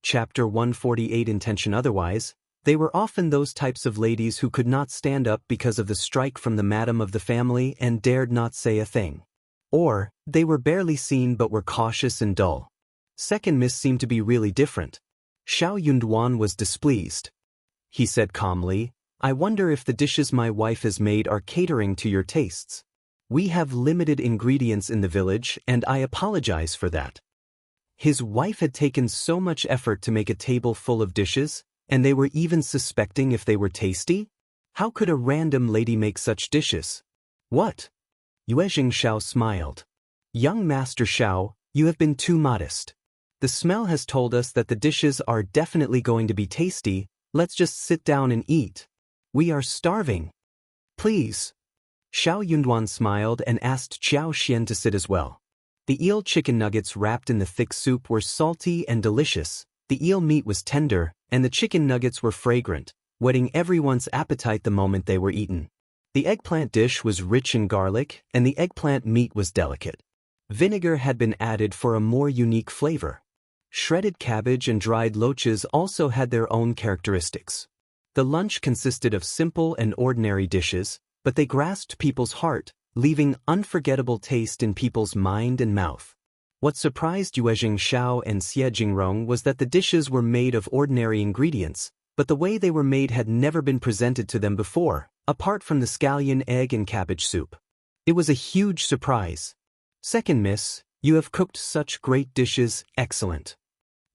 Chapter 148 Intention Otherwise, they were often those types of ladies who could not stand up because of the strike from the madam of the family and dared not say a thing. Or, they were barely seen but were cautious and dull. Second Miss seemed to be really different. Xiao Yunduan was displeased. He said calmly, "I wonder if the dishes my wife has made are catering to your tastes. We have limited ingredients in the village and I apologize for that." His wife had taken so much effort to make a table full of dishes, and they were even suspecting if they were tasty? How could a random lady make such dishes? What? Yuezheng Xiao smiled. "Young Master Xiao, you have been too modest. The smell has told us that the dishes are definitely going to be tasty. Let's just sit down and eat. We are starving." "Please." Xiao Yunduan smiled and asked Qiao Xian to sit as well. The eel chicken nuggets wrapped in the thick soup were salty and delicious, the eel meat was tender, and the chicken nuggets were fragrant, whetting everyone's appetite the moment they were eaten. The eggplant dish was rich in garlic, and the eggplant meat was delicate. Vinegar had been added for a more unique flavor. Shredded cabbage and dried loaches also had their own characteristics. The lunch consisted of simple and ordinary dishes, but they grasped people's heart, leaving unforgettable taste in people's mind and mouth. What surprised Yuezheng Xiao and Xie Jingrong was that the dishes were made of ordinary ingredients, but the way they were made had never been presented to them before, apart from the scallion egg and cabbage soup. It was a huge surprise. "Second Miss, you have cooked such great dishes, excellent."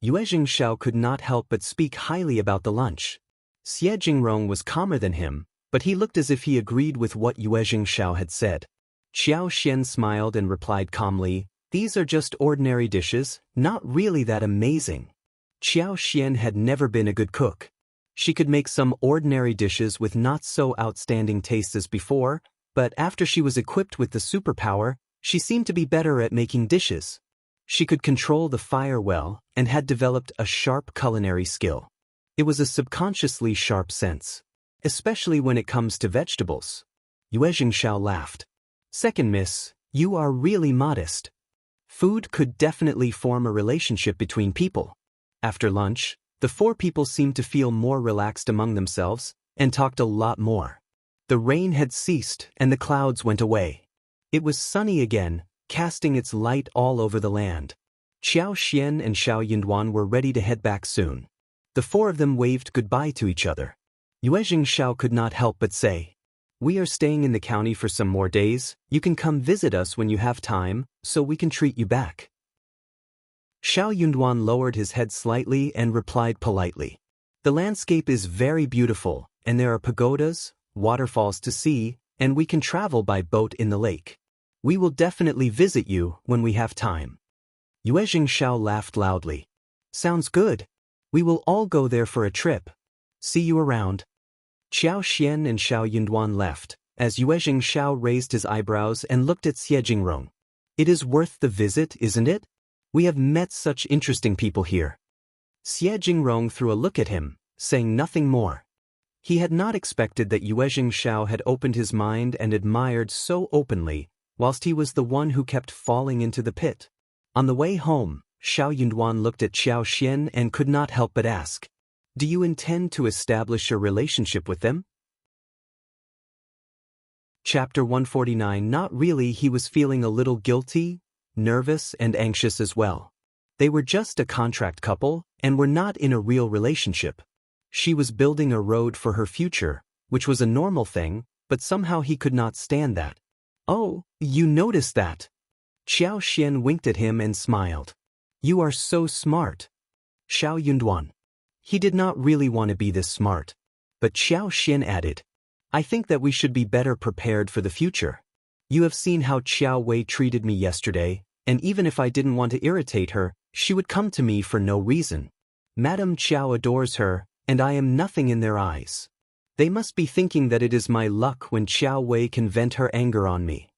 Yuezheng Xiao could not help but speak highly about the lunch. Xie Jingrong was calmer than him, but he looked as if he agreed with what Yuezheng Xiao had said. Qiao Xian smiled and replied calmly, "These are just ordinary dishes, not really that amazing." Qiao Xian had never been a good cook. She could make some ordinary dishes with not so outstanding tastes as before, but after she was equipped with the superpower, she seemed to be better at making dishes. She could control the fire well and had developed a sharp culinary skill. It was a subconsciously sharp sense, especially when it comes to vegetables. Yuezheng Xiao laughed. "Second Miss, you are really modest. Food could definitely form a relationship between people." After lunch, the four people seemed to feel more relaxed among themselves and talked a lot more. The rain had ceased and the clouds went away. It was sunny again, casting its light all over the land. Qiao Xian and Xiao Yunduan were ready to head back soon. The four of them waved goodbye to each other. Yuezheng Xiao could not help but say, "We are staying in the county for some more days. You can come visit us when you have time, so we can treat you back." Xiao Yunduan lowered his head slightly and replied politely, "The landscape is very beautiful, and there are pagodas, waterfalls to see, and we can travel by boat in the lake. We will definitely visit you when we have time." Yuezheng Xiao laughed loudly. "Sounds good. We will all go there for a trip. See you around." Qiao Xian and Xiao Yunduan left, as Yuezheng Xiao raised his eyebrows and looked at Xie Jingrong. "It is worth the visit, isn't it? We have met such interesting people here." Xie Jingrong threw a look at him, saying nothing more. He had not expected that Yuezheng Xiao had opened his mind and admired so openly, whilst he was the one who kept falling into the pit. On the way home, Xiao Yunduan looked at Qiao Xian and could not help but ask, "Do you intend to establish a relationship with them?" Chapter 149 Not really. He was feeling a little guilty, nervous, and anxious as well. They were just a contract couple, and were not in a real relationship. She was building a road for her future, which was a normal thing, but somehow he could not stand that. "Oh, you noticed that?" Qiao Xian winked at him and smiled. "You are so smart." Xiao Yunduan. He did not really want to be this smart. But Xiao Xian added, "I think that we should be better prepared for the future. You have seen how Qiao Wei treated me yesterday, and even if I didn't want to irritate her, she would come to me for no reason. Madame Qiao adores her, and I am nothing in their eyes. They must be thinking that it is my luck when Qiao Wei can vent her anger on me.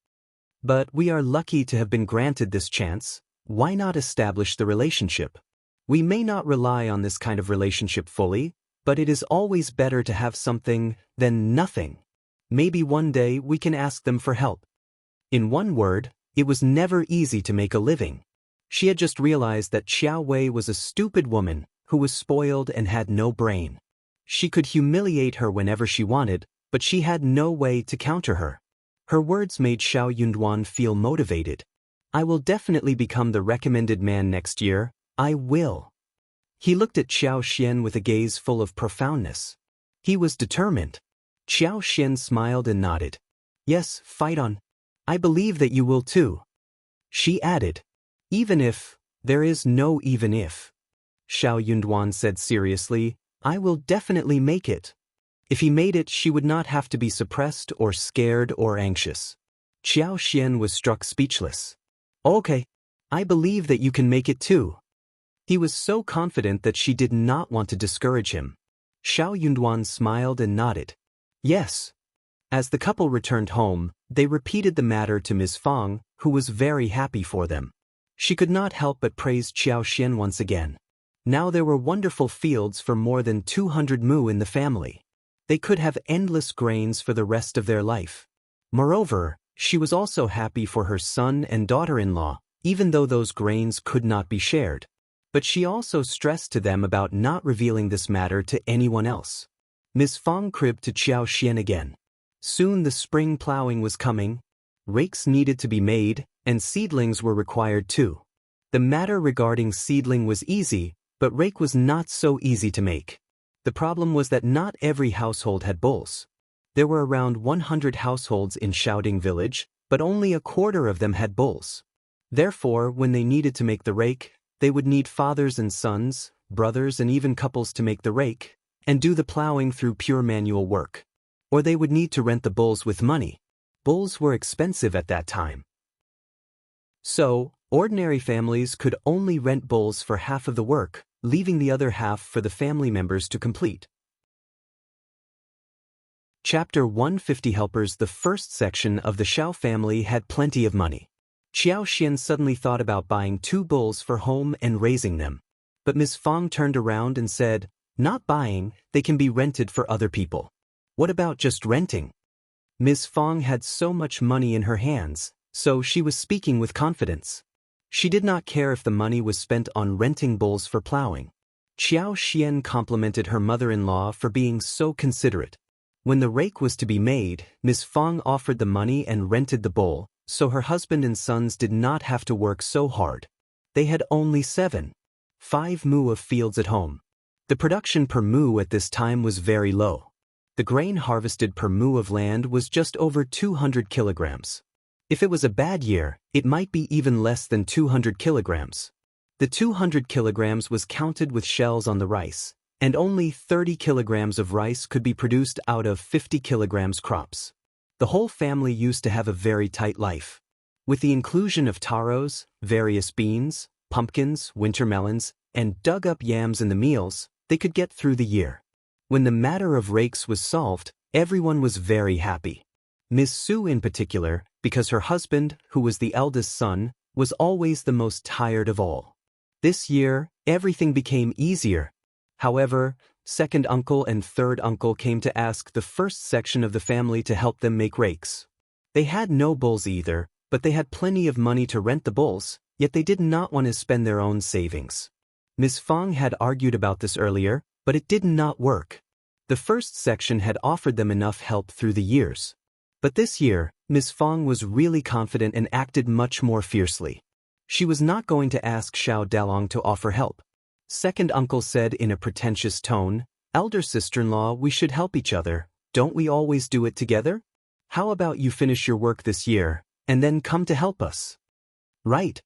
But we are lucky to have been granted this chance. Why not establish the relationship? We may not rely on this kind of relationship fully, but it is always better to have something than nothing. Maybe one day we can ask them for help." In one word, it was never easy to make a living. She had just realized that Qiao Wei was a stupid woman who was spoiled and had no brain. She could humiliate her whenever she wanted, but she had no way to counter her. Her words made Xiao Yunduan feel motivated. I will definitely become the recommended man next year, I will. He looked at Xiao Xian with a gaze full of profoundness. He was determined. Xiao Xian smiled and nodded. Yes, fight on. I believe that you will too. She added. Even if, there is no even if. Xiao Yunduan said seriously, I will definitely make it. If he made it, she would not have to be suppressed or scared or anxious. Xiao Xian was struck speechless. Okay. I believe that you can make it too. He was so confident that she did not want to discourage him. Xiao Yunduan smiled and nodded. Yes. As the couple returned home, they repeated the matter to Ms. Fang, who was very happy for them. She could not help but praise Xiao Xian once again. Now there were wonderful fields for more than 200 mu in the family. They could have endless grains for the rest of their life. Moreover, she was also happy for her son and daughter-in-law, even though those grains could not be shared. But she also stressed to them about not revealing this matter to anyone else. Ms. Fang cribbed to Xiao Xian again. Soon the spring plowing was coming. Rakes needed to be made, and seedlings were required too. The matter regarding seedling was easy, but rake was not so easy to make. The problem was that not every household had bulls. There were around 100 households in Xiaoding village, but only a quarter of them had bulls. Therefore, when they needed to make the rake, they would need fathers and sons, brothers and even couples to make the rake, and do the plowing through pure manual work. Or they would need to rent the bulls with money. Bulls were expensive at that time. So, ordinary families could only rent bulls for half of the work, leaving the other half for the family members to complete. Chapter 150 Helpers. The first section of the Xiao family had plenty of money. Xiao Xian suddenly thought about buying 2 bulls for home and raising them. But Ms. Fang turned around and said, not buying, they can be rented for other people. What about just renting? Ms. Fang had so much money in her hands, so she was speaking with confidence. She did not care if the money was spent on renting bulls for plowing. Xiao Xian complimented her mother-in-law for being so considerate. When the rake was to be made, Ms. Fang offered the money and rented the bull, so her husband and sons did not have to work so hard. They had only 5 mu of fields at home. The production per mu at this time was very low. The grain harvested per mu of land was just over 200 kilograms. If it was a bad year, it might be even less than 200 kilograms. The 200 kilograms was counted with shells on the rice, and only 30 kilograms of rice could be produced out of 50 kilograms crops. The whole family used to have a very tight life. With the inclusion of taros, various beans, pumpkins, winter melons, and dug-up yams in the meals, they could get through the year. When the matter of rakes was solved, everyone was very happy. Miss Su in particular, because her husband, who was the eldest son, was always the most tired of all. This year, everything became easier. However, second uncle and third uncle came to ask the first section of the family to help them make rakes. They had no bulls either, but they had plenty of money to rent the bulls, yet they did not want to spend their own savings. Ms. Fang had argued about this earlier, but it did not work. The first section had offered them enough help through the years. But this year, Ms. Fang was really confident and acted much more fiercely. She was not going to ask Xiao Dalong to offer help. Second uncle said in a pretentious tone, elder sister-in-law, we should help each other, don't we always do it together? How about you finish your work this year, and then come to help us? Right.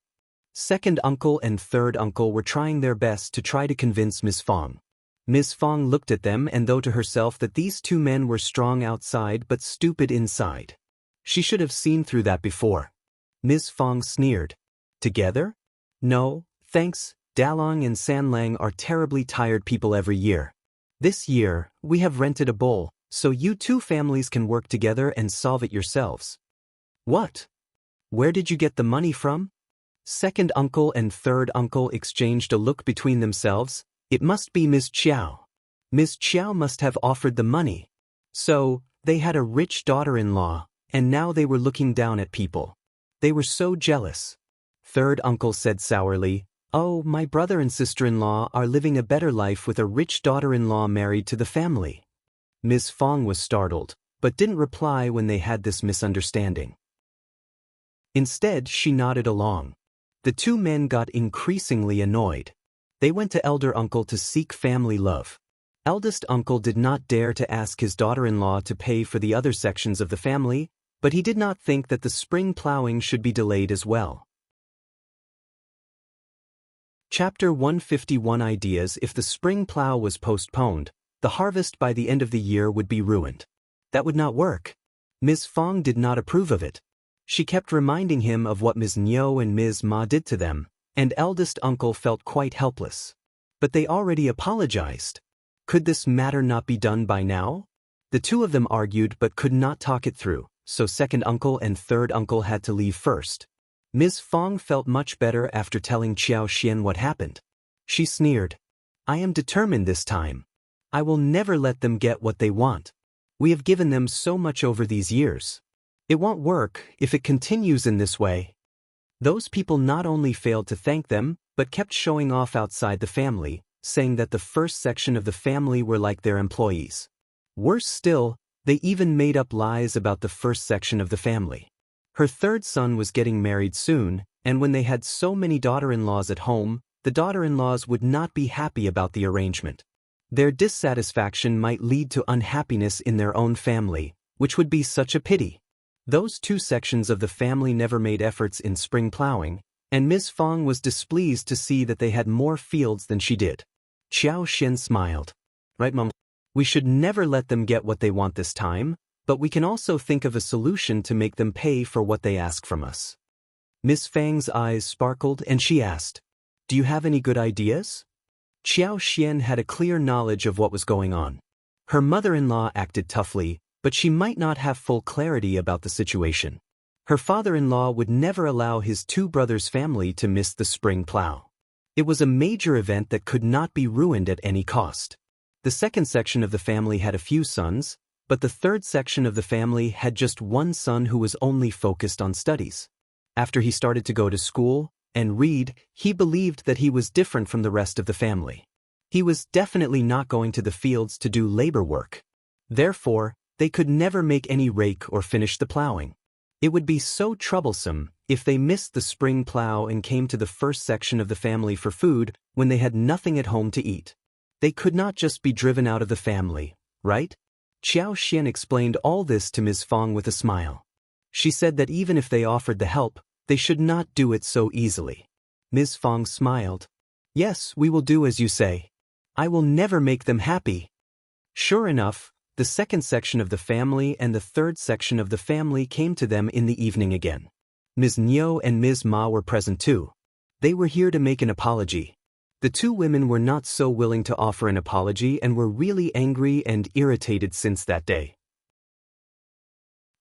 Second uncle and third uncle were trying their best to try to convince Ms. Fang. Ms. Fang looked at them and thought to herself that these 2 men were strong outside but stupid inside. She should have seen through that before. Ms. Fang sneered. Together? No, thanks, Dalong and Sanlang are terribly tired people every year. This year, we have rented a bull, so you 2 families can work together and solve it yourselves. What? Where did you get the money from? Second uncle and third uncle exchanged a look between themselves. It must be Miss Qiao. Miss Qiao must have offered the money. So, they had a rich daughter-in-law, and now they were looking down at people. They were so jealous. Third uncle said sourly, Oh, my brother and sister-in-law are living a better life with a rich daughter-in-law married to the family. Ms. Fang was startled, but didn't reply when they had this misunderstanding. Instead, she nodded along. The two men got increasingly annoyed. They went to elder uncle to seek family love. Eldest uncle did not dare to ask his daughter-in-law to pay for the other sections of the family, but he did not think that the spring plowing should be delayed as well. Chapter 151 Ideas. If the spring plow was postponed, the harvest by the end of the year would be ruined. That would not work. Ms. Fang did not approve of it. She kept reminding him of what Ms. Niu and Ms. Ma did to them, and eldest uncle felt quite helpless. But they already apologized. Could this matter not be done by now? The two of them argued but could not talk it through, so second uncle and third uncle had to leave first. Ms. Fang felt much better after telling Xiao what happened. She sneered. I am determined this time. I will never let them get what they want. We have given them so much over these years. It won't work if it continues in this way. Those people not only failed to thank them, but kept showing off outside the family, saying that the first section of the family were like their employees. Worse still, they even made up lies about the first section of the family. Her third son was getting married soon, and when they had so many daughter-in-laws at home, the daughter-in-laws would not be happy about the arrangement. Their dissatisfaction might lead to unhappiness in their own family, which would be such a pity. Those two sections of the family never made efforts in spring plowing, and Ms. Fang was displeased to see that they had more fields than she did. Xiao smiled. Right, Mom? We should never let them get what they want this time, but we can also think of a solution to make them pay for what they ask from us. Miss Fang's eyes sparkled and she asked, Do you have any good ideas? Xiao had a clear knowledge of what was going on. Her mother-in-law acted toughly, but she might not have full clarity about the situation. Her father-in-law would never allow his two brothers' family to miss the spring plow. It was a major event that could not be ruined at any cost. The second section of the family had a few sons, but the third section of the family had just one son who was only focused on studies. After he started to go to school and read, he believed that he was different from the rest of the family. He was definitely not going to the fields to do labor work. Therefore, they could never make any rake or finish the plowing. It would be so troublesome if they missed the spring plow and came to the first section of the family for food when they had nothing at home to eat. They could not just be driven out of the family, right? Xiao explained all this to Ms. Fang with a smile. She said that even if they offered the help, they should not do it so easily. Ms. Fang smiled. Yes, we will do as you say. I will never make them happy. Sure enough, the second section of the family and the third section of the family came to them in the evening again. Ms. Niu and Ms. Ma were present too. They were here to make an apology. The two women were not so willing to offer an apology and were really angry and irritated since that day.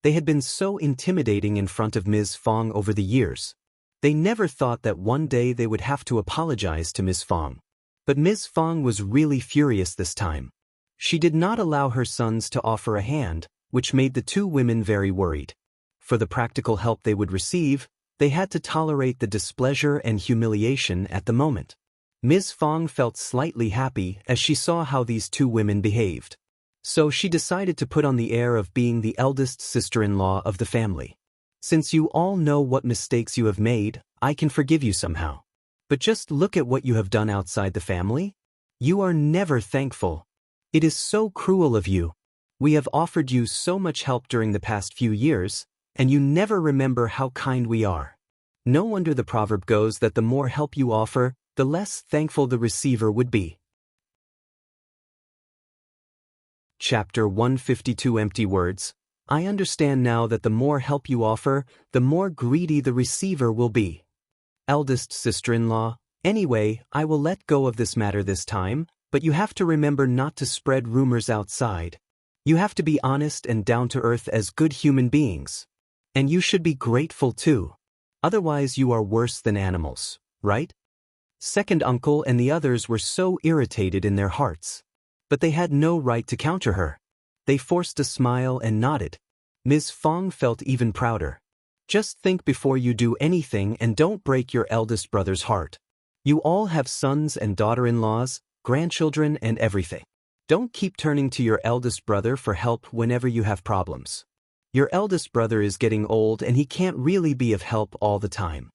They had been so intimidating in front of Ms. Fang over the years. They never thought that one day they would have to apologize to Ms. Fang. But Ms. Fang was really furious this time. She did not allow her sons to offer a hand, which made the two women very worried. For the practical help they would receive, they had to tolerate the displeasure and humiliation at the moment. Ms. Fang felt slightly happy as she saw how these two women behaved. So she decided to put on the air of being the eldest sister-in-law of the family. Since you all know what mistakes you have made, I can forgive you somehow. But just look at what you have done outside the family. You are never thankful. It is so cruel of you. We have offered you so much help during the past few years, and you never remember how kind we are. No wonder the proverb goes that the more help you offer, the less thankful the receiver would be. Chapter 152 Empty Words. I understand now that the more help you offer, the more greedy the receiver will be. Eldest sister-in-law, anyway, I will let go of this matter this time, but you have to remember not to spread rumors outside. You have to be honest and down to earth as good human beings. And you should be grateful too. Otherwise you are worse than animals, right? Second uncle and the others were so irritated in their hearts. But they had no right to counter her. They forced a smile and nodded. Ms. Fang felt even prouder. Just think before you do anything and don't break your eldest brother's heart. You all have sons and daughter-in-laws, grandchildren and everything. Don't keep turning to your eldest brother for help whenever you have problems. Your eldest brother is getting old and he can't really be of help all the time.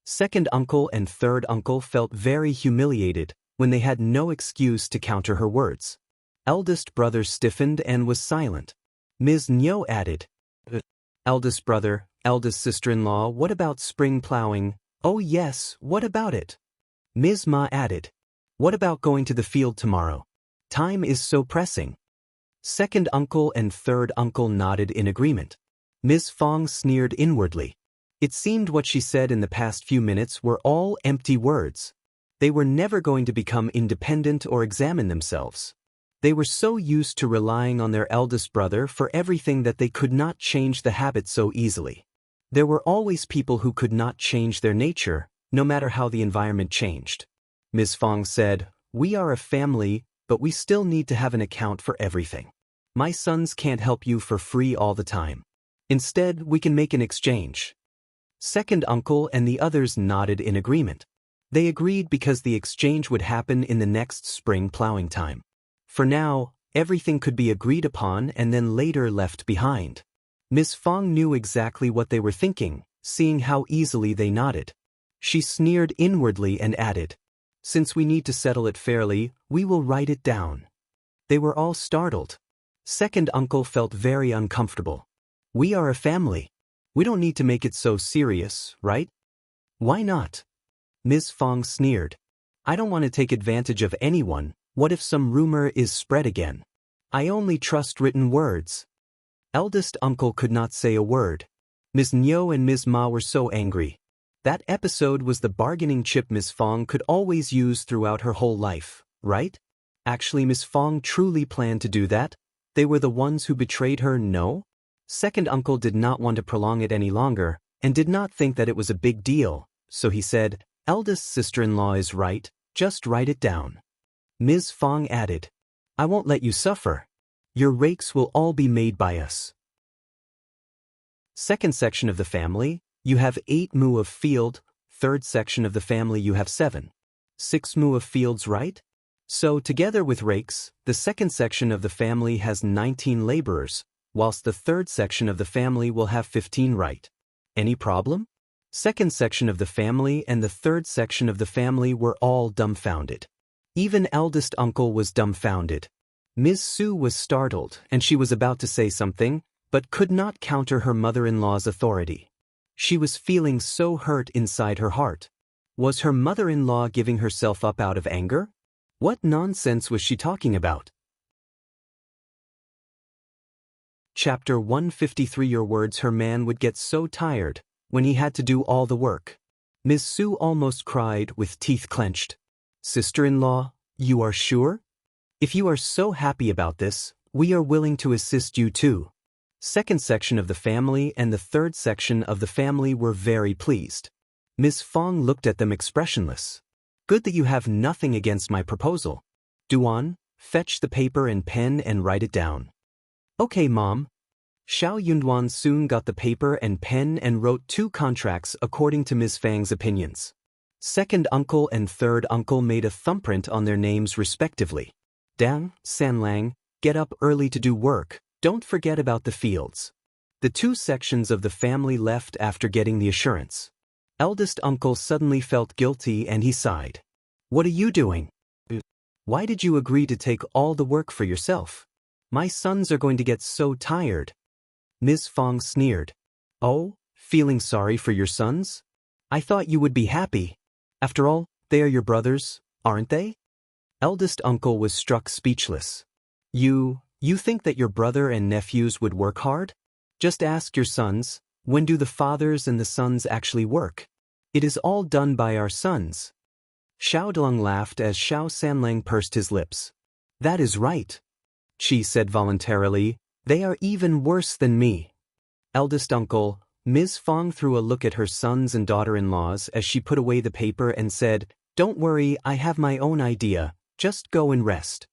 Second uncle and third uncle felt very humiliated when they had no excuse to counter her words. Eldest brother stiffened and was silent. Ms. Nyo added, Eldest brother, eldest sister-in-law, what about spring plowing? Oh yes, what about it? Ms. Ma added, what about going to the field tomorrow? Time is so pressing. Second uncle and third uncle nodded in agreement. Ms. Fang sneered inwardly. It seemed what she said in the past few minutes were all empty words. They were never going to become independent or examine themselves. They were so used to relying on their eldest brother for everything that they could not change the habit so easily. There were always people who could not change their nature, no matter how the environment changed. Ms. Fang said, we are a family, but we still need to have an account for everything. My sons can't help you for free all the time. Instead, we can make an exchange. Second uncle and the others nodded in agreement. They agreed because the exchange would happen in the next spring plowing time. For now, everything could be agreed upon and then later left behind. Ms. Fang knew exactly what they were thinking, seeing how easily they nodded. She sneered inwardly and added, since we need to settle it fairly, we will write it down. They were all startled. Second uncle felt very uncomfortable. We are a family. We don't need to make it so serious, right? Why not? Ms. Fang sneered. I don't want to take advantage of anyone. What if some rumor is spread again? I only trust written words. Eldest uncle could not say a word. Ms. Nyo and Ms. Ma were so angry. That episode was the bargaining chip Ms. Fang could always use throughout her whole life, right? Actually, Ms. Fang truly planned to do that. They were the ones who betrayed her, no? Second uncle did not want to prolong it any longer, and did not think that it was a big deal, so he said, eldest sister-in-law is right, just write it down. Ms. Fang added, I won't let you suffer. Your rakes will all be made by us. Second section of the family, you have 8 mu of field, third section of the family you have 7. 6 mu of fields, right? So together with rakes, the second section of the family has 19 laborers, whilst the third section of the family will have 15, right? Any problem? Second section of the family and the third section of the family were all dumbfounded. Even eldest uncle was dumbfounded. Ms. Su was startled and she was about to say something, but could not counter her mother-in-law's authority. She was feeling so hurt inside her heart. Was her mother-in-law giving herself up out of anger? What nonsense was she talking about? Chapter 153. Your words. Her man would get so tired when he had to do all the work. Ms. Su almost cried with teeth clenched. Sister-in-law, you are sure? If you are so happy about this, we are willing to assist you too. Second section of the family and the third section of the family were very pleased. Ms. Fang looked at them expressionless. Good that you have nothing against my proposal. Duan, fetch the paper and pen and write it down. Okay, Mom. Xiao Yunduan soon got the paper and pen and wrote 2 contracts according to Ms. Fang's opinions. Second uncle and third uncle made a thumbprint on their names respectively. Dang, Sanlang, get up early to do work, don't forget about the fields. The 2 sections of the family left after getting the assurance. Eldest uncle suddenly felt guilty and he sighed. What are you doing? Why did you agree to take all the work for yourself? My sons are going to get so tired. Ms. Fang sneered. Oh, feeling sorry for your sons? I thought you would be happy. After all, they are your brothers, aren't they? Eldest uncle was struck speechless. You think that your brother and nephews would work hard? Just ask your sons, when do the fathers and the sons actually work? It is all done by our sons. Xiao Dong laughed as Xiao Sanlang pursed his lips. That is right. She said voluntarily, they are even worse than me. Eldest uncle, Ms. Fang threw a look at her sons and daughter-in-laws as she put away the paper and said, don't worry, I have my own idea, just go and rest.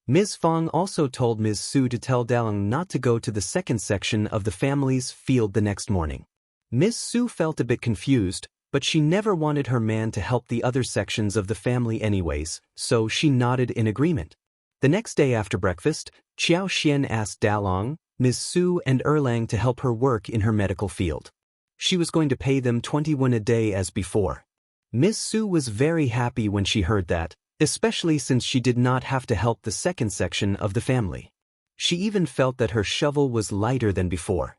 Ms. Fang also told Ms. Su to tell Dalang not to go to the second section of the family's field the next morning. Ms. Su felt a bit confused, But she never wanted her man to help the other sections of the family anyways, so she nodded in agreement. The next day after breakfast, Qiao Xian asked Dalong, Ms. Su and Erlang to help her work in her medical field. She was going to pay them 20 won a day as before. Ms. Su was very happy when she heard that, especially since she did not have to help the second section of the family. She even felt that her shovel was lighter than before.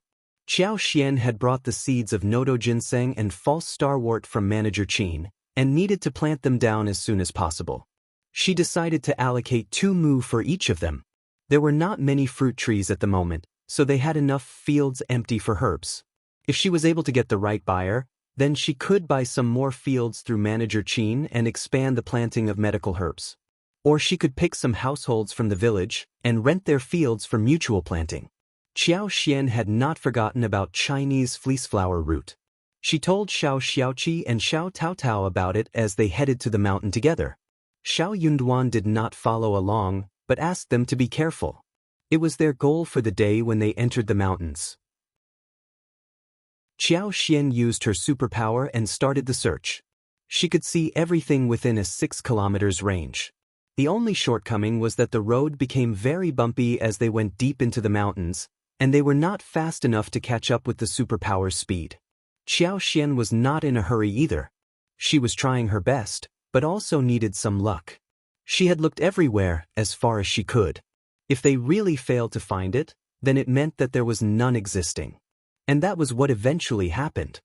Qiao Xian had brought the seeds of Nodo ginseng and false starwort from Manager Qin, and needed to plant them down as soon as possible. She decided to allocate 2 mu for each of them. There were not many fruit trees at the moment, so they had enough fields empty for herbs. If she was able to get the right buyer, then she could buy some more fields through Manager Qin and expand the planting of medical herbs. Or she could pick some households from the village and rent their fields for mutual planting. Qiao Xian had not forgotten about Chinese fleeceflower root. She told Xiao Xiaoqi and Xiao Taotao about it as they headed to the mountain together. Xiao Yunduan did not follow along, but asked them to be careful. It was their goal for the day when they entered the mountains. Qiao Xian used her superpower and started the search. She could see everything within a 6 kilometers range. The only shortcoming was that the road became very bumpy as they went deep into the mountains, and they were not fast enough to catch up with the superpower's speed. Qiao Xian was not in a hurry either. She was trying her best, but also needed some luck. She had looked everywhere as far as she could. If they really failed to find it, then it meant that there was none existing. And that was what eventually happened.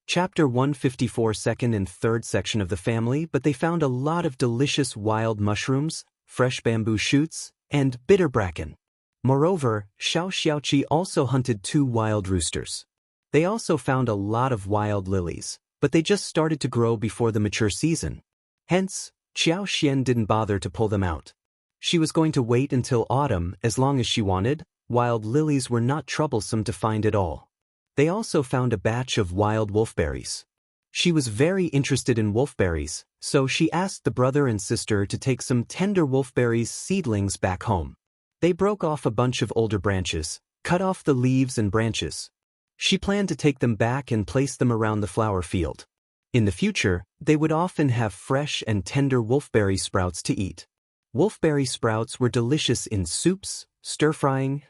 Chapter 154 Second and third section of the family, but they found a lot of delicious wild mushrooms, fresh bamboo shoots, and bitter bracken. Moreover, Xiao Xiaoqi also hunted 2 wild roosters. They also found a lot of wild lilies, but they just started to grow before the mature season. Hence, Qiao Xian didn't bother to pull them out. She was going to wait until autumn as long as she wanted. Wild lilies were not troublesome to find at all. They also found a batch of wild wolfberries. She was very interested in wolfberries, so she asked the brother and sister to take some tender wolfberries seedlings back home. They broke off a bunch of older branches, cut off the leaves and branches. She planned to take them back and place them around the flower field. In the future, they would often have fresh and tender wolfberry sprouts to eat. Wolfberry sprouts were delicious in soups, stir-frying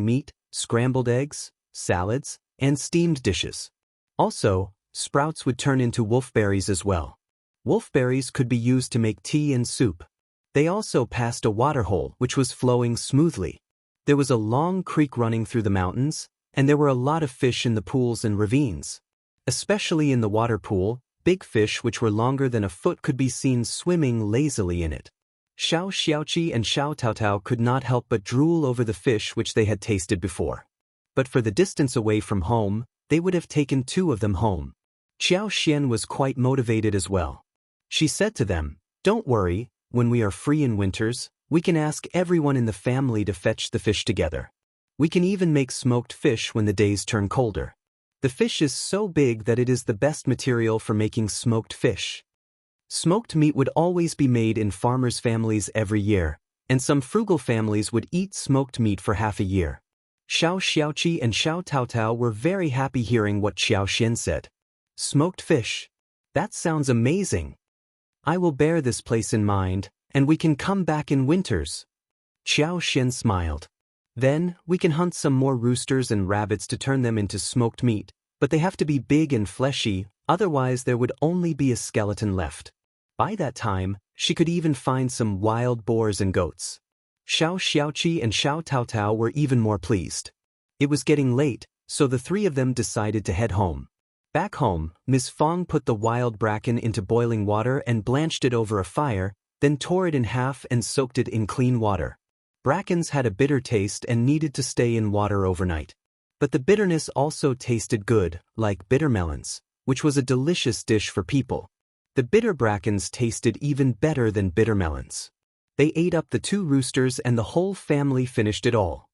meat, scrambled eggs, salads, and steamed dishes. Also, sprouts would turn into wolfberries as well. Wolfberries could be used to make tea and soup. They also passed a waterhole which was flowing smoothly. There was a long creek running through the mountains, and there were a lot of fish in the pools and ravines. Especially in the water pool, big fish which were longer than a foot could be seen swimming lazily in it. Xiao Xiaoqi and Xiao Taotao could not help but drool over the fish which they had tasted before. But for the distance away from home, they would have taken 2 of them home. Qiao Xian was quite motivated as well. She said to them, "Don't worry, when we are free in winters, we can ask everyone in the family to fetch the fish together. We can even make smoked fish when the days turn colder. The fish is so big that it is the best material for making smoked fish." Smoked meat would always be made in farmers' families every year, and some frugal families would eat smoked meat for half a year. Xiao Xiaoqi and Xiao Taotao were very happy hearing what Qiao Xian said. Smoked fish. That sounds amazing. I will bear this place in mind, and we can come back in winters. Qiao Xian smiled. Then, we can hunt some more roosters and rabbits to turn them into smoked meat, but they have to be big and fleshy, otherwise there would only be a skeleton left. By that time, she could even find some wild boars and goats. Xiao Xiaoqi and Xiao Taotao were even more pleased. It was getting late, so the 3 of them decided to head home. Back home, Ms. Fang put the wild bracken into boiling water and blanched it over a fire, then tore it in half and soaked it in clean water. Brackens had a bitter taste and needed to stay in water overnight. But the bitterness also tasted good, like bitter melons, which was a delicious dish for people. The bitter brackens tasted even better than bitter melons. They ate up the 2 roosters and the whole family finished it all.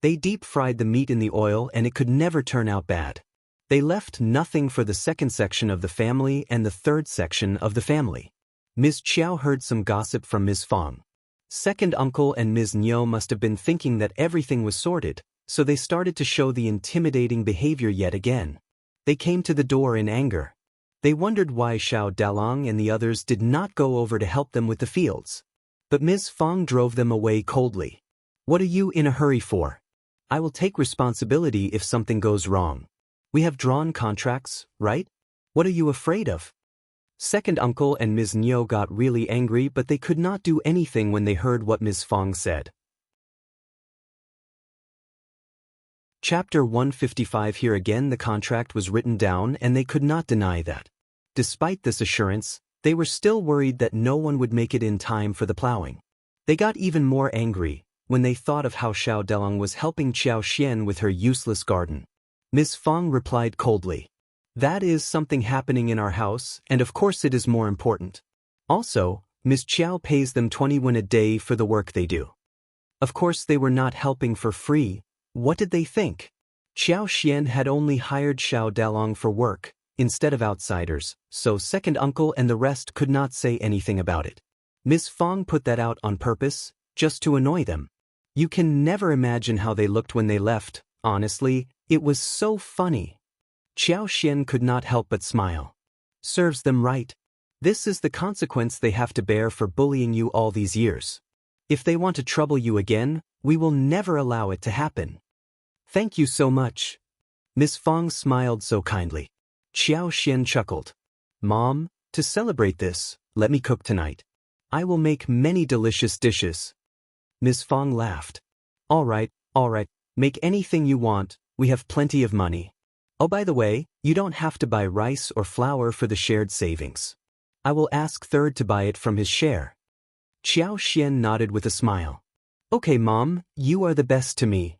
They deep-fried the meat in the oil and it could never turn out bad. They left nothing for the second section of the family and the third section of the family. Ms. Qiao heard some gossip from Ms. Fang. Second uncle and Ms. Niu must have been thinking that everything was sorted, so they started to show the intimidating behavior yet again. They came to the door in anger. They wondered why Xiao Dalong and the others did not go over to help them with the fields. But Ms. Fang drove them away coldly. "What are you in a hurry for? I will take responsibility if something goes wrong. We have drawn contracts, right? What are you afraid of?" Second uncle and Ms. Niu got really angry, but they could not do anything when they heard what Ms. Fang said. Chapter 155. Here again the contract was written down and they could not deny that. Despite this assurance, they were still worried that no one would make it in time for the plowing. They got even more angry when they thought of how Xiao Delong was helping Qiao Xian with her useless garden. Ms. Fang replied coldly, "That is something happening in our house, and of course it is more important. Also, Ms. Qiao pays them 20 won a day for the work they do." Of course they were not helping for free. What did they think? Qiao Xian had only hired Xiao Dalong for work, instead of outsiders, so second uncle and the rest could not say anything about it. Ms. Fang put that out on purpose, just to annoy them. You can never imagine how they looked when they left. Honestly, it was so funny. Qiao Xian could not help but smile. Serves them right. This is the consequence they have to bear for bullying you all these years. If they want to trouble you again, we will never allow it to happen. Thank you so much. Miss Fang smiled so kindly. Qiao Xian chuckled. Mom, to celebrate this, let me cook tonight. I will make many delicious dishes. Miss Fang laughed. All right, make anything you want, we have plenty of money. Oh, by the way, you don't have to buy rice or flour for the shared savings. I will ask Third to buy it from his share. Qiao Xian nodded with a smile. Okay, Mom, you are the best to me.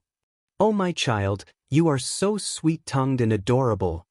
Oh, my child, you are so sweet-tongued and adorable.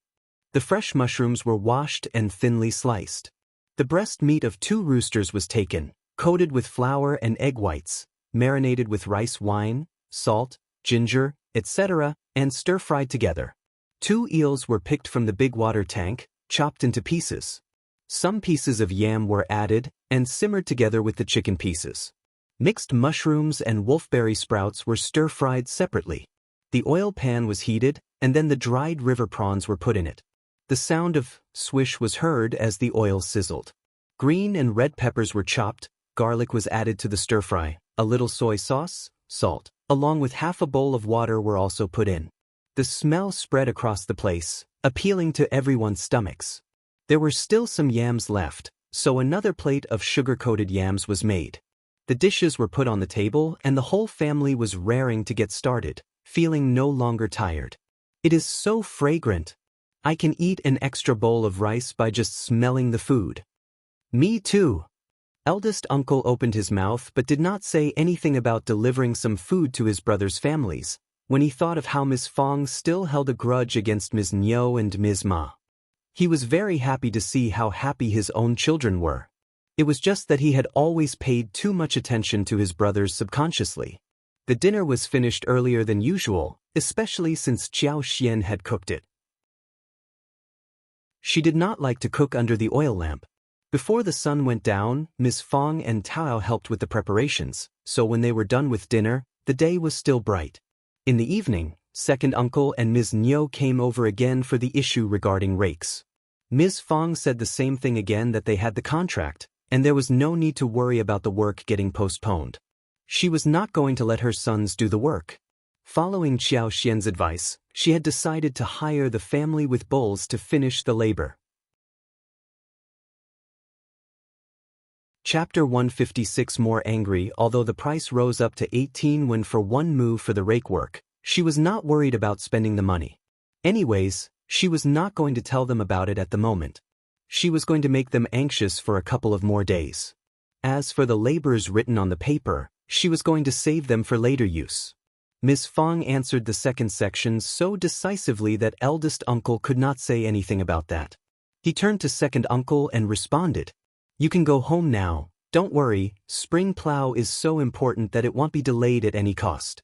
The fresh mushrooms were washed and thinly sliced. The breast meat of 2 roosters was taken, coated with flour and egg whites, marinated with rice wine, salt, ginger, etc., and stir-fried together. 2 eels were picked from the big water tank, chopped into pieces. Some pieces of yam were added and simmered together with the chicken pieces. Mixed mushrooms and wolfberry sprouts were stir-fried separately. The oil pan was heated, and then the dried river prawns were put in it. The sound of swish was heard as the oil sizzled. Green and red peppers were chopped, garlic was added to the stir-fry, a little soy sauce, salt, along with half a bowl of water were also put in. The smell spread across the place, appealing to everyone's stomachs. There were still some yams left, so another plate of sugar-coated yams was made. The dishes were put on the table and the whole family was raring to get started, feeling no longer tired. It is so fragrant. I can eat an extra bowl of rice by just smelling the food. Me too. Eldest uncle opened his mouth but did not say anything about delivering some food to his brother's families, when he thought of how Miss Fang still held a grudge against Ms. Niu and Ms. Ma. He was very happy to see how happy his own children were. It was just that he had always paid too much attention to his brothers subconsciously. The dinner was finished earlier than usual, especially since Qiao Xian had cooked it. She did not like to cook under the oil lamp. Before the sun went down, Miss Fang and Tao helped with the preparations, so when they were done with dinner, the day was still bright. In the evening, second uncle and Ms. Niu came over again for the issue regarding rakes. Ms. Fang said the same thing again, that they had the contract, and there was no need to worry about the work getting postponed. She was not going to let her sons do the work. Following Qiao Xian's advice, she had decided to hire the family with bulls to finish the labor. Chapter 156. More angry. Although the price rose up to 18 won for 1 move for the rake work, she was not worried about spending the money. Anyways, she was not going to tell them about it at the moment. She was going to make them anxious for a couple of more days. As for the labors written on the paper, she was going to save them for later use. Miss Fang answered the second section so decisively that eldest uncle could not say anything about that. He turned to second uncle and responded, "You can go home now, don't worry, spring plow is so important that it won't be delayed at any cost."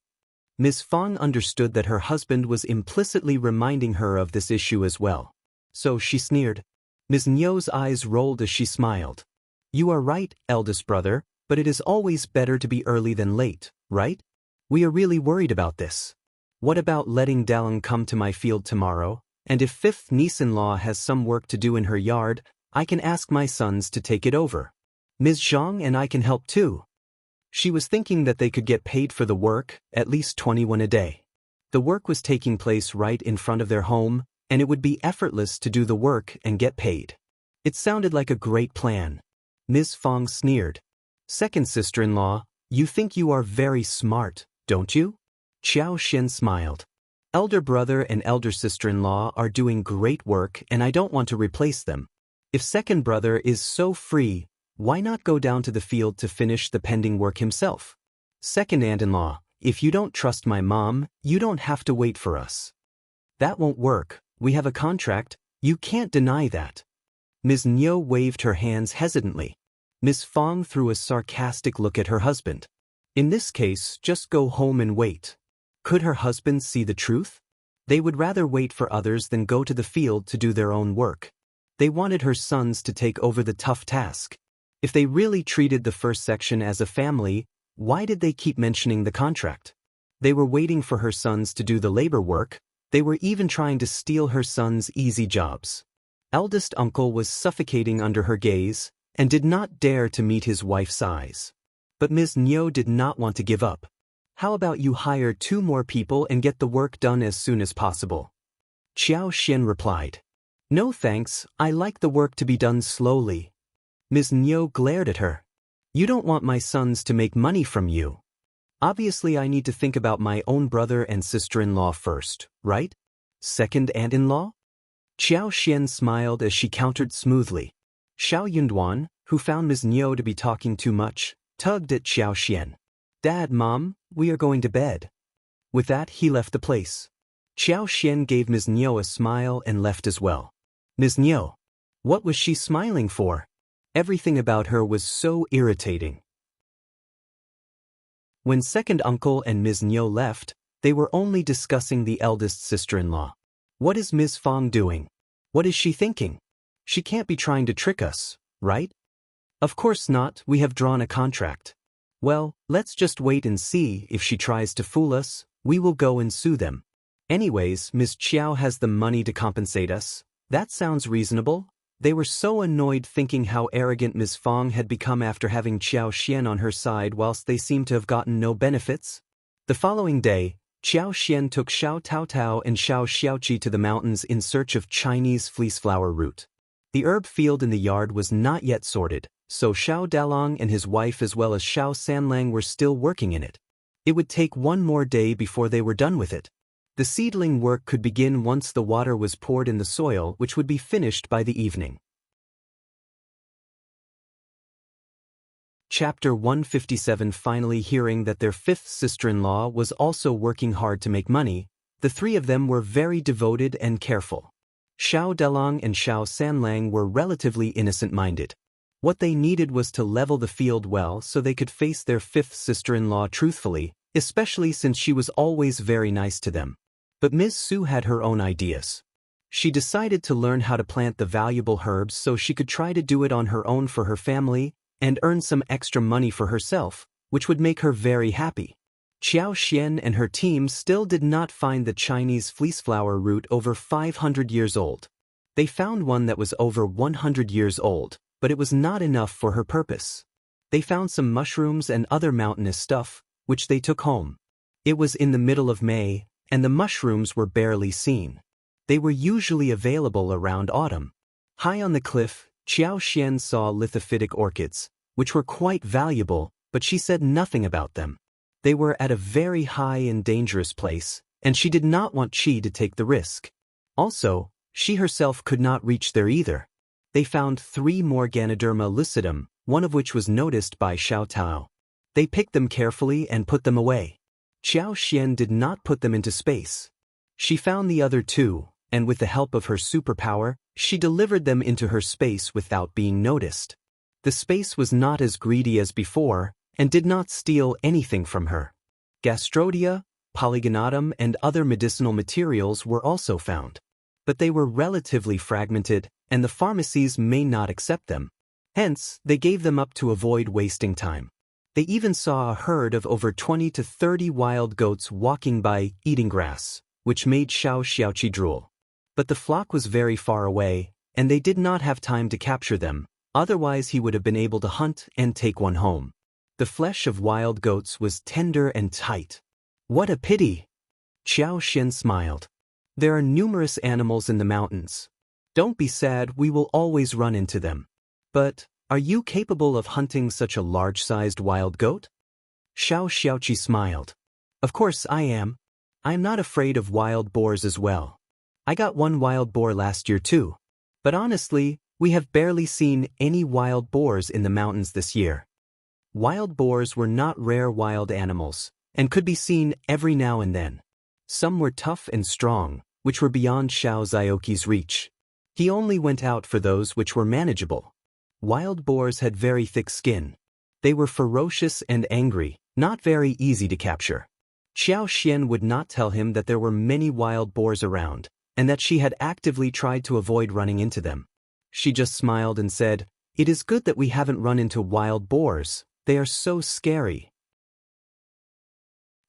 Miss Fang understood that her husband was implicitly reminding her of this issue as well. So she sneered. Ms. Niu's eyes rolled as she smiled. "You are right, eldest brother, but it is always better to be early than late, right? We are really worried about this." What about letting Dalong come to my field tomorrow, and if fifth niece-in-law has some work to do in her yard, I can ask my sons to take it over. Ms. Zhang and I can help too. She was thinking that they could get paid for the work, at least 21 a day. The work was taking place right in front of their home, and it would be effortless to do the work and get paid. It sounded like a great plan. Ms. Fang sneered. Second sister-in-law, you think you are very smart, don't you? Qiao Xin smiled. Elder brother and elder sister-in-law are doing great work and I don't want to replace them. If second brother is so free, why not go down to the field to finish the pending work himself? Second aunt-in-law, if you don't trust my mom, you don't have to wait for us. That won't work, we have a contract, you can't deny that. Ms. Niu waved her hands hesitantly. Ms. Fang threw a sarcastic look at her husband. In this case, just go home and wait. Could her husband see the truth? They would rather wait for others than go to the field to do their own work. They wanted her sons to take over the tough task. If they really treated the first section as a family, why did they keep mentioning the contract? They were waiting for her sons to do the labor work, they were even trying to steal her sons' easy jobs. Eldest uncle was suffocating under her gaze, and did not dare to meet his wife's eyes. But Ms. Niu did not want to give up. How about you hire 2 more people and get the work done as soon as possible? Qiao Xin replied. No thanks, I like the work to be done slowly. Ms. Niu glared at her. You don't want my sons to make money from you. Obviously I need to think about my own brother and sister-in-law first, right? Second aunt-in-law? Qiao Xin smiled as she countered smoothly. Xiao Yunduan, who found Ms. Niu to be talking too much, tugged at Xiao Xian. Dad, Mom, we are going to bed. With that he left the place. Xiao Xian gave Ms. Niu a smile and left as well. Ms. Niu. What was she smiling for? Everything about her was so irritating. When second uncle and Ms. Niu left, they were only discussing the eldest sister-in-law. What is Ms. Fang doing? What is she thinking? She can't be trying to trick us, right? Of course not, we have drawn a contract. Well, let's just wait and see. If she tries to fool us, we will go and sue them. Anyways, Ms. Qiao has the money to compensate us. That sounds reasonable. They were so annoyed thinking how arrogant Ms. Fang had become after having Qiao Xian on her side whilst they seemed to have gotten no benefits. The following day, Qiao Xian took Xiao Taotao and Xiao Xiaoqi to the mountains in search of Chinese fleeceflower root. The herb field in the yard was not yet sorted, so Xiao Dalong and his wife as well as Xiao Sanlang were still working in it. It would take 1 more day before they were done with it. The seedling work could begin once the water was poured in the soil, which would be finished by the evening. Chapter 157. Finally hearing that their 5th sister-in-law was also working hard to make money, the 3 of them were very devoted and careful. Xiao Dalong and Xiao Sanlang were relatively innocent-minded. What they needed was to level the field well so they could face their 5th sister-in-law truthfully, especially since she was always very nice to them. But Ms. Su had her own ideas. She decided to learn how to plant the valuable herbs so she could try to do it on her own for her family and earn some extra money for herself, which would make her very happy. Qiao Xian and her team still did not find the Chinese fleeceflower root over 500 years old. They found one that was over 100 years old, but it was not enough for her purpose. They found some mushrooms and other mountainous stuff, which they took home. It was in the middle of May, and the mushrooms were barely seen. They were usually available around autumn. High on the cliff, Qiao Xian saw lithophytic orchids, which were quite valuable, but she said nothing about them. They were at a very high and dangerous place, and she did not want Qi to take the risk. Also, she herself could not reach there either. They found 3 more Ganoderma lucidum, one of which was noticed by Xiao Tao. They picked them carefully and put them away. Qiao Xian did not put them into space. She found the other 2, and with the help of her superpower, she delivered them into her space without being noticed. The space was not as greedy as before, and did not steal anything from her. Gastrodia, polygonatum and other medicinal materials were also found. But they were relatively fragmented, and the pharmacies may not accept them. Hence, they gave them up to avoid wasting time. They even saw a herd of over 20 to 30 wild goats walking by, eating grass, which made Xiaoxi drool. But the flock was very far away, and they did not have time to capture them, otherwise he would have been able to hunt and take one home. The flesh of wild goats was tender and tight. What a pity! Xiao smiled. There are numerous animals in the mountains. Don't be sad, we will always run into them. But, are you capable of hunting such a large-sized wild goat? Xiaoqi smiled. Of course I am. I am not afraid of wild boars as well. I got one wild boar last year too. But honestly, we have barely seen any wild boars in the mountains this year. Wild boars were not rare wild animals, and could be seen every now and then. Some were tough and strong, which were beyond Xiao Zioqi's reach. He only went out for those which were manageable. Wild boars had very thick skin. They were ferocious and angry, not very easy to capture. Xiao would not tell him that there were many wild boars around, and that she had actively tried to avoid running into them. She just smiled and said, "It is good that we haven't run into wild boars, they are so scary.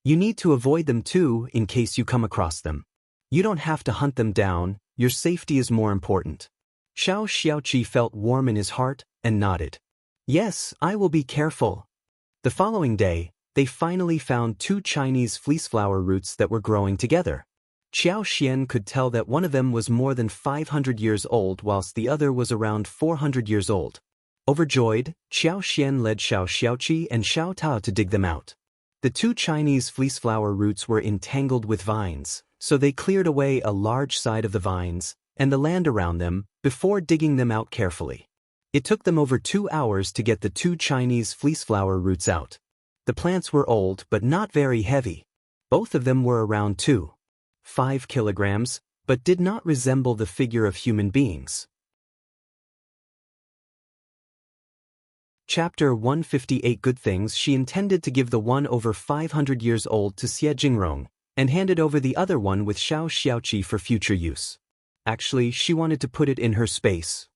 You need to avoid them too in case you come across them. You don't have to hunt them down, your safety is more important." Xiaoqi felt warm in his heart and nodded. "Yes, I will be careful." The following day, they finally found 2 Chinese fleeceflower roots that were growing together. Xiao could tell that one of them was more than 500 years old whilst the other was around 400 years old. Overjoyed, Xiao led Xiaoqi and Xiao Tao to dig them out. The 2 Chinese fleeceflower roots were entangled with vines, so they cleared away a large side of the vines and the land around them before digging them out carefully. It took them over 2 hours to get the 2 Chinese fleeceflower roots out. The plants were old but not very heavy. Both of them were around 2.5 kilograms, but did not resemble the figure of human beings. Chapter 158 Good things. She intended to give the one over 500 years old to Xie Jingrong, and handed over the other one with Xiaoqi for future use. Actually, she wanted to put it in her space.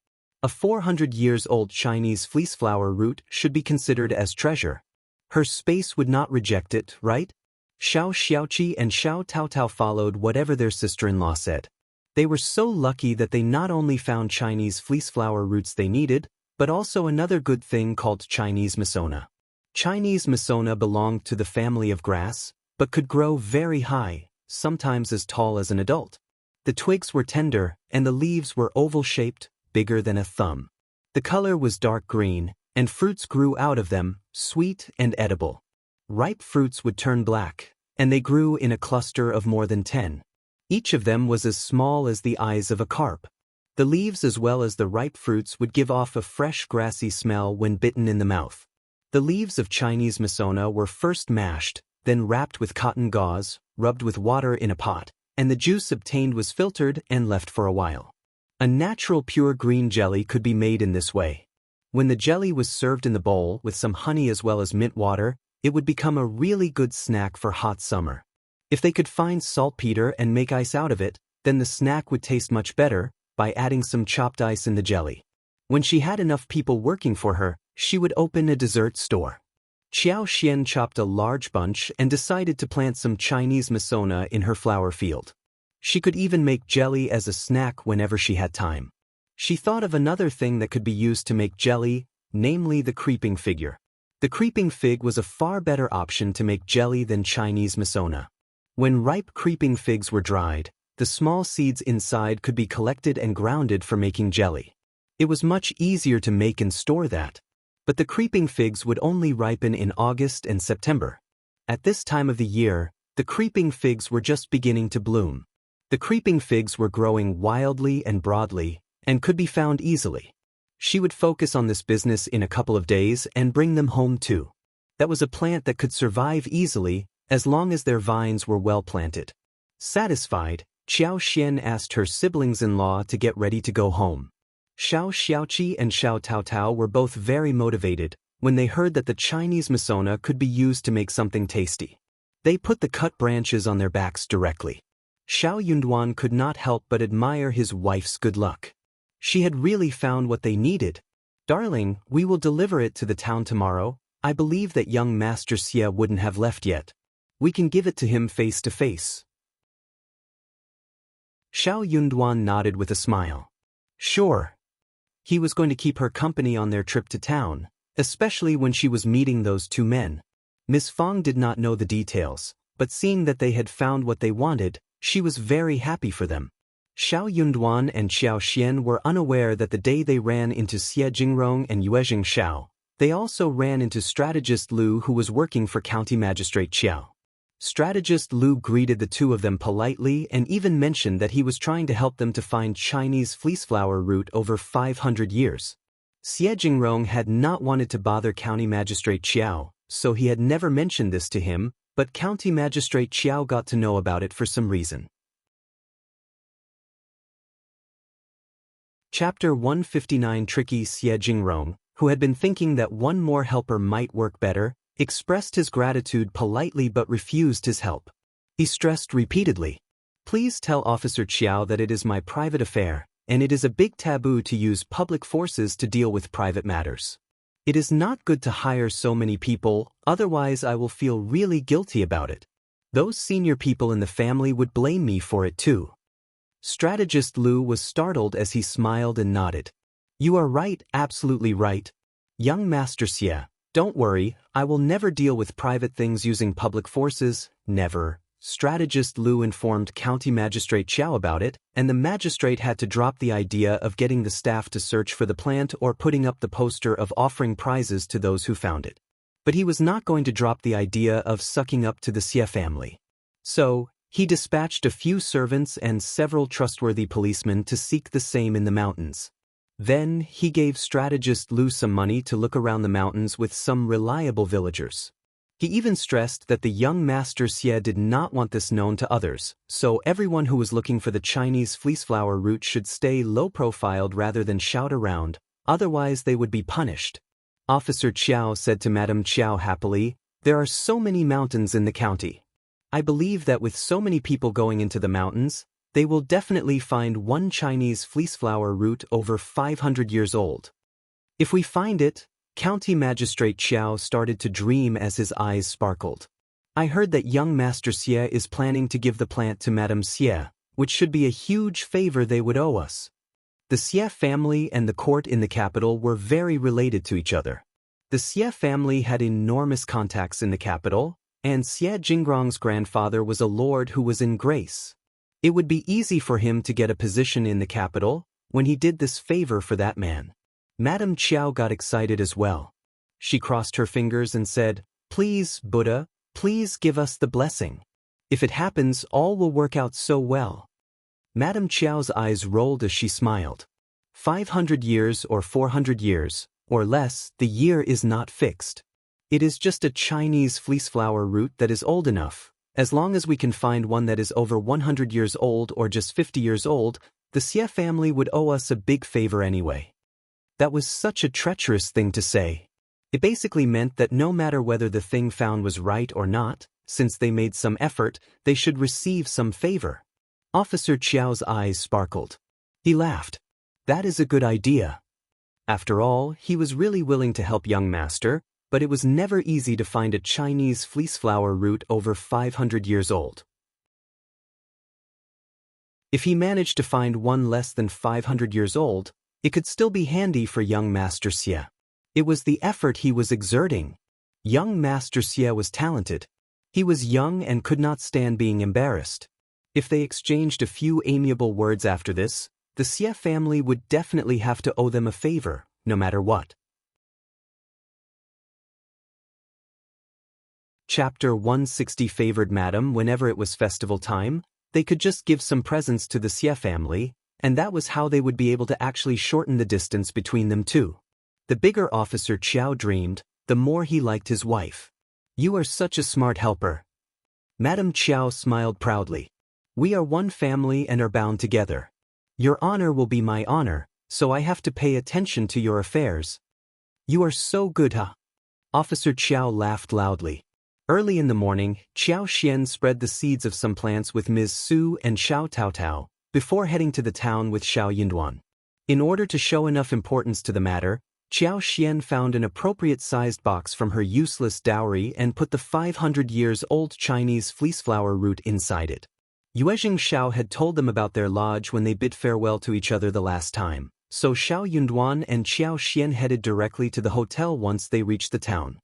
A 400 years old Chinese fleeceflower root should be considered as treasure. Her space would not reject it, right? Xiaoqi and Xiao Tao followed whatever their sister-in-law said. They were so lucky that they not only found Chinese fleeceflower roots they needed, but also another good thing called Chinese Masona. Chinese Masona belonged to the family of grass, but could grow very high, sometimes as tall as an adult. The twigs were tender, and the leaves were oval-shaped, bigger than a thumb. The color was dark green, and fruits grew out of them, sweet and edible. Ripe fruits would turn black, and they grew in a cluster of more than 10. Each of them was as small as the eyes of a carp. The leaves as well as the ripe fruits would give off a fresh grassy smell when bitten in the mouth. The leaves of Chinese Masona were first mashed, then wrapped with cotton gauze, rubbed with water in a pot, and the juice obtained was filtered and left for a while. A natural pure green jelly could be made in this way. When the jelly was served in the bowl with some honey as well as mint water, it would become a really good snack for hot summer. If they could find saltpeter and make ice out of it, then the snack would taste much better by adding some chopped ice in the jelly. When she had enough people working for her, she would open a dessert store. Xiao chopped a large bunch and decided to plant some Chinese Masona in her flower field. She could even make jelly as a snack whenever she had time. She thought of another thing that could be used to make jelly, namely the creeping figure. The creeping fig was a far better option to make jelly than Chinese Masona. When ripe creeping figs were dried, the small seeds inside could be collected and grounded for making jelly. It was much easier to make and store that. But the creeping figs would only ripen in August and September. At this time of the year, the creeping figs were just beginning to bloom. The creeping figs were growing wildly and broadly, and could be found easily. She would focus on this business in a couple of days and bring them home too. That was a plant that could survive easily, as long as their vines were well planted. Satisfied, Xiao asked her siblings-in-law to get ready to go home. Xiaoqi and Xiao Tao were both very motivated when they heard that the Chinese Masona could be used to make something tasty. They put the cut branches on their backs directly. Xiao Yunduan could not help but admire his wife's good luck. She had really found what they needed. "Darling, we will deliver it to the town tomorrow," I believe that young Master Xie wouldn't have left yet. We can give it to him face to face. Xiao Yunduan nodded with a smile. Sure. He was going to keep her company on their trip to town, especially when she was meeting those two men. Miss Fang did not know the details, but seeing that they had found what they wanted, she was very happy for them. Xiao Yunduan and Xiao Xian were unaware that the day they ran into Xie Jingrong and Yuezheng Xiao, they also ran into Strategist Lu, who was working for County Magistrate Qiao. Strategist Lu greeted the two of them politely and even mentioned that he was trying to help them to find Chinese fleeceflower root over 500 years. Xie Jingrong had not wanted to bother County Magistrate Qiao, so he had never mentioned this to him, but County Magistrate Qiao got to know about it for some reason. Chapter 159. Tricky Xie Jingrong, who had been thinking that one more helper might work better, expressed his gratitude politely but refused his help. He stressed repeatedly, "Please tell Officer Qiao that it is my private affair, and it is a big taboo to use public forces to deal with private matters. It is not good to hire so many people, otherwise I will feel really guilty about it. Those senior people in the family would blame me for it too." Strategist Lu was startled as he smiled and nodded. "You are right, absolutely right. Young Master Xie, don't worry, I will never deal with private things using public forces, never." Strategist Lu informed County Magistrate Qiao about it, and the magistrate had to drop the idea of getting the staff to search for the plant or putting up the poster of offering prizes to those who found it. But he was not going to drop the idea of sucking up to the Xie family. So, he dispatched a few servants and several trustworthy policemen to seek the same in the mountains. Then, he gave Strategist Lu some money to look around the mountains with some reliable villagers. He even stressed that the young Master Xie did not want this known to others, so everyone who was looking for the Chinese fleeceflower root should stay low-profiled rather than shout around, otherwise they would be punished. Officer Qiao said to Madame Qiao happily, "There are so many mountains in the county. I believe that with so many people going into the mountains, they will definitely find one Chinese fleeceflower root over 500 years old. If we find it..." County Magistrate Qiao started to dream as his eyes sparkled. "I heard that young Master Xie is planning to give the plant to Madame Xie, which should be a huge favor they would owe us." The Xie family and the court in the capital were very related to each other. The Xie family had enormous contacts in the capital, and Xie Jingrong's grandfather was a lord who was in grace. It would be easy for him to get a position in the capital when he did this favor for that man. Madame Qiao got excited as well. She crossed her fingers and said, "Please, Buddha, please give us the blessing. If it happens, all will work out so well." Madame Qiao's eyes rolled as she smiled. 500 years or 400 years, or less, the year is not fixed. It is just a Chinese fleeceflower root that is old enough. As long as we can find one that is over 100 years old or just 50 years old, the Xie family would owe us a big favor anyway. That was such a treacherous thing to say. It basically meant that no matter whether the thing found was right or not, since they made some effort, they should receive some favor. Officer Qiao's eyes sparkled. He laughed. "That is a good idea." After all, he was really willing to help young Master, but it was never easy to find a Chinese fleeceflower root over 500 years old. If he managed to find one less than 500 years old, it could still be handy for young Master Xie. It was the effort he was exerting. Young Master Xie was talented. He was young and could not stand being embarrassed. If they exchanged a few amiable words after this, the Xie family would definitely have to owe them a favor, no matter what. Chapter 160. Favored Madam. Whenever it was festival time, they could just give some presents to the Xie family, and that was how they would be able to actually shorten the distance between them two. The bigger Officer Qiao dreamed, the more he liked his wife. "You are such a smart helper." Madame Qiao smiled proudly. "We are one family and are bound together. Your honor will be my honor, so I have to pay attention to your affairs." "You are so good, huh?" Officer Qiao laughed loudly. Early in the morning, Xiao Xian spread the seeds of some plants with Ms. Su and Xiao Taotao, before heading to the town with Xiao Yunduan. In order to show enough importance to the matter, Xian found an appropriate-sized box from her useless dowry and put the 500-years-old Chinese fleeceflower root inside it. Yuezheng Xiao had told them about their lodge when they bid farewell to each other the last time, so Xiao Yunduan and Xian headed directly to the hotel once they reached the town.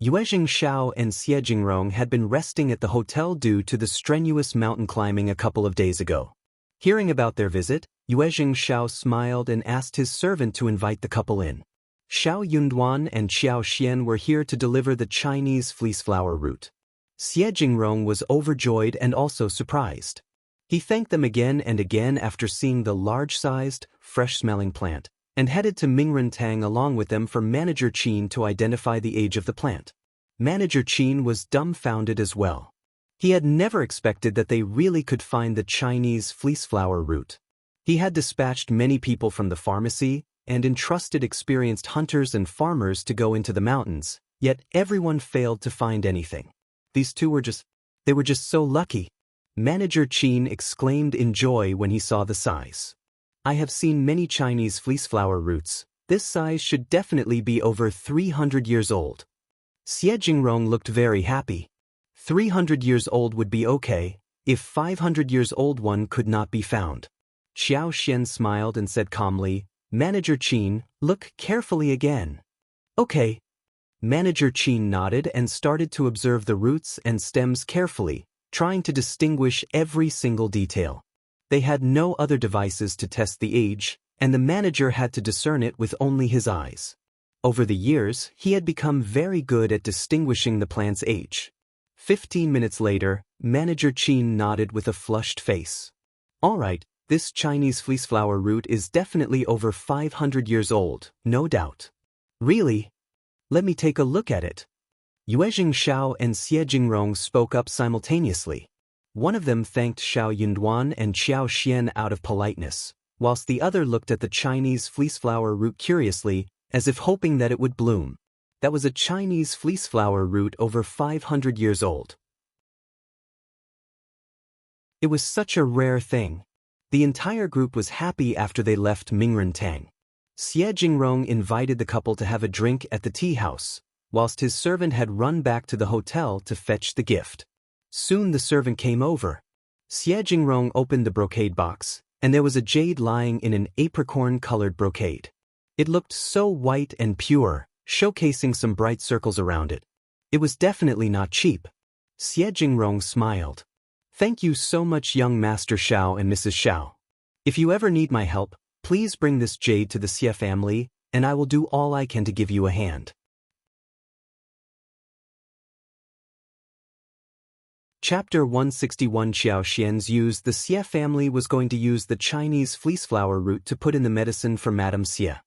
Yuezheng Xiao and Xie Jingrong had been resting at the hotel due to the strenuous mountain climbing a couple of days ago. Hearing about their visit, Yuezheng Xiao smiled and asked his servant to invite the couple in. Xiao Yunduan and Xian were here to deliver the Chinese fleeceflower root. Xie Jingrong was overjoyed and also surprised. He thanked them again and again after seeing the large-sized, fresh-smelling plant, and headed to Mingrantang along with them for Manager Qin to identify the age of the plant. Manager Qin was dumbfounded as well. He had never expected that they really could find the Chinese fleeceflower root. He had dispatched many people from the pharmacy and entrusted experienced hunters and farmers to go into the mountains, yet everyone failed to find anything. These two were just so lucky. Manager Qin exclaimed in joy when he saw the size. I have seen many Chinese fleeceflower roots. This size should definitely be over 300 years old. Xie Jingrong looked very happy. 300 years old would be okay, if 500 years old one could not be found. Xiao smiled and said calmly, Manager Qin, look carefully again. Okay. Manager Qin nodded and started to observe the roots and stems carefully, trying to distinguish every single detail. They had no other devices to test the age, and the manager had to discern it with only his eyes. Over the years, he had become very good at distinguishing the plant's age. 15 minutes later, Manager Qin nodded with a flushed face. All right, this Chinese fleeceflower root is definitely over 500 years old, no doubt. Really? Let me take a look at it. Yuezheng Xiao and Xie Jingrong spoke up simultaneously. One of them thanked Xiao Yunduan and Xian out of politeness, whilst the other looked at the Chinese fleeceflower root curiously, as if hoping that it would bloom. That was a Chinese fleeceflower root over 500 years old. It was such a rare thing. The entire group was happy after they left Mingrantang. Xie Jingrong invited the couple to have a drink at the tea house, whilst his servant had run back to the hotel to fetch the gift. Soon the servant came over. Xie Jingrong opened the brocade box, and there was a jade lying in an apricot-colored brocade. It looked so white and pure, showcasing some bright circles around it. It was definitely not cheap. Xie Jingrong smiled. Thank you so much, young Master Xiao and Mrs. Xiao. If you ever need my help, please bring this jade to the Xie family, and I will do all I can to give you a hand. Chapter 161. Xiaoxian's used. The Xie family was going to use the Chinese fleeceflower root to put in the medicine for Madame Xie.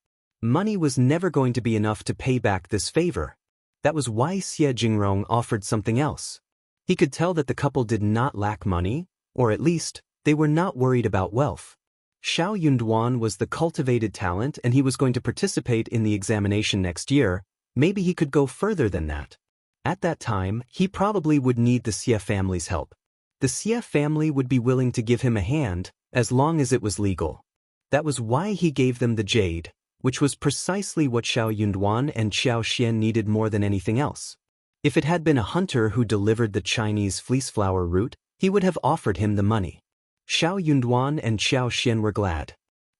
Money was never going to be enough to pay back this favor. That was why Xie Jingrong offered something else. He could tell that the couple did not lack money, or at least, they were not worried about wealth. Xiao Yunduan was the cultivated talent and he was going to participate in the examination next year. Maybe he could go further than that. At that time, he probably would need the Xie family's help. The Xie family would be willing to give him a hand, as long as it was legal. That was why he gave them the jade, which was precisely what Xiao Yunduan and Xiaoxian needed more than anything else. If it had been a hunter who delivered the Chinese fleeceflower root, he would have offered him the money. Xiao Yunduan and Xiaoxian were glad.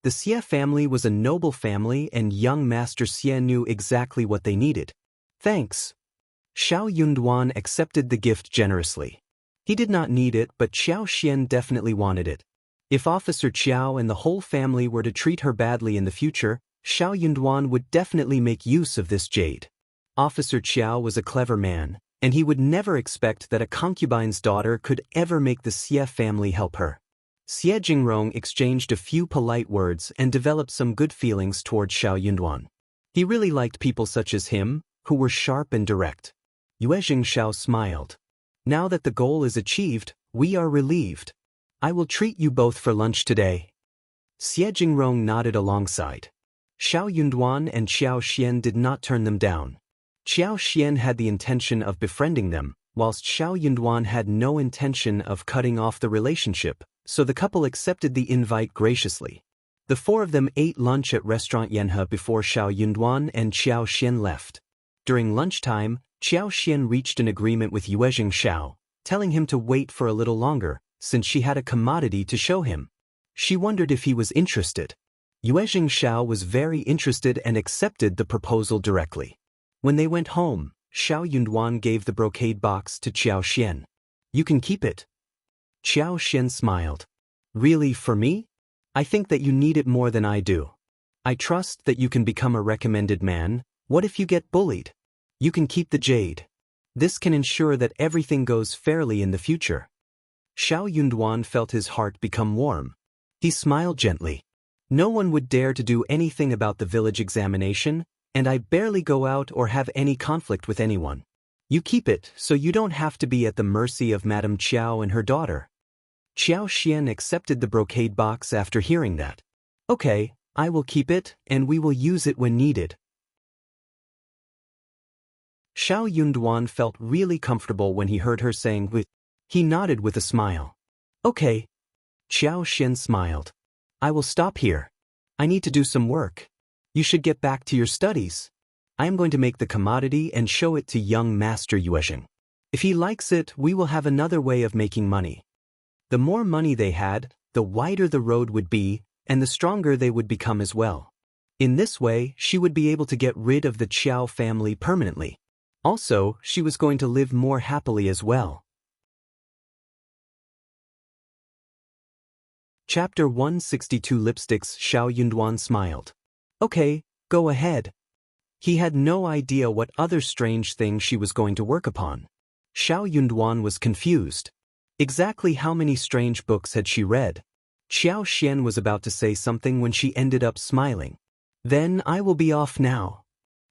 The Xie family was a noble family and young Master Xie knew exactly what they needed. Thanks. Xiao Yunduan accepted the gift generously. He did not need it, but Xiaoxian definitely wanted it. If Officer Qiao and the whole family were to treat her badly in the future, Xiao Yunduan would definitely make use of this jade. Officer Qiao was a clever man, and he would never expect that a concubine's daughter could ever make the Xie family help her. Xie Jingrong exchanged a few polite words and developed some good feelings toward Xiao Yunduan. He really liked people such as him, who were sharp and direct. Yuezheng Xiao smiled. Now that the goal is achieved, we are relieved. I will treat you both for lunch today. Xie Jingrong nodded alongside. Xiao Yunduan and Xiaoxian did not turn them down. Xiaoxian had the intention of befriending them, whilst Xiao Yunduan had no intention of cutting off the relationship, so the couple accepted the invite graciously. The four of them ate lunch at restaurant Yanhe before Xiao Yunduan and Qiao Xian left. During lunchtime, Qiao Xian reached an agreement with Yuezheng Xiao, telling him to wait for a little longer, since she had a commodity to show him. She wondered if he was interested. Yuezheng Xiao was very interested and accepted the proposal directly. When they went home, Xiao Yunduan gave the brocade box to Qiao Xian. "You can keep it." Qiao Xian smiled. "Really, for me? I think that you need it more than I do. I trust that you can become a recommended man. What if you get bullied? You can keep the jade. This can ensure that everything goes fairly in the future." Xiao Yunduan felt his heart become warm. He smiled gently. "No one would dare to do anything about the village examination, and I barely go out or have any conflict with anyone. You keep it so you don't have to be at the mercy of Madame Qiao and her daughter." Qiao Xian accepted the brocade box after hearing that. "Okay, I will keep it, and we will use it when needed." Xiao Yunduan felt really comfortable when he heard her saying "with." He nodded with a smile. "Okay." Qiao Xian smiled. "I will stop here. I need to do some work. You should get back to your studies. I am going to make the commodity and show it to young Master Yuezheng. If he likes it, we will have another way of making money." The more money they had, the wider the road would be, and the stronger they would become as well. In this way, she would be able to get rid of the Qiao family permanently. Also, she was going to live more happily as well. Chapter 162 Lipsticks. Xiao Yunduan smiled. "Okay, go ahead." He had no idea what other strange thing she was going to work upon. Xiao Yunduan was confused. Exactly how many strange books had she read? Qiao Xian was about to say something when she ended up smiling. "Then I will be off now."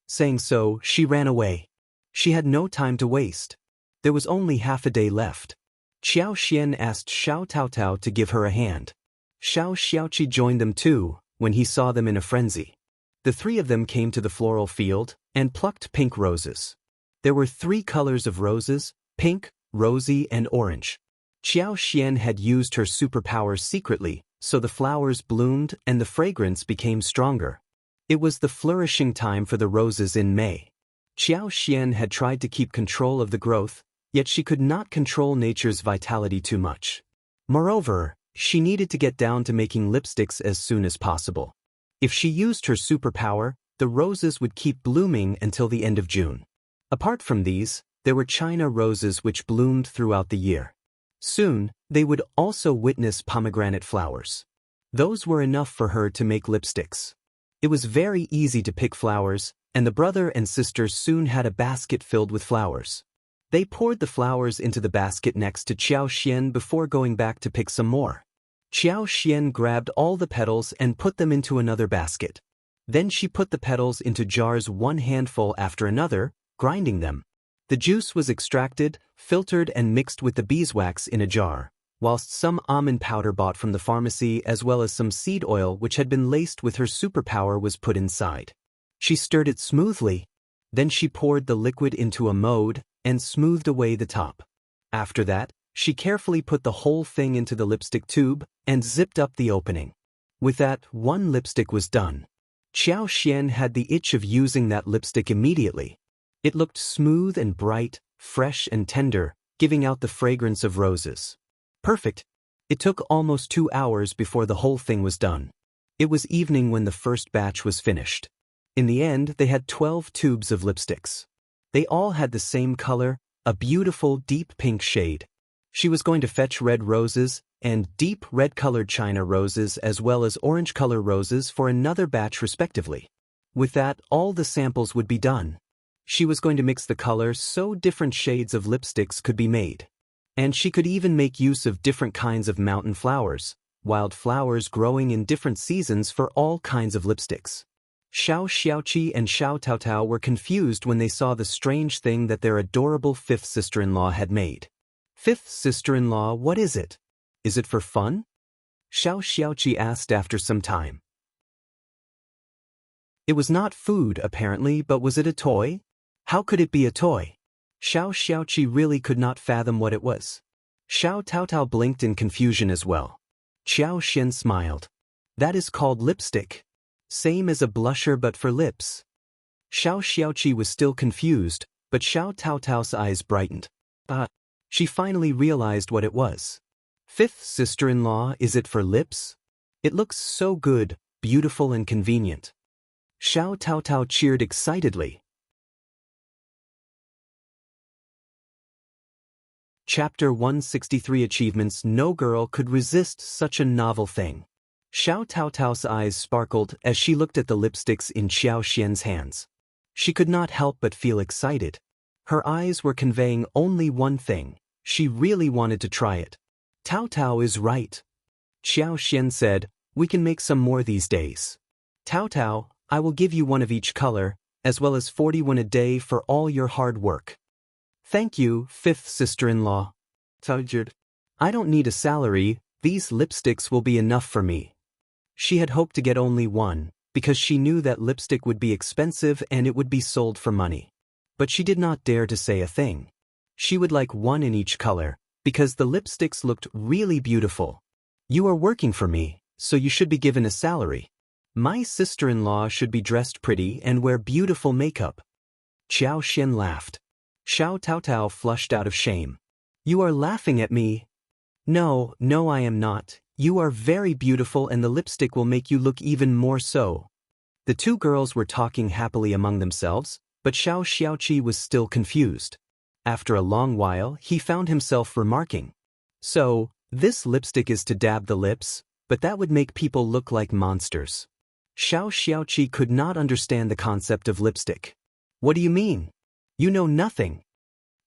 Saying so, she ran away. She had no time to waste. There was only half a day left. Qiao Xian asked Xiao Taotao to give her a hand. Xiao Xiaoqi joined them too, when he saw them in a frenzy. The three of them came to the floral field and plucked pink roses. There were 3 colors of roses: pink, rosy, and orange. Qiao Xian had used her superpowers secretly, so the flowers bloomed and the fragrance became stronger. It was the flourishing time for the roses in May. Qiao Xian had tried to keep control of the growth, yet she could not control nature's vitality too much. Moreover, she needed to get down to making lipsticks as soon as possible. If she used her superpower, the roses would keep blooming until the end of June. Apart from these, there were China roses which bloomed throughout the year. Soon, they would also witness pomegranate flowers. Those were enough for her to make lipsticks. It was very easy to pick flowers, and the brother and sister soon had a basket filled with flowers. They poured the flowers into the basket next to Qiao Xian before going back to pick some more. Qiao Xian grabbed all the petals and put them into another basket. Then she put the petals into jars, one handful after another, grinding them. The juice was extracted, filtered and mixed with the beeswax in a jar, whilst some almond powder bought from the pharmacy as well as some seed oil which had been laced with her superpower was put inside. She stirred it smoothly. Then she poured the liquid into a mold and smoothed away the top. After that, she carefully put the whole thing into the lipstick tube and zipped up the opening. With that, one lipstick was done. Qiao Xian had the itch of using that lipstick immediately. It looked smooth and bright, fresh and tender, giving out the fragrance of roses. Perfect. It took almost 2 hours before the whole thing was done. It was evening when the first batch was finished. In the end, they had 12 tubes of lipsticks. They all had the same color, a beautiful deep pink shade. She was going to fetch red roses and deep red-colored China roses as well as orange-color roses for another batch respectively. With that, all the samples would be done. She was going to mix the colors so different shades of lipsticks could be made. And she could even make use of different kinds of mountain flowers, wild flowers growing in different seasons for all kinds of lipsticks. Xiao Xiaoqi and Xiao Taotao were confused when they saw the strange thing that their adorable 5th sister-in-law had made. 5th sister-in-law, what is it? Is it for fun? Xiao Xiaoqi asked after some time. It was not food, apparently, but was it a toy? How could it be a toy? Xiao Xiaoqi really could not fathom what it was. Xiao Taotao blinked in confusion as well. Qiao Xian smiled. That is called lipstick. Same as a blusher but for lips. Xiaoqi was still confused, but Xiao Taotao's eyes brightened. She finally realized what it was. Fifth sister-in-law, is it for lips? It looks so good, beautiful and convenient. Xiao Taotao cheered excitedly. Chapter 163 Achievements. No girl could resist such a novel thing. Xiao Taotao's eyes sparkled as she looked at the lipsticks in Xiao Xian's hands. She could not help but feel excited. Her eyes were conveying only one thing. She really wanted to try it. Tao Tao is right. Xiao Xian said, we can make some more these days. Tao Tao, I will give you one of each color, as well as 41 a day for all your hard work. Thank you, fifth sister-in-law. I don't need a salary, these lipsticks will be enough for me. She had hoped to get only one, because she knew that lipstick would be expensive and it would be sold for money. But she did not dare to say a thing. She would like one in each color, because the lipsticks looked really beautiful. You are working for me, so you should be given a salary. My sister-in-law should be dressed pretty and wear beautiful makeup. Xiao Xian laughed. Xiao Taotao flushed out of shame. You are laughing at me. No, I am not. You are very beautiful and the lipstick will make you look even more so. The two girls were talking happily among themselves, but Xiao Xiaoqi was still confused. After a long while, he found himself remarking. So, this lipstick is to dab the lips, but that would make people look like monsters. Xiao Xiaoqi could not understand the concept of lipstick. What do you mean? You know nothing.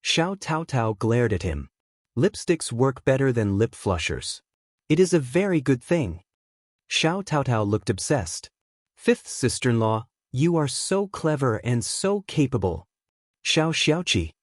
Xiao Taotao glared at him. Lipsticks work better than lip flushers. It is a very good thing. Xiao Taotao looked obsessed. Fifth sister-in-law, you are so clever and so capable. Xiao Xiaoqi.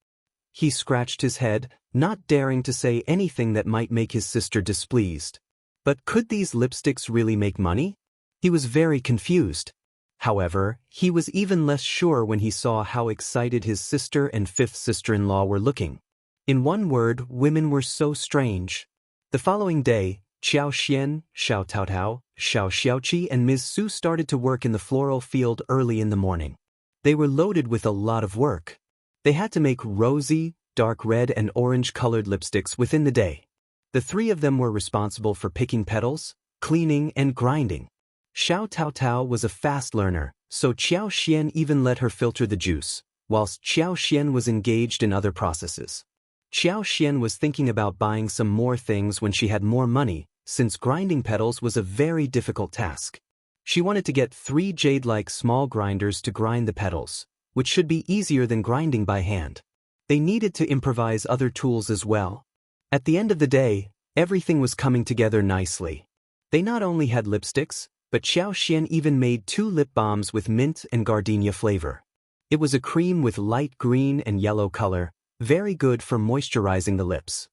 He scratched his head, not daring to say anything that might make his sister displeased. But could these lipsticks really make money? He was very confused. However, he was even less sure when he saw how excited his sister and fifth sister-in-law were looking. In one word, women were so strange. The following day, Qiao Xian, Xiao Taotao, Xiao Xiaoqi and Ms. Su started to work in the floral field early in the morning. They were loaded with a lot of work. They had to make rosy, dark red and orange-colored lipsticks within the day. The three of them were responsible for picking petals, cleaning and grinding. Xiao Taotao was a fast learner, so Qiao Xian even let her filter the juice, whilst Qiao Xian was engaged in other processes. Qiao Xian was thinking about buying some more things when she had more money, since grinding petals was a very difficult task. She wanted to get 3 jade-like small grinders to grind the petals, which should be easier than grinding by hand. They needed to improvise other tools as well. At the end of the day, everything was coming together nicely. They not only had lipsticks, but Xiao Xian even made 2 lip balms with mint and gardenia flavor. It was a cream with light green and yellow color, very good for moisturizing the lips.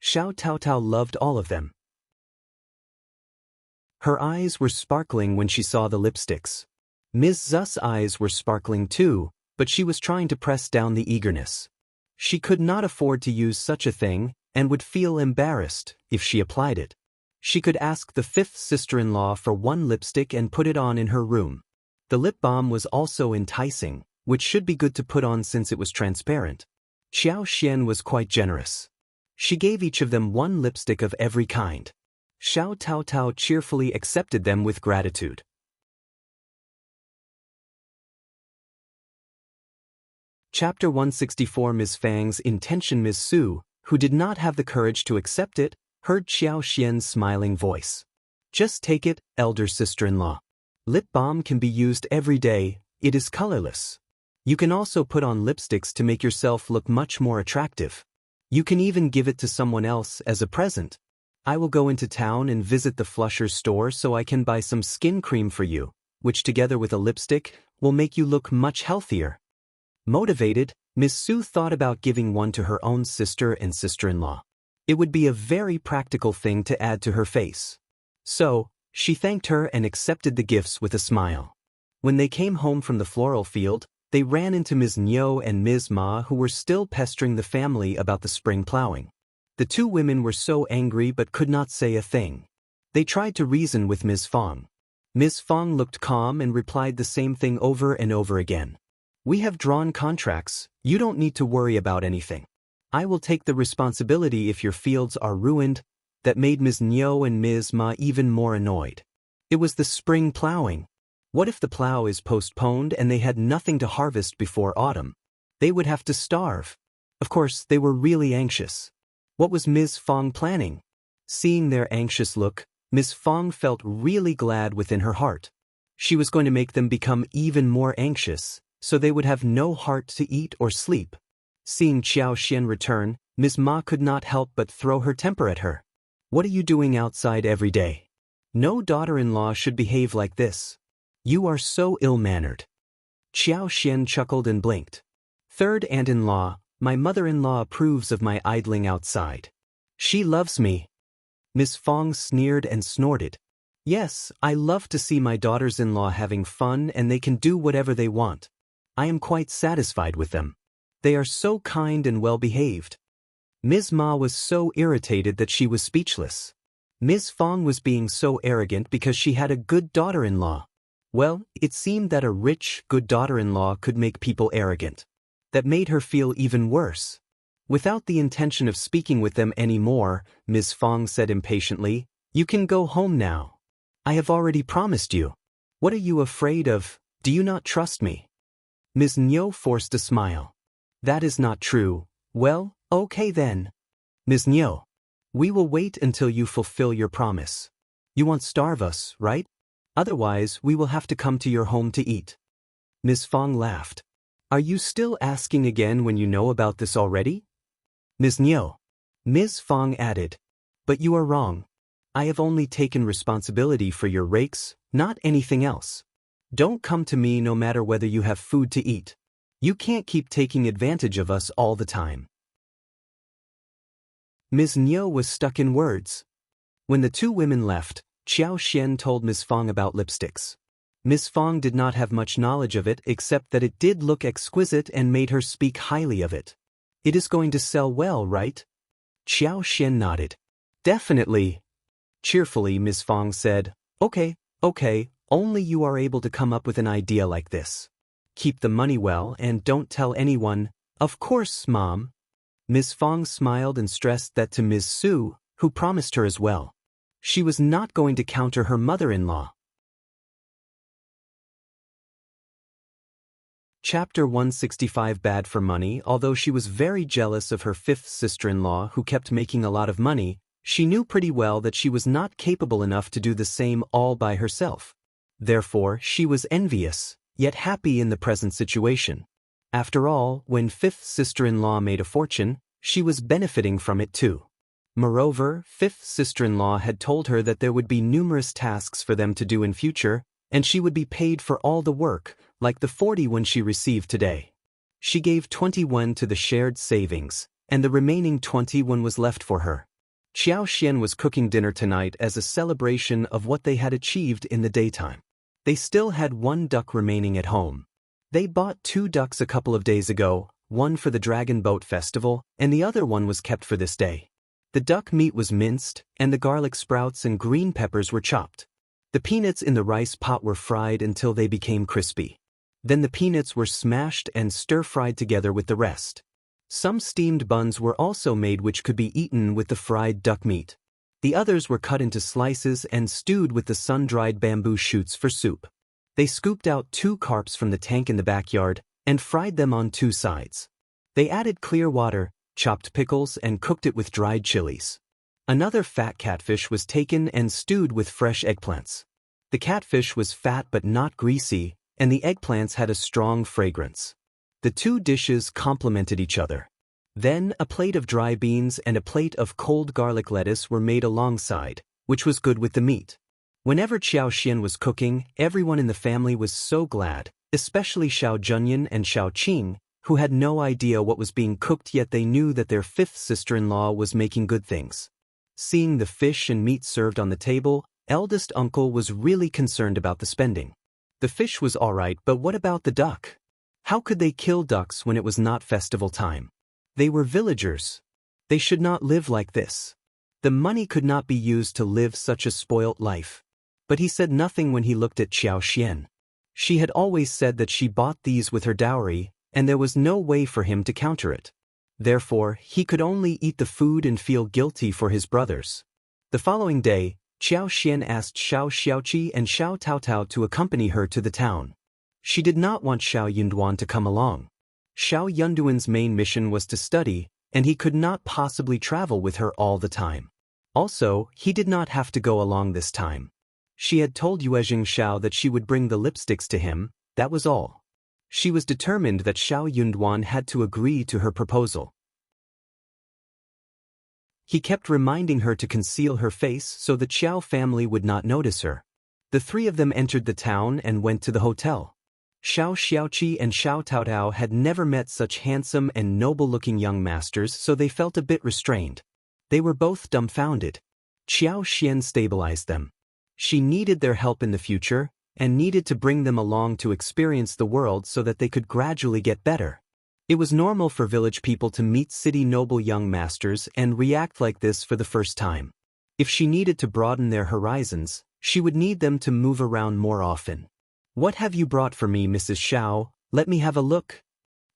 Xiao Taotao loved all of them. Her eyes were sparkling when she saw the lipsticks. Ms. Zu's eyes were sparkling too, but she was trying to press down the eagerness. She could not afford to use such a thing, and would feel embarrassed if she applied it. She could ask the fifth sister-in-law for 1 lipstick and put it on in her room. The lip balm was also enticing, which should be good to put on since it was transparent. Xiao Xian was quite generous. She gave each of them 1 lipstick of every kind. Xiao Taotao cheerfully accepted them with gratitude. Chapter 164 Ms. Fang's intention. Ms. Su, who did not have the courage to accept it, heard Xiao Xian's smiling voice. Just take it, elder sister-in-law. Lip balm can be used every day, it is colorless. You can also put on lipsticks to make yourself look much more attractive. You can even give it to someone else as a present. I will go into town and visit the flusher store so I can buy some skin cream for you, which together with a lipstick, will make you look much healthier. Motivated, Ms. Su thought about giving one to her own sister and sister-in-law. It would be a very practical thing to add to her face. So, she thanked her and accepted the gifts with a smile. When they came home from the floral field, they ran into Ms. Niu and Ms. Ma, who were still pestering the family about the spring plowing. The 2 women were so angry but could not say a thing. They tried to reason with Ms. Fang. Ms. Fang looked calm and replied the same thing over and over again. We have drawn contracts, you don't need to worry about anything. I will take the responsibility if your fields are ruined. That made Ms. Niu and Ms. Ma even more annoyed. It was the spring plowing. What if the plow is postponed and they had nothing to harvest before autumn? They would have to starve. Of course, they were really anxious. What was Ms. Fang planning? Seeing their anxious look, Ms. Fang felt really glad within her heart. She was going to make them become even more anxious, so they would have no heart to eat or sleep. Seeing Qiao Xian return, Ms. Ma could not help but throw her temper at her. What are you doing outside every day? No daughter-in-law should behave like this. You are so ill-mannered. Qiao Xian chuckled and blinked. Third aunt-in-law, my mother-in-law approves of my idling outside. She loves me. Ms. Fang sneered and snorted. Yes, I love to see my daughters-in-law having fun and they can do whatever they want. I am quite satisfied with them. They are so kind and well-behaved. Ms. Ma was so irritated that she was speechless. Ms. Fang was being so arrogant because she had a good daughter-in-law. Well, it seemed that a rich, good daughter-in-law could make people arrogant. That made her feel even worse. Without the intention of speaking with them anymore, Ms. Fang said impatiently, You can go home now. I have already promised you. What are you afraid of? Do you not trust me? Ms. Niu forced a smile. That is not true. Well, okay then. Ms. Niu, we will wait until you fulfill your promise. You won't starve us, right? Otherwise, we will have to come to your home to eat. Ms. Fang laughed. Are you still asking again when you know about this already? Ms. Niu. Ms. Fang added. But you are wrong. I have only taken responsibility for your rakes, not anything else. Don't come to me no matter whether you have food to eat. You can't keep taking advantage of us all the time. Ms. Niu was stuck in words. When the two women left, Qiao Xian told Ms. Fang about lipsticks. Ms. Fang did not have much knowledge of it except that it did look exquisite and made her speak highly of it. It is going to sell well, right? Qiao Xian nodded. Definitely. Cheerfully, Ms. Fang said, Okay, only you are able to come up with an idea like this. Keep the money well and don't tell anyone. Of course, Mom. Ms. Fang smiled and stressed that to Ms. Su, who promised her as well. She was not going to counter her mother-in-law. Chapter 165 Bad for money. Although she was very jealous of her fifth sister-in-law who kept making a lot of money, she knew pretty well that she was not capable enough to do the same all by herself. Therefore, she was envious, yet happy in the present situation. After all, when fifth sister-in-law made a fortune, she was benefiting from it too. Moreover, fifth sister-in-law had told her that there would be numerous tasks for them to do in future, and she would be paid for all the work, like the 40 she received today. She gave 21 to the shared savings, and the remaining 21 was left for her. Qiao Xian was cooking dinner tonight as a celebration of what they had achieved in the daytime. They still had 1 duck remaining at home. They bought 2 ducks a couple of days ago, one for the Dragon Boat Festival, and the other one was kept for this day. The duck meat was minced, and the garlic sprouts and green peppers were chopped. The peanuts in the rice pot were fried until they became crispy. Then the peanuts were smashed and stir-fried together with the rest. Some steamed buns were also made which could be eaten with the fried duck meat. The others were cut into slices and stewed with the sun-dried bamboo shoots for soup. They scooped out 2 carps from the tank in the backyard and fried them on 2 sides. They added clear water, chopped pickles and cooked it with dried chilies. Another fat catfish was taken and stewed with fresh eggplants. The catfish was fat but not greasy, and the eggplants had a strong fragrance. The 2 dishes complemented each other. Then a plate of dry beans and a plate of cold garlic lettuce were made alongside, which was good with the meat. Whenever Qiao Xian was cooking, everyone in the family was so glad, especially Xiao Zhenyan and Xiao Qing, who had no idea what was being cooked, yet they knew that their fifth sister-in-law was making good things. Seeing the fish and meat served on the table, eldest uncle was really concerned about the spending. The fish was all right, but what about the duck? How could they kill ducks when it was not festival time? They were villagers. They should not live like this. The money could not be used to live such a spoilt life. But he said nothing when he looked at Xiao Xian. She had always said that she bought these with her dowry, and there was no way for him to counter it. Therefore, he could only eat the food and feel guilty for his brothers. The following day, Xiao Xian asked Xiao Xiaoqi and Xiao Taotao to accompany her to the town. She did not want Xiao Yunduan to come along. Xiao Yunduan's main mission was to study, and he could not possibly travel with her all the time. Also, he did not have to go along this time. She had told Yuezheng Xiao that she would bring the lipsticks to him, that was all. She was determined that Xiao Yunduan had to agree to her proposal. He kept reminding her to conceal her face so the Qiao family would not notice her. The three of them entered the town and went to the hotel. Xiao Xiaoqi and Xiao Taotao had never met such handsome and noble-looking young masters, so they felt a bit restrained. They were both dumbfounded. Xiao Xian stabilized them. She needed their help in the future, and needed to bring them along to experience the world so that they could gradually get better. It was normal for village people to meet city noble young masters and react like this for the first time. If she needed to broaden their horizons, she would need them to move around more often. "What have you brought for me, Mrs. Xiao? Let me have a look."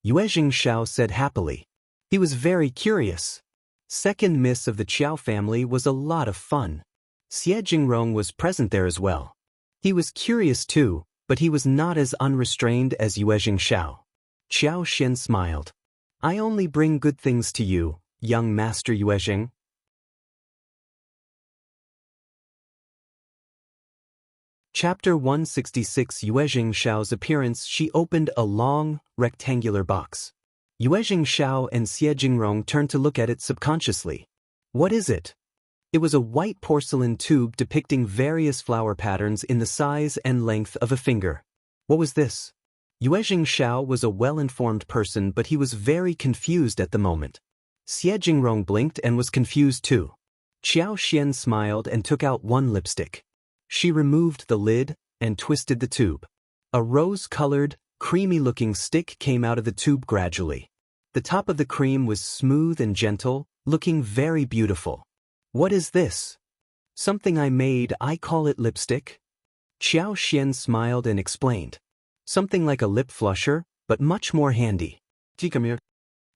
Yuezheng Xiao said happily. He was very curious. Second miss of the Qiao family was a lot of fun. Xie Jingrong was present there as well. He was curious too, but he was not as unrestrained as Yuezheng Xiao. Xiao Xian smiled. "I only bring good things to you, young Master Yuezheng." Chapter 166. Yuezheng Xiao's appearance. She opened a long, rectangular box. Yuezheng Xiao and Xie Jingrong turned to look at it subconsciously. "What is it?" It was a white porcelain tube depicting various flower patterns in the size and length of a finger. What was this? Yuezheng Xiao was a well-informed person, but he was very confused at the moment. Xie Jingrong blinked and was confused too. Xiao Xian smiled and took out one lipstick. She removed the lid and twisted the tube. A rose-colored, creamy-looking stick came out of the tube gradually. The top of the cream was smooth and gentle, looking very beautiful. "What is this?" "Something I made. I call it lipstick." Xiao Xian smiled and explained. "Something like a lip flusher, but much more handy." "Come here."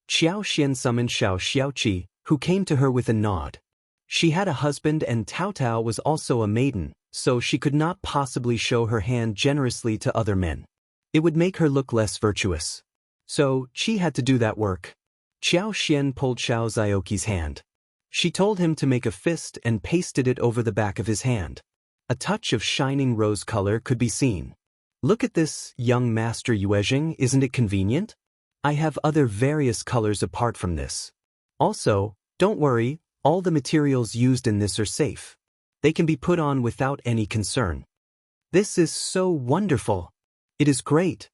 Xiao Xian summoned Xiao Xiaoqi, who came to her with a nod. She had a husband and Taotao was also a maiden, so she could not possibly show her hand generously to other men. It would make her look less virtuous. So, she had to do that work. Xiao Xian pulled Xiao Zioqi's hand. She told him to make a fist and pasted it over the back of his hand. A touch of shining rose color could be seen. "Look at this, young Master Yuezheng, isn't it convenient? I have other various colors apart from this. Also, don't worry, all the materials used in this are safe. They can be put on without any concern." "This is so wonderful. It is great."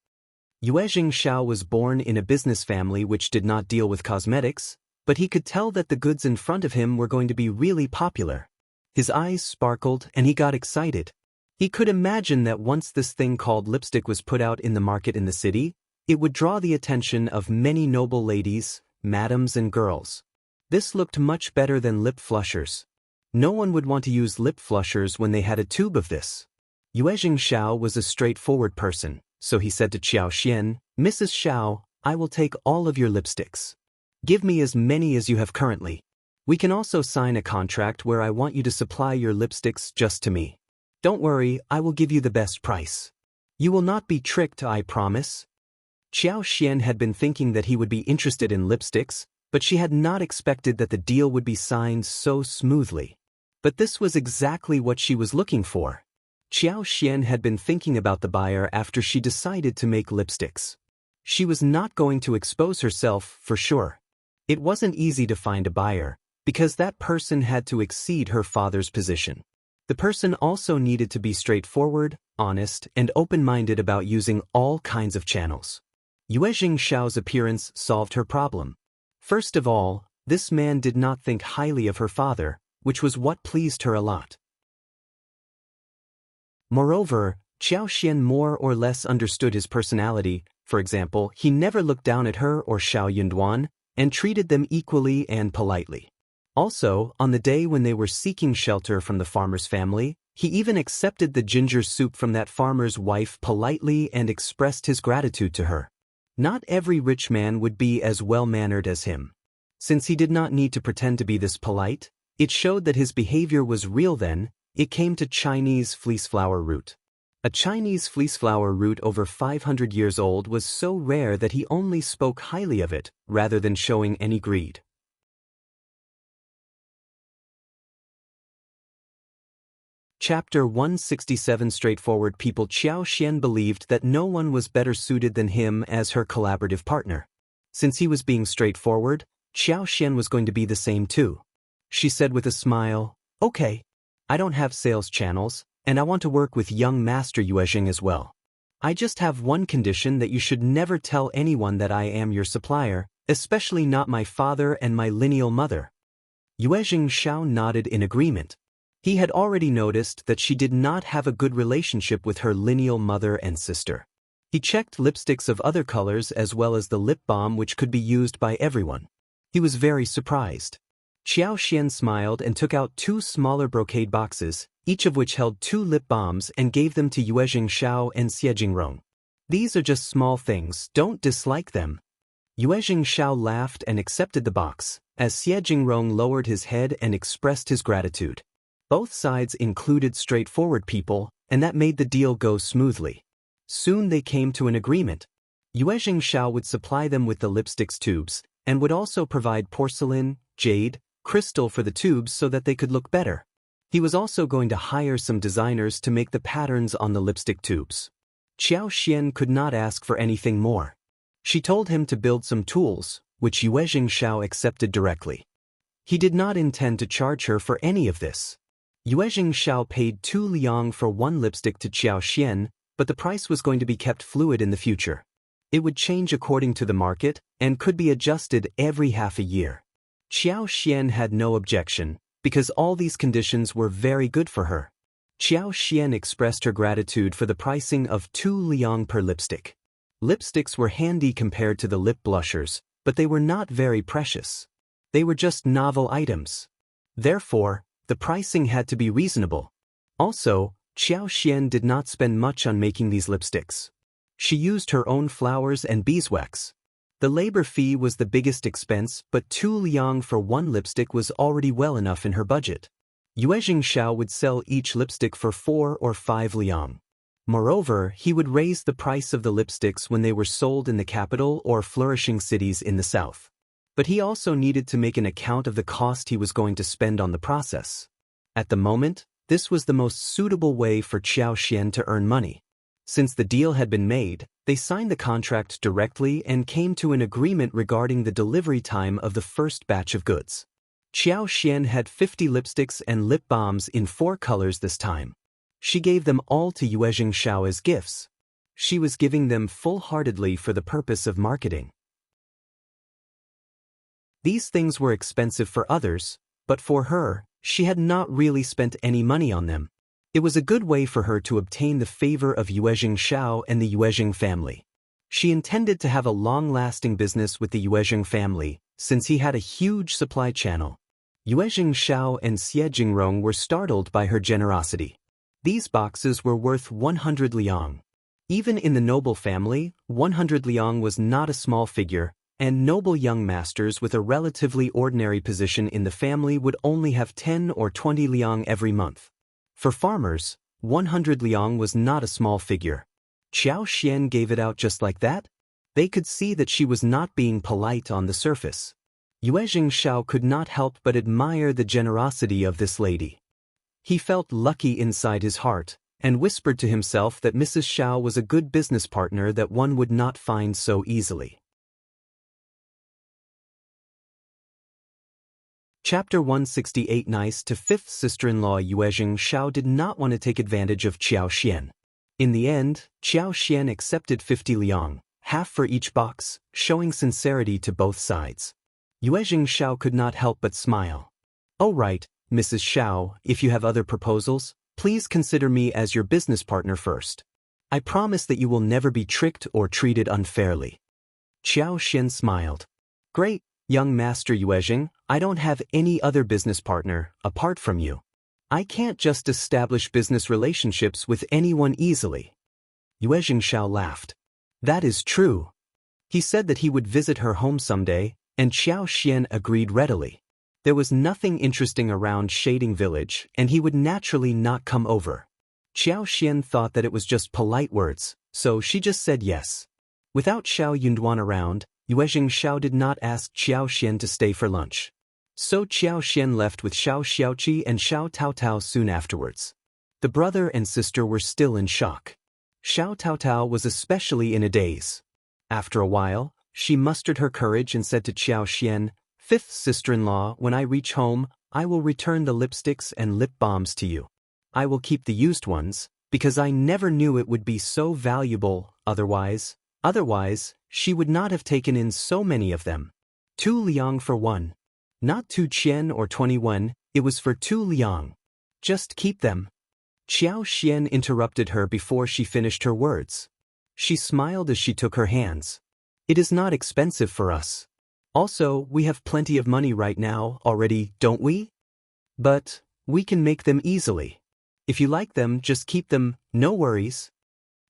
Yuezheng Xiao was born in a business family which did not deal with cosmetics, but he could tell that the goods in front of him were going to be really popular. His eyes sparkled and he got excited. He could imagine that once this thing called lipstick was put out in the market in the city, it would draw the attention of many noble ladies, madams and girls. This looked much better than lip flushers. No one would want to use lip flushers when they had a tube of this. Yuezheng Xiao was a straightforward person, so he said to Xiao Xian, "Mrs. Xiao, I will take all of your lipsticks. Give me as many as you have currently. We can also sign a contract where I want you to supply your lipsticks just to me. Don't worry, I will give you the best price. You will not be tricked, I promise." Xiao Xian had been thinking that he would be interested in lipsticks, but she had not expected that the deal would be signed so smoothly. But this was exactly what she was looking for. Xiao Xian had been thinking about the buyer after she decided to make lipsticks. She was not going to expose herself, for sure. It wasn't easy to find a buyer, because that person had to exceed her father's position. The person also needed to be straightforward, honest, and open-minded about using all kinds of channels. Yuezheng Xiao's appearance solved her problem. First of all, this man did not think highly of her father, which was what pleased her a lot. Moreover, Xiao Xian more or less understood his personality. For example, he never looked down at her or Xiao Yunduan, and treated them equally and politely. Also, on the day when they were seeking shelter from the farmer's family, He even accepted the ginger soup from that farmer's wife politely and expressed his gratitude to her. Not every rich man would be as well-mannered as him. Since he did not need to pretend to be this polite, it showed that his behavior was real. Then it came to Chinese fleeceflower root. A Chinese fleeceflower root over 500 years old was so rare that he only spoke highly of it, rather than showing any greed. Chapter 167 Straightforward people. Xiao Xian believed that no one was better suited than him as her collaborative partner. Since he was being straightforward, Xiao Xian was going to be the same too. She said with a smile, "Okay. I don't have sales channels, and I want to work with young Master Yuezheng as well. I just have one condition, that you should never tell anyone that I am your supplier, especially not my father and my lineal mother." Yuezheng Xiao nodded in agreement. He had already noticed that she did not have a good relationship with her lineal mother and sister. He checked lipsticks of other colors as well as the lip balm which could be used by everyone. He was very surprised. Xiao Xian smiled and took out 2 smaller brocade boxes, each of which held 2 lip balms, and gave them to Yuezheng Xiao and Xiejingrong. "These are just small things, don't dislike them." Yuezheng Xiao laughed and accepted the box, as Xiejingrong lowered his head and expressed his gratitude. Both sides included straightforward people, and that made the deal go smoothly. Soon they came to an agreement. Yuezheng Xiao would supply them with the lipsticks tubes, and would also provide porcelain, jade, crystal for the tubes so that they could look better. He was also going to hire some designers to make the patterns on the lipstick tubes. Xiao Xian could not ask for anything more. She told him to build some tools, which Yuezheng Xiao accepted directly. He did not intend to charge her for any of this. Yuezheng Xiao paid 2 liang for 1 lipstick to Xiao Xian, but the price was going to be kept fluid in the future. It would change according to the market, and could be adjusted every half a year. Xiao Xian had no objection, because all these conditions were very good for her. Xiao Xian expressed her gratitude for the pricing of 2 liang per lipstick. Lipsticks were handy compared to the lip blushers, but they were not very precious. They were just novel items. Therefore, the pricing had to be reasonable. Also, Xiao Xian did not spend much on making these lipsticks. She used her own flowers and beeswax. The labor fee was the biggest expense, but 2 liang for 1 lipstick was already well enough in her budget. Yuezheng Xiao would sell each lipstick for 4 or 5 liang. Moreover, he would raise the price of the lipsticks when they were sold in the capital or flourishing cities in the south. But he also needed to make an account of the cost he was going to spend on the process. At the moment, this was the most suitable way for Xiao Xian to earn money. Since the deal had been made, they signed the contract directly and came to an agreement regarding the delivery time of the first batch of goods. Xiao Xian had 50 lipsticks and lip balms in 4 colors this time. She gave them all to Yuezheng Xiao as gifts. She was giving them full-heartedly for the purpose of marketing. These things were expensive for others, but for her, she had not really spent any money on them. It was a good way for her to obtain the favor of Yuezheng Xiao and the Yuezheng family. She intended to have a long-lasting business with the Yuezheng family, since he had a huge supply channel. Yuezheng Xiao and Xiejingrong were startled by her generosity. These boxes were worth 100 liang. Even in the noble family, 100 liang was not a small figure, and noble young masters with a relatively ordinary position in the family would only have 10 or 20 liang every month. For farmers, 100 liang was not a small figure. Xiao Xian gave it out just like that? They could see that she was not being polite on the surface. Yuezheng Xiao could not help but admire the generosity of this lady. He felt lucky inside his heart, and whispered to himself that Mrs. Xiao was a good business partner that one would not find so easily. Chapter 168 Nice to 5th sister-in-law. Yuezheng Xiao did not want to take advantage of Xiao Xian. In the end, Xiao Xian accepted 50 liang, half for each box, showing sincerity to both sides. Yuezheng Xiao could not help but smile. "Oh right, Mrs. Xiao, if you have other proposals, please consider me as your business partner first. I promise that you will never be tricked or treated unfairly." Xiao Xian smiled. "Great, young Master Yuezheng, I don't have any other business partner, apart from you. I can't just establish business relationships with anyone easily. Yuezheng laughed. That is true. He said that he would visit her home someday, and Xiao agreed readily. There was nothing interesting around Shading Village, and he would naturally not come over. Xiao thought that it was just polite words, so she just said yes. Without Xiao Yunduan around, Yuezheng did not ask Xiao to stay for lunch. So Xiao left with Xiao Xiaoqi and Xiao Taotao soon afterwards. The brother and sister were still in shock. Xiao Taotao was especially in a daze. After a while, she mustered her courage and said to Xiao, "Fifth sister-in-law, when I reach home, I will return the lipsticks and lip balms to you. I will keep the used ones, because I never knew it would be so valuable, otherwise, she would not have taken in so many of them. 2 liang for one. Not 2 qian or 21, it was for 2 liang. Just keep them." Xiao interrupted her before she finished her words. She smiled as she took her hands. "It is not expensive for us. Also, we have plenty of money right now already, don't we? But we can make them easily. If you like them, just keep them, no worries."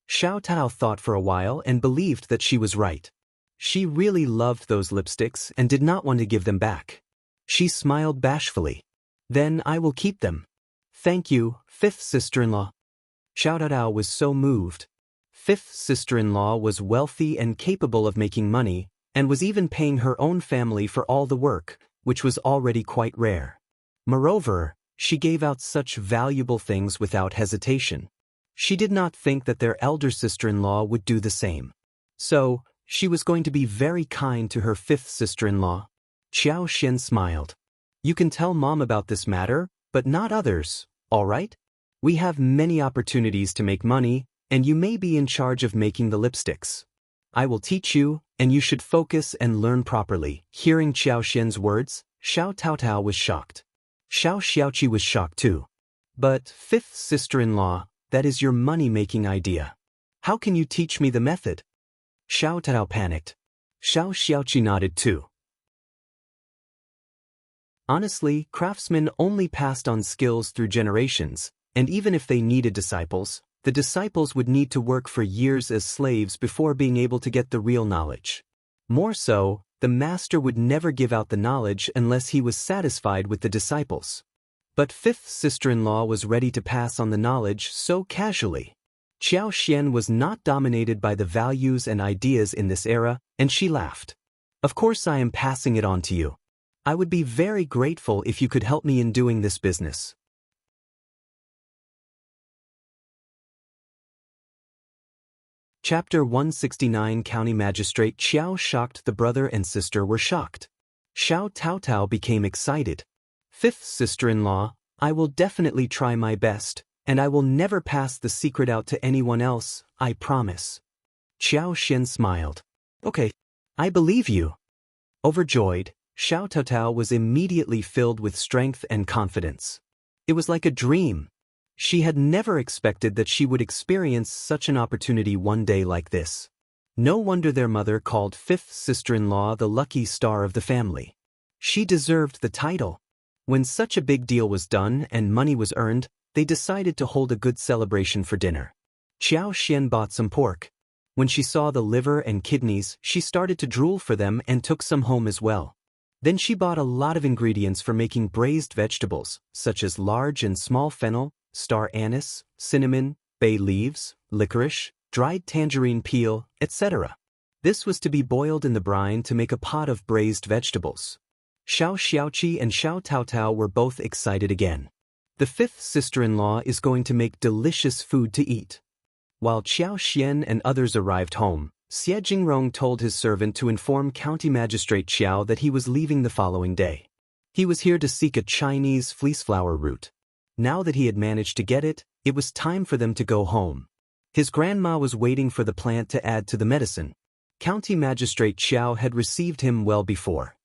Xiao Tao thought for a while and believed that she was right. She really loved those lipsticks and did not want to give them back. She smiled bashfully. "Then I will keep them. Thank you, fifth sister-in-law." Xiao Tao was so moved. Fifth sister-in-law was wealthy and capable of making money, and was even paying her own family for all the work, which was already quite rare. Moreover, she gave out such valuable things without hesitation. She did not think that their elder sister-in-law would do the same. So, she was going to be very kind to her fifth sister-in-law. Xiao smiled. "You can tell Mom about this matter, but not others, all right? We have many opportunities to make money, and you may be in charge of making the lipsticks. I will teach you, and you should focus and learn properly." Hearing Xiao words, Xiao Taotao was shocked. Xiao Xiaoqi was shocked too. "But, fifth sister-in-law, that is your money-making idea. How can you teach me the method?" Xiao Tao panicked. Xiao Xiaoqi nodded too. Honestly, craftsmen only passed on skills through generations, and even if they needed disciples, the disciples would need to work for years as slaves before being able to get the real knowledge. More so, the master would never give out the knowledge unless he was satisfied with the disciples. But fifth sister-in-law was ready to pass on the knowledge so casually. Xiao was not dominated by the values and ideas in this era, and she laughed. "Of course I am passing it on to you. I would be very grateful if you could help me in doing this business." Chapter 169 County Magistrate Qiao shocked. The brother and sister were shocked. Xiao Taotao became excited. "Fifth sister-in-law, I will definitely try my best, and I will never pass the secret out to anyone else, I promise." Xiao smiled. "Okay, I believe you." Overjoyed, Xiao Taotao was immediately filled with strength and confidence. It was like a dream. She had never expected that she would experience such an opportunity one day like this. No wonder their mother called fifth sister-in-law the lucky star of the family. She deserved the title. When such a big deal was done and money was earned, they decided to hold a good celebration for dinner. Xiao bought some pork. When she saw the liver and kidneys, she started to drool for them and took some home as well. Then she bought a lot of ingredients for making braised vegetables, such as large and small fennel, star anise, cinnamon, bay leaves, licorice, dried tangerine peel, etc. This was to be boiled in the brine to make a pot of braised vegetables. Xiao Xiaoqi and Xiao Taotao were both excited again. The fifth sister-in-law is going to make delicious food to eat. While Xiao and others arrived home, Xie Jingrong told his servant to inform County Magistrate Qiao that he was leaving the following day. He was here to seek a Chinese fleeceflower root. Now that he had managed to get it, it was time for them to go home. His grandma was waiting for the plant to add to the medicine. County Magistrate Qiao had received him well before.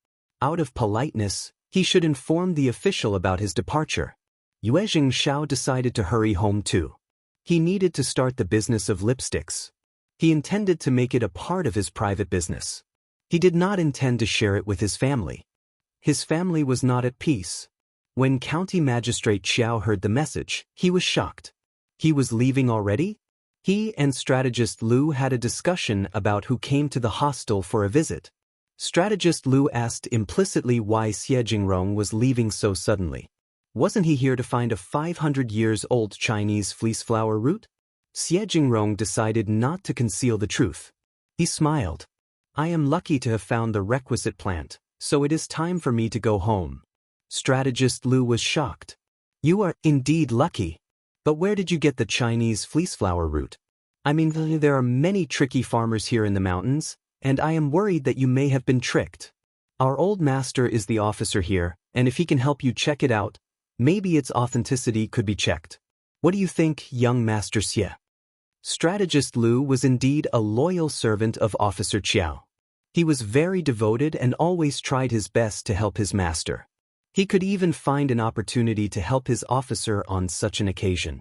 Out of politeness, he should inform the official about his departure. Yuezheng decided to hurry home too. He needed to start the business of lipsticks. He intended to make it a part of his private business. He did not intend to share it with his family. His family was not at peace. When County Magistrate Qiao heard the message, he was shocked. He was leaving already? He and strategist Lu had a discussion about who came to the hostel for a visit. Strategist Lu asked implicitly why Yuezheng was leaving so suddenly. Wasn't he here to find a 500-years-old Chinese fleeceflower root? Yuezheng decided not to conceal the truth. He smiled. I am lucky to have found the requisite plant, so it is time for me to go home. Strategist Lu was shocked. You are indeed lucky. But where did you get the Chinese fleeceflower root? I mean, there are many tricky farmers here in the mountains, and I am worried that you may have been tricked. Our old master is the officer here, and if he can help you check it out, maybe its authenticity could be checked. What do you think, young Master Xie? Strategist Lu was indeed a loyal servant of Officer Qiao. He was very devoted and always tried his best to help his master. He could even find an opportunity to help his officer on such an occasion.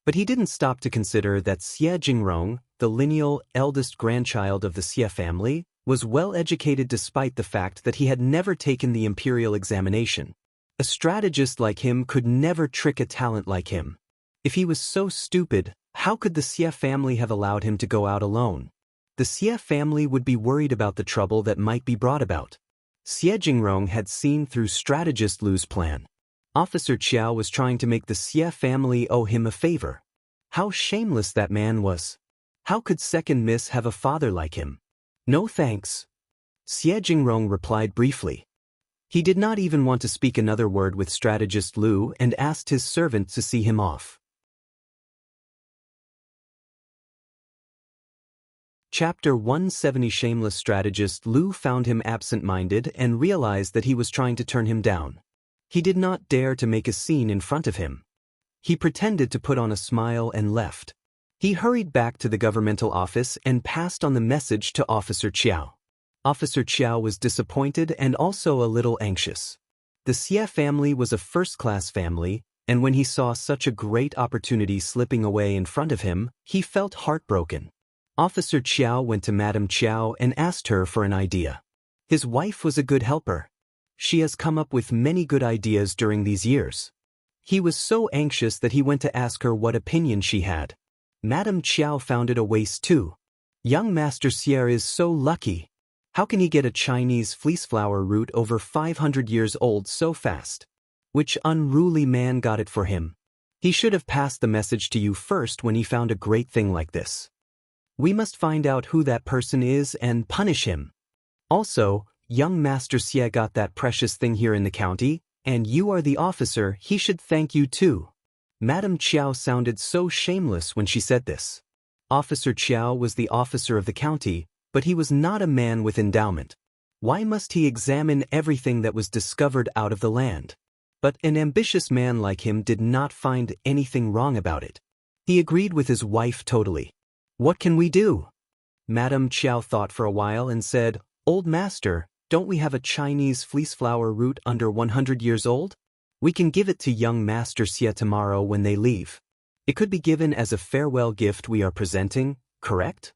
But he didn't stop to consider that Yuezheng, the lineal eldest grandchild of the Xie family, was well educated despite the fact that he had never taken the imperial examination. A strategist like him could never trick a talent like him. If he was so stupid, how could the Xie family have allowed him to go out alone? The Xie family would be worried about the trouble that might be brought about. Yuezheng had seen through strategist Lu's plan. Officer Qiao was trying to make the Xie family owe him a favor. How shameless that man was. How could Second Miss have a father like him? No thanks. Yuezheng replied briefly. He did not even want to speak another word with strategist Lu and asked his servant to see him off. Chapter 170. Shameless strategist Lu found him absent-minded and realized that he was trying to turn him down. He did not dare to make a scene in front of him. He pretended to put on a smile and left. He hurried back to the governmental office and passed on the message to Officer Qiao. Officer Qiao was disappointed and also a little anxious. The Xie family was a first-class family, and when he saw such a great opportunity slipping away in front of him, he felt heartbroken. Officer Qiao went to Madame Qiao and asked her for an idea. His wife was a good helper. She has come up with many good ideas during these years. He was so anxious that he went to ask her what opinion she had. Madame Qiao found it a waste too. Young Master Xie is so lucky. How can he get a Chinese fleeceflower root over 500 years old so fast? Which unruly man got it for him? He should have passed the message to you first when he found a great thing like this. We must find out who that person is and punish him. Also, young Master Xie got that precious thing here in the county, and you are the officer, he should thank you too. Madame Qiao sounded so shameless when she said this. Officer Qiao was the officer of the county, but he was not a man with endowment. Why must he examine everything that was discovered out of the land? But an ambitious man like him did not find anything wrong about it. He agreed with his wife totally. What can we do? Madame Qiao thought for a while and said, Old master, don't we have a Chinese fleeceflower root under 100 years old? We can give it to young Master Xie tomorrow when they leave. It could be given as a farewell gift we are presenting, correct?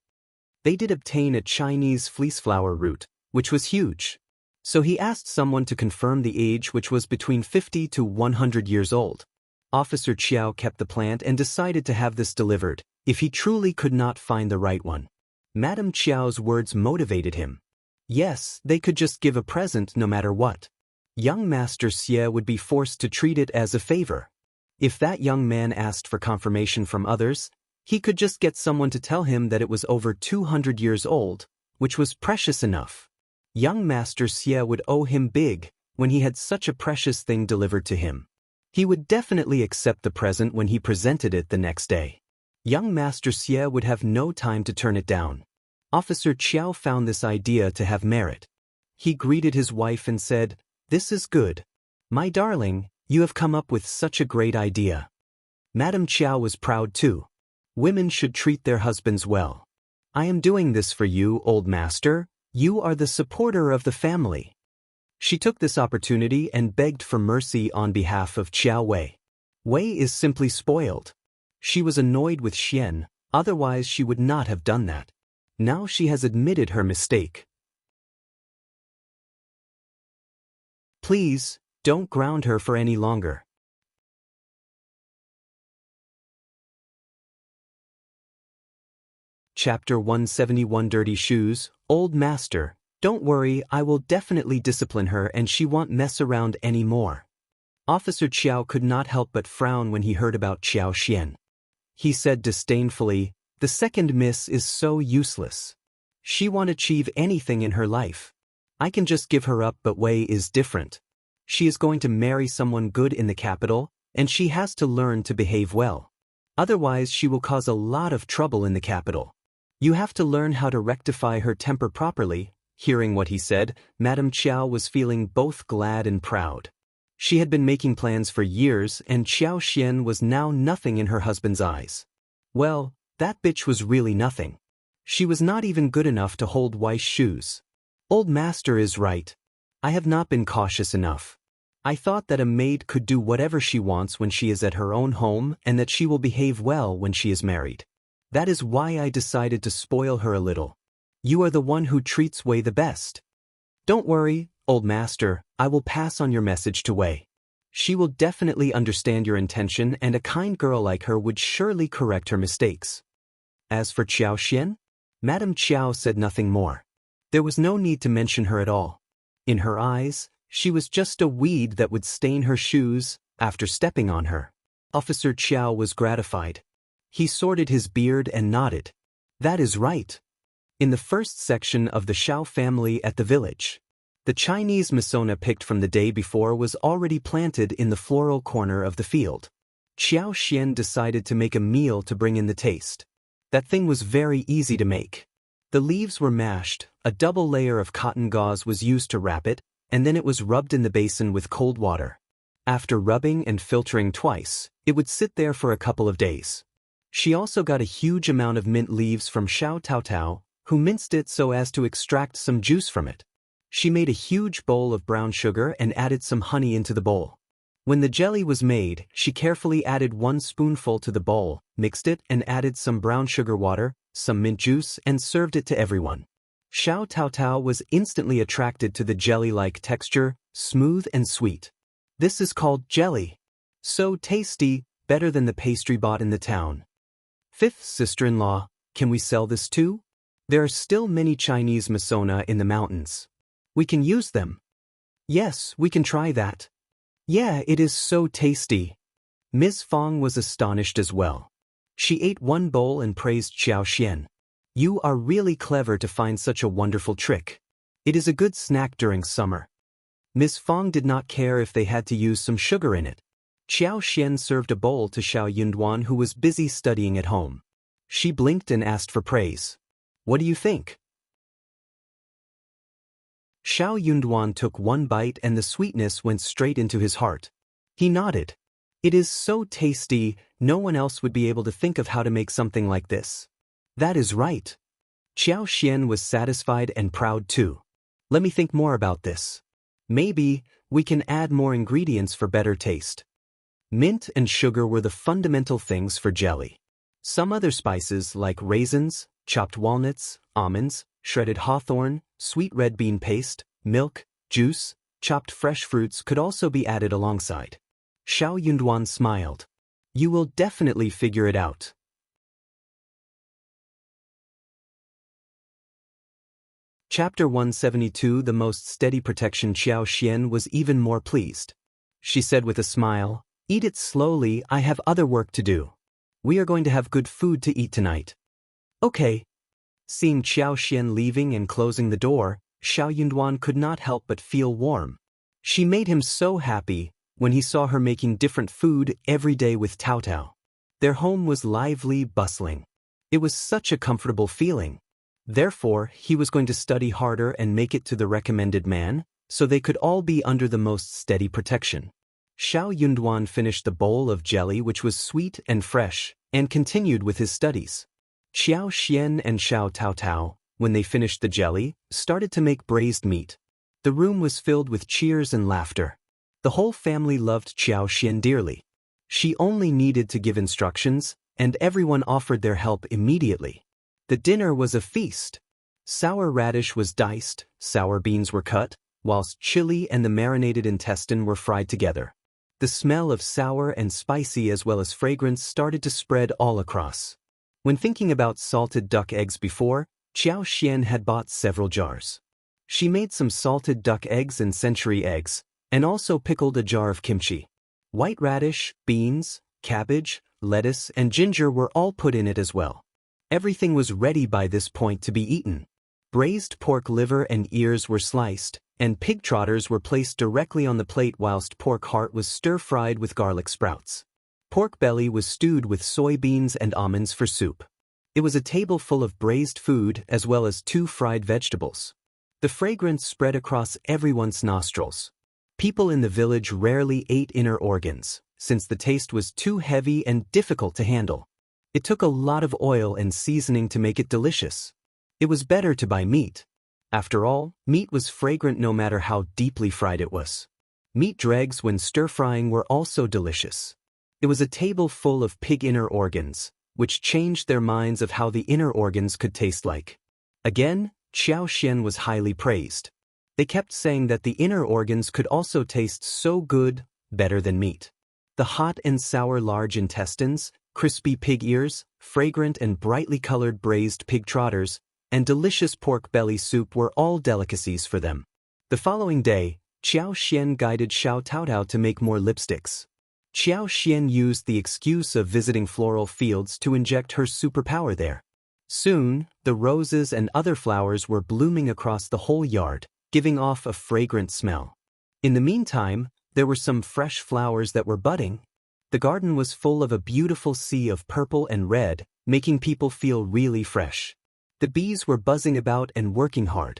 They did obtain a Chinese fleeceflower root, which was huge. So he asked someone to confirm the age, which was between 50 to 100 years old. Officer Qiao kept the plant and decided to have this delivered, if he truly could not find the right one. Madame Qiao's words motivated him. Yes, they could just give a present no matter what. Young Master Xie would be forced to treat it as a favor. If that young man asked for confirmation from others, he could just get someone to tell him that it was over 200 years old, which was precious enough. Young Master Xie would owe him big when he had such a precious thing delivered to him. He would definitely accept the present when he presented it the next day. Young Master Xie would have no time to turn it down. Officer Qiao found this idea to have merit. He greeted his wife and said, This is good. My darling, you have come up with such a great idea. Madame Qiao was proud too. Women should treat their husbands well. I am doing this for you, old master. You are the supporter of the family. She took this opportunity and begged for mercy on behalf of Qiao Wei. Wei is simply spoiled. She was annoyed with Xian, otherwise she would not have done that. Now she has admitted her mistake. Please, don't ground her for any longer. Chapter 171 Dirty Shoes. Old Master, don't worry, I will definitely discipline her and she won't mess around anymore. Officer Qiao could not help but frown when he heard about Xiao Xian. He said disdainfully, the second miss is so useless. She won't achieve anything in her life. I can just give her up, but Wei is different. She is going to marry someone good in the capital, and she has to learn to behave well. Otherwise she will cause a lot of trouble in the capital. You have to learn how to rectify her temper properly. Hearing what he said, Madame Qiao was feeling both glad and proud. She had been making plans for years, and Xiao Xian was now nothing in her husband's eyes. Well, that bitch was really nothing. She was not even good enough to hold Wei's shoes. Old Master is right. I have not been cautious enough. I thought that a maid could do whatever she wants when she is at her own home and that she will behave well when she is married. That is why I decided to spoil her a little. You are the one who treats Wei the best. Don't worry, Old Master, I will pass on your message to Wei. She will definitely understand your intention, and a kind girl like her would surely correct her mistakes. As for Xiao Xian, Madame Qiao said nothing more. There was no need to mention her at all. In her eyes, she was just a weed that would stain her shoes after stepping on her. Officer Qiao was gratified. He sorted his beard and nodded. That is right. In the first section of the Xiao family at the village, the Chinese Masona picked from the day before was already planted in the floral corner of the field. Xiao Xian decided to make a meal to bring in the taste. That thing was very easy to make. The leaves were mashed, a double layer of cotton gauze was used to wrap it, and then it was rubbed in the basin with cold water. After rubbing and filtering twice, it would sit there for a couple of days. She also got a huge amount of mint leaves from Xiao Taotao, who minced it so as to extract some juice from it. She made a huge bowl of brown sugar and added some honey into the bowl. When the jelly was made, she carefully added 1 spoonful to the bowl, mixed it and added some brown sugar water, some mint juice, and served it to everyone. Xiao Taotao was instantly attracted to the jelly-like texture, smooth and sweet. This is called jelly. So tasty, better than the pastry bought in the town. Fifth sister-in-law, can we sell this too? There are still many Chinese Masona in the mountains. We can use them. Yes, we can try that. Yeah, it is so tasty. Ms. Fang was astonished as well. She ate 1 bowl and praised Xiao Xian. You are really clever to find such a wonderful trick. It is a good snack during summer. Ms. Fang did not care if they had to use some sugar in it. Xiao Xian served a bowl to Xiao Yunduan, who was busy studying at home. She blinked and asked for praise. What do you think? Xiao Yunduan took 1 bite and the sweetness went straight into his heart. He nodded. It is so tasty, no one else would be able to think of how to make something like this. That is right. Xiao Xian was satisfied and proud too. Let me think more about this. Maybe we can add more ingredients for better taste. Mint and sugar were the fundamental things for jelly. Some other spices like raisins, chopped walnuts, almonds, shredded hawthorn, sweet red bean paste, milk, juice, chopped fresh fruits could also be added alongside. Xiao Yunduan smiled. You will definitely figure it out. Chapter 172 The most steady protection. Xiao Xian was even more pleased. She said with a smile, Eat it slowly, I have other work to do. We are going to have good food to eat tonight. Okay. Seeing Xiao Xian leaving and closing the door, Xiao Yunduan could not help but feel warm. She made him so happy when he saw her making different food every day with Taotao. Their home was lively, bustling. It was such a comfortable feeling. Therefore, he was going to study harder and make it to the recommended man, so they could all be under the most steady protection. Xiao Yunduan finished the bowl of jelly, which was sweet and fresh, and continued with his studies. Xiao Xian and Xiao Taotao, when they finished the jelly, started to make braised meat. The room was filled with cheers and laughter. The whole family loved Xiao Xian dearly. She only needed to give instructions, and everyone offered their help immediately. The dinner was a feast. Sour radish was diced, sour beans were cut, whilst chili and the marinated intestine were fried together. The smell of sour and spicy as well as fragrance started to spread all across. When thinking about salted duck eggs before, Xiao had bought several jars. She made some salted duck eggs and century eggs, and also pickled a jar of kimchi. White radish, beans, cabbage, lettuce, and ginger were all put in it as well. Everything was ready by this point to be eaten. Braised pork liver and ears were sliced, and pig trotters were placed directly on the plate whilst pork heart was stir-fried with garlic sprouts. Pork belly was stewed with soybeans and almonds for soup. It was a table full of braised food as well as 2 fried vegetables. The fragrance spread across everyone's nostrils. People in the village rarely ate inner organs, since the taste was too heavy and difficult to handle. It took a lot of oil and seasoning to make it delicious. It was better to buy meat. After all, meat was fragrant no matter how deeply fried it was. Meat dregs when stir-frying were also delicious. It was a table full of pig inner organs, which changed their minds of how the inner organs could taste like. Again, Xiao was highly praised. They kept saying that the inner organs could also taste so good, better than meat. The hot and sour large intestines, crispy pig ears, fragrant and brightly colored braised pig trotters, and delicious pork belly soup were all delicacies for them. The following day, Xiao guided Xiao Taotao to make more lipsticks. Xiao used the excuse of visiting floral fields to inject her superpower there. Soon, the roses and other flowers were blooming across the whole yard, giving off a fragrant smell. In the meantime, there were some fresh flowers that were budding. The garden was full of a beautiful sea of purple and red, making people feel really fresh. The bees were buzzing about and working hard.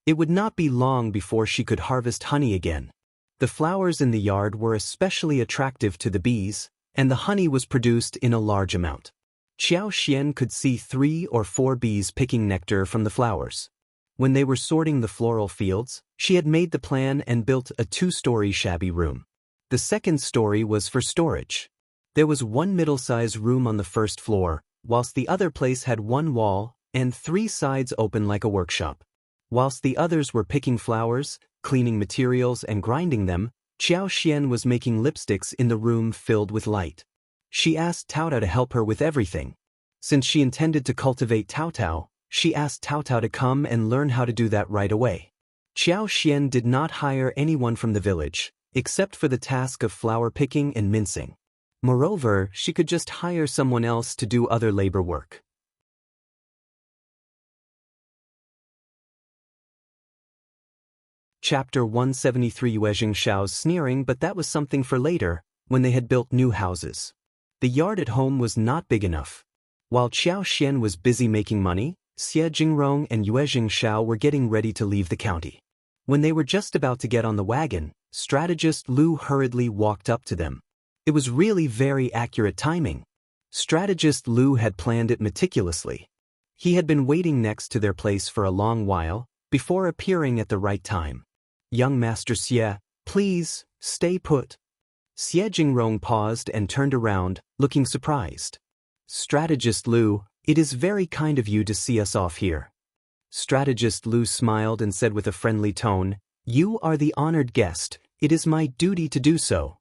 It would not be long before she could harvest honey again. The flowers in the yard were especially attractive to the bees, and the honey was produced in a large amount. Xiao could see 3 or 4 bees picking nectar from the flowers. When they were sorting the floral fields, she had made the plan and built a 2-story shabby room. The second story was for storage. There was 1 middle-sized room on the first floor, whilst the other place had 1 wall and 3 sides open like a workshop. Whilst the others were picking flowers, cleaning materials and grinding them, Xiao was making lipsticks in the room filled with light. She asked Taotao to help her with everything. Since she intended to cultivate Taotao, she asked Taotao to come and learn how to do that right away. Xiao did not hire anyone from the village, except for the task of flower picking and mincing. Moreover, she could just hire someone else to do other labor work. Chapter 173 Yuezheng Xiao's Sneering, but that was something for later, when they had built new houses. The yard at home was not big enough. While Xiao was busy making money, Xie Jingrong and Yuezheng Xiao were getting ready to leave the county. When they were just about to get on the wagon, strategist Lu hurriedly walked up to them. It was really very accurate timing. Strategist Lu had planned it meticulously. He had been waiting next to their place for a long while, before appearing at the right time. Young Master Xie, please, stay put. Xie Jingrong paused and turned around, looking surprised. Strategist Lu, it is very kind of you to see us off here. Strategist Lu smiled and said with a friendly tone, you are the honored guest, it is my duty to do so.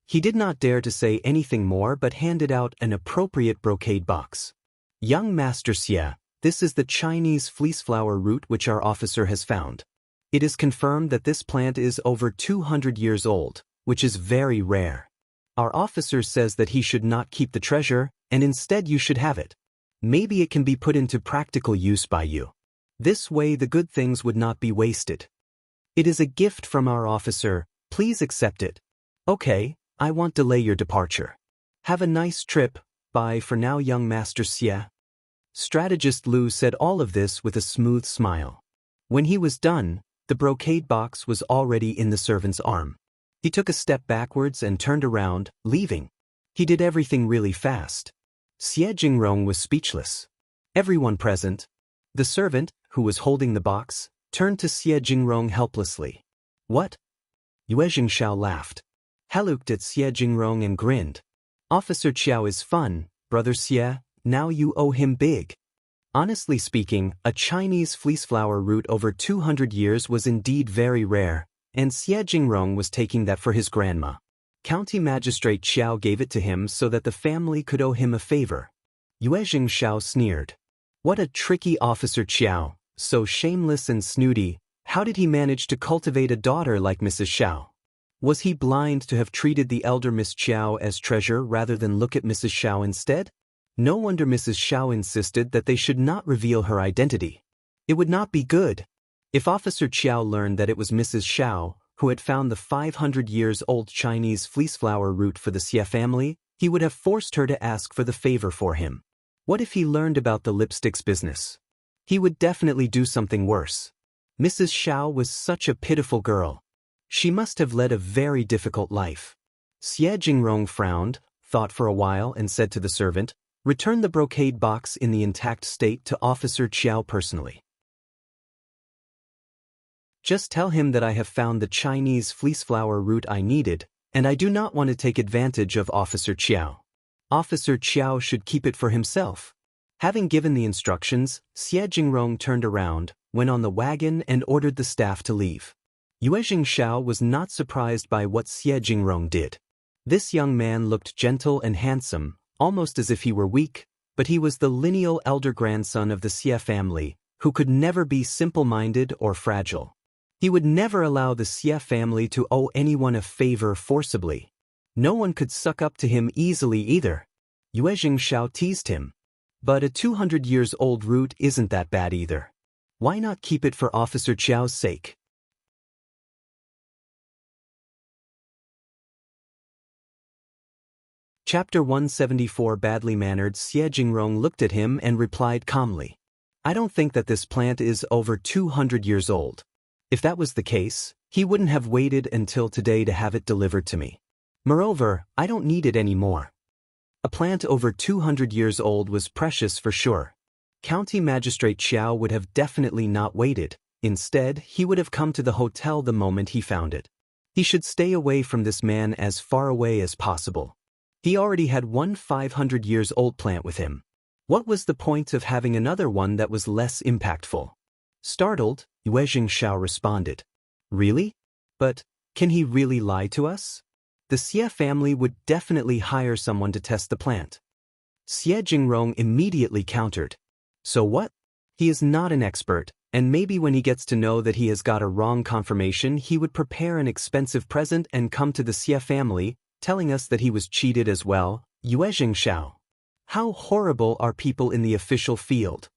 He did not dare to say anything more but handed out an appropriate brocade box. Young Master Xie, this is the Chinese fleeceflower root which our officer has found. It is confirmed that this plant is over 200 years old, which is very rare. Our officer says that he should not keep the treasure, and instead you should have it. Maybe it can be put into practical use by you. This way the good things would not be wasted. It is a gift from our officer, please accept it. Okay, I won't delay your departure. Have a nice trip, bye for now young Master Xie. Strategist Lu said all of this with a smooth smile. When he was done, the brocade box was already in the servant's arm. He took a step backwards and turned around, leaving. He did everything really fast. Xie Jingrong was speechless. Everyone present, the servant, who was holding the box, turned to Xie Jingrong helplessly. What? Yuezheng Xiao laughed. He looked at Xie Jingrong and grinned. Officer Qiao is fun, brother Xie, now you owe him big. Honestly speaking, a Chinese fleeceflower root over 200 years was indeed very rare, and Yuezheng was taking that for his grandma. County Magistrate Qiao gave it to him so that the family could owe him a favor. Yuezheng sneered. What a tricky officer Qiao, so shameless and snooty. How did he manage to cultivate a daughter like Mrs. Xiao? Was he blind to have treated the elder Miss Qiao as treasure rather than look at Mrs. Xiao instead? No wonder Mrs. Xiao insisted that they should not reveal her identity. It would not be good. If Officer Qiao learned that it was Mrs. Xiao, who had found the 500-years-old Chinese fleeceflower root for the Xie family, he would have forced her to ask for the favor for him. What if he learned about the lipsticks business? He would definitely do something worse. Mrs. Xiao was such a pitiful girl. She must have led a very difficult life. Yuezheng frowned, thought for a while and said to the servant, "Return the brocade box in the intact state to Officer Qiao personally. Just tell him that I have found the Chinese fleeceflower root I needed, and I do not want to take advantage of Officer Qiao. Officer Qiao should keep it for himself." Having given the instructions, Yuezheng turned around, went on the wagon and ordered the staff to leave. Yuezheng was not surprised by what Yuezheng did. This young man looked gentle and handsome, almost as if he were weak, but he was the lineal elder grandson of the Xie family, who could never be simple-minded or fragile. He would never allow the Xie family to owe anyone a favor forcibly. No one could suck up to him easily either. Yuezheng teased him. But a 200-years-old root isn't that bad either. Why not keep it for Officer Qiao's sake? Chapter 174. Badly mannered Yuezheng looked at him and replied calmly. "I don't think that this plant is over 200 years old. If that was the case, he wouldn't have waited until today to have it delivered to me. Moreover, I don't need it anymore." A plant over 200 years old was precious for sure. County Magistrate Qiao would have definitely not waited. Instead, he would have come to the hotel the moment he found it. He should stay away from this man as far away as possible. He already had one 500-years-old plant with him. What was the point of having another one that was less impactful? Startled, Yuezheng responded. "Really? But can he really lie to us? The Xie family would definitely hire someone to test the plant." Yuezheng immediately countered. "So what? He is not an expert, and maybe when he gets to know that he has got a wrong confirmation he would prepare an expensive present and come to the Xie family, telling us that he was cheated as well." Yuezheng. How horrible are people in the official field?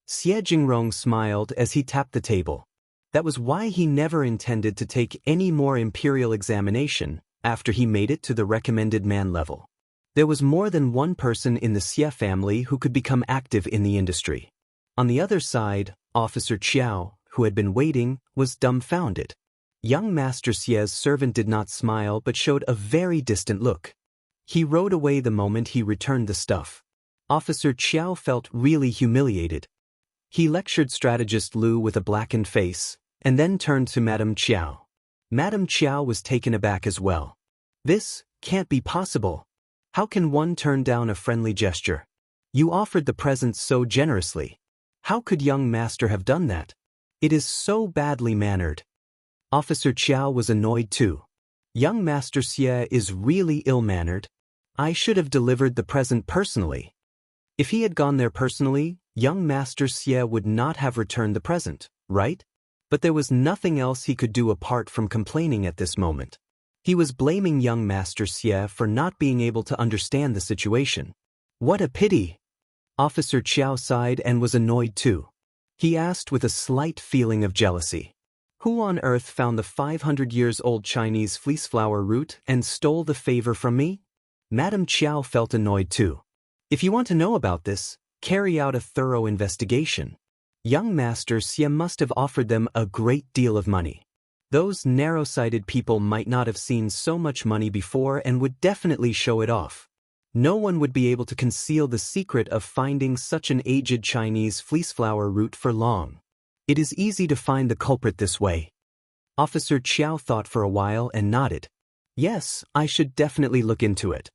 Yuezheng smiled as he tapped the table. That was why he never intended to take any more imperial examination after he made it to the recommended man level. There was more than one person in the Xie family who could become active in the industry. On the other side, Officer Qiao, who had been waiting, was dumbfounded. Young Master Xie's servant did not smile but showed a very distant look. He rode away the moment he returned the stuff. Officer Qiao felt really humiliated. He lectured strategist Lu with a blackened face, and then turned to Madame Qiao. Madame Qiao was taken aback as well. "This can't be possible. How can one turn down a friendly gesture? You offered the present so generously. How could young master have done that? It is so badly mannered." Officer Qiao was annoyed too. Young Master Xie is really ill-mannered. I should have delivered the present personally. If he had gone there personally, young Master Xie would not have returned the present, right? But there was nothing else he could do apart from complaining at this moment. He was blaming young Master Xie for not being able to understand the situation. What a pity! Officer Qiao sighed and was annoyed too. He asked with a slight feeling of jealousy. Who on earth found the 500-years-old Chinese fleeceflower root and stole the favor from me? Madame Qiao felt annoyed too. If you want to know about this, carry out a thorough investigation. Young Master Xie must have offered them a great deal of money. Those narrow-sighted people might not have seen so much money before and would definitely show it off. No one would be able to conceal the secret of finding such an aged Chinese fleeceflower root for long. It is easy to find the culprit this way. Officer Qiao thought for a while and nodded. Yes, I should definitely look into it.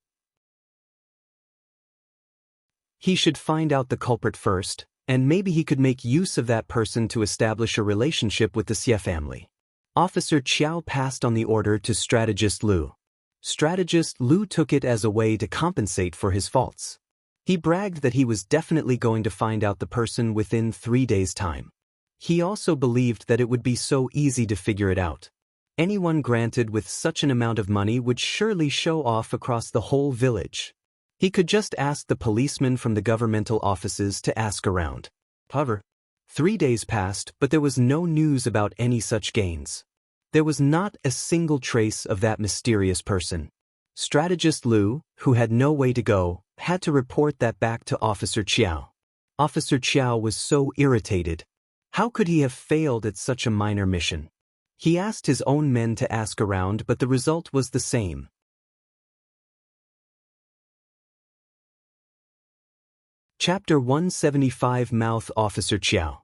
He should find out the culprit first, And maybe he could make use of that person to establish a relationship with the Xie family. Officer Qiao passed on the order to Strategist Lu. Strategist Lu took it as a way to compensate for his faults. He bragged that he was definitely going to find out the person within 3 days' time. He also believed that it would be so easy to figure it out. Anyone granted with such an amount of money would surely show off across the whole village. He could just ask the policemen from the governmental offices to ask around. However, 3 days passed, but there was no news about any such gains. There was not a single trace of that mysterious person. Strategist Lu, who had no way to go, had to report that back to Officer Qiao. Officer Qiao was so irritated. How could he have failed at such a minor mission? He asked his own men to ask around, but the result was the same. Chapter 175 Mouth Officer Qiao.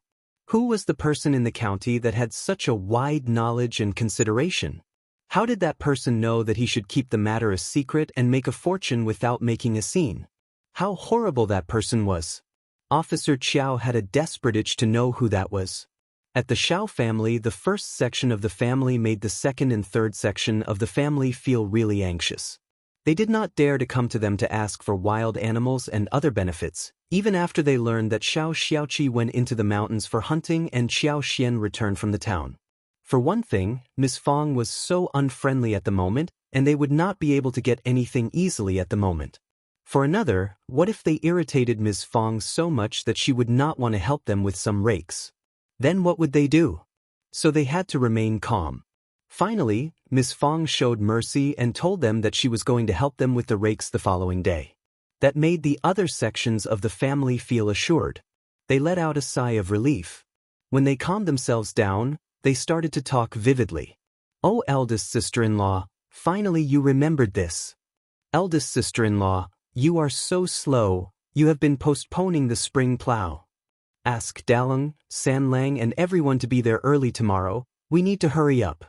Who was the person in the county that had such a wide knowledge and consideration? How did that person know that he should keep the matter a secret and make a fortune without making a scene? How horrible that person was. Officer Qiao had a desperate itch to know who that was. At the Xiao family, the first section of the family made the second and third section of the family feel really anxious. They did not dare to come to them to ask for wild animals and other benefits, even after they learned that Xiaoqi went into the mountains for hunting and Xian returned from the town. For one thing, Miss Fang was so unfriendly at the moment, and they would not be able to get anything easily at the moment. For another, what if they irritated Miss Fang so much that she would not want to help them with some rakes? Then what would they do? So they had to remain calm. Finally, Miss Fang showed mercy and told them that she was going to help them with the rakes the following day. That made the other sections of the family feel assured. They let out a sigh of relief. When they calmed themselves down, they started to talk vividly. "Oh, eldest sister-in-law, finally you remembered this. Eldest sister-in-law, you are so slow, you have been postponing the spring plow. Ask Dalong, Sanlang and everyone to be there early tomorrow, we need to hurry up.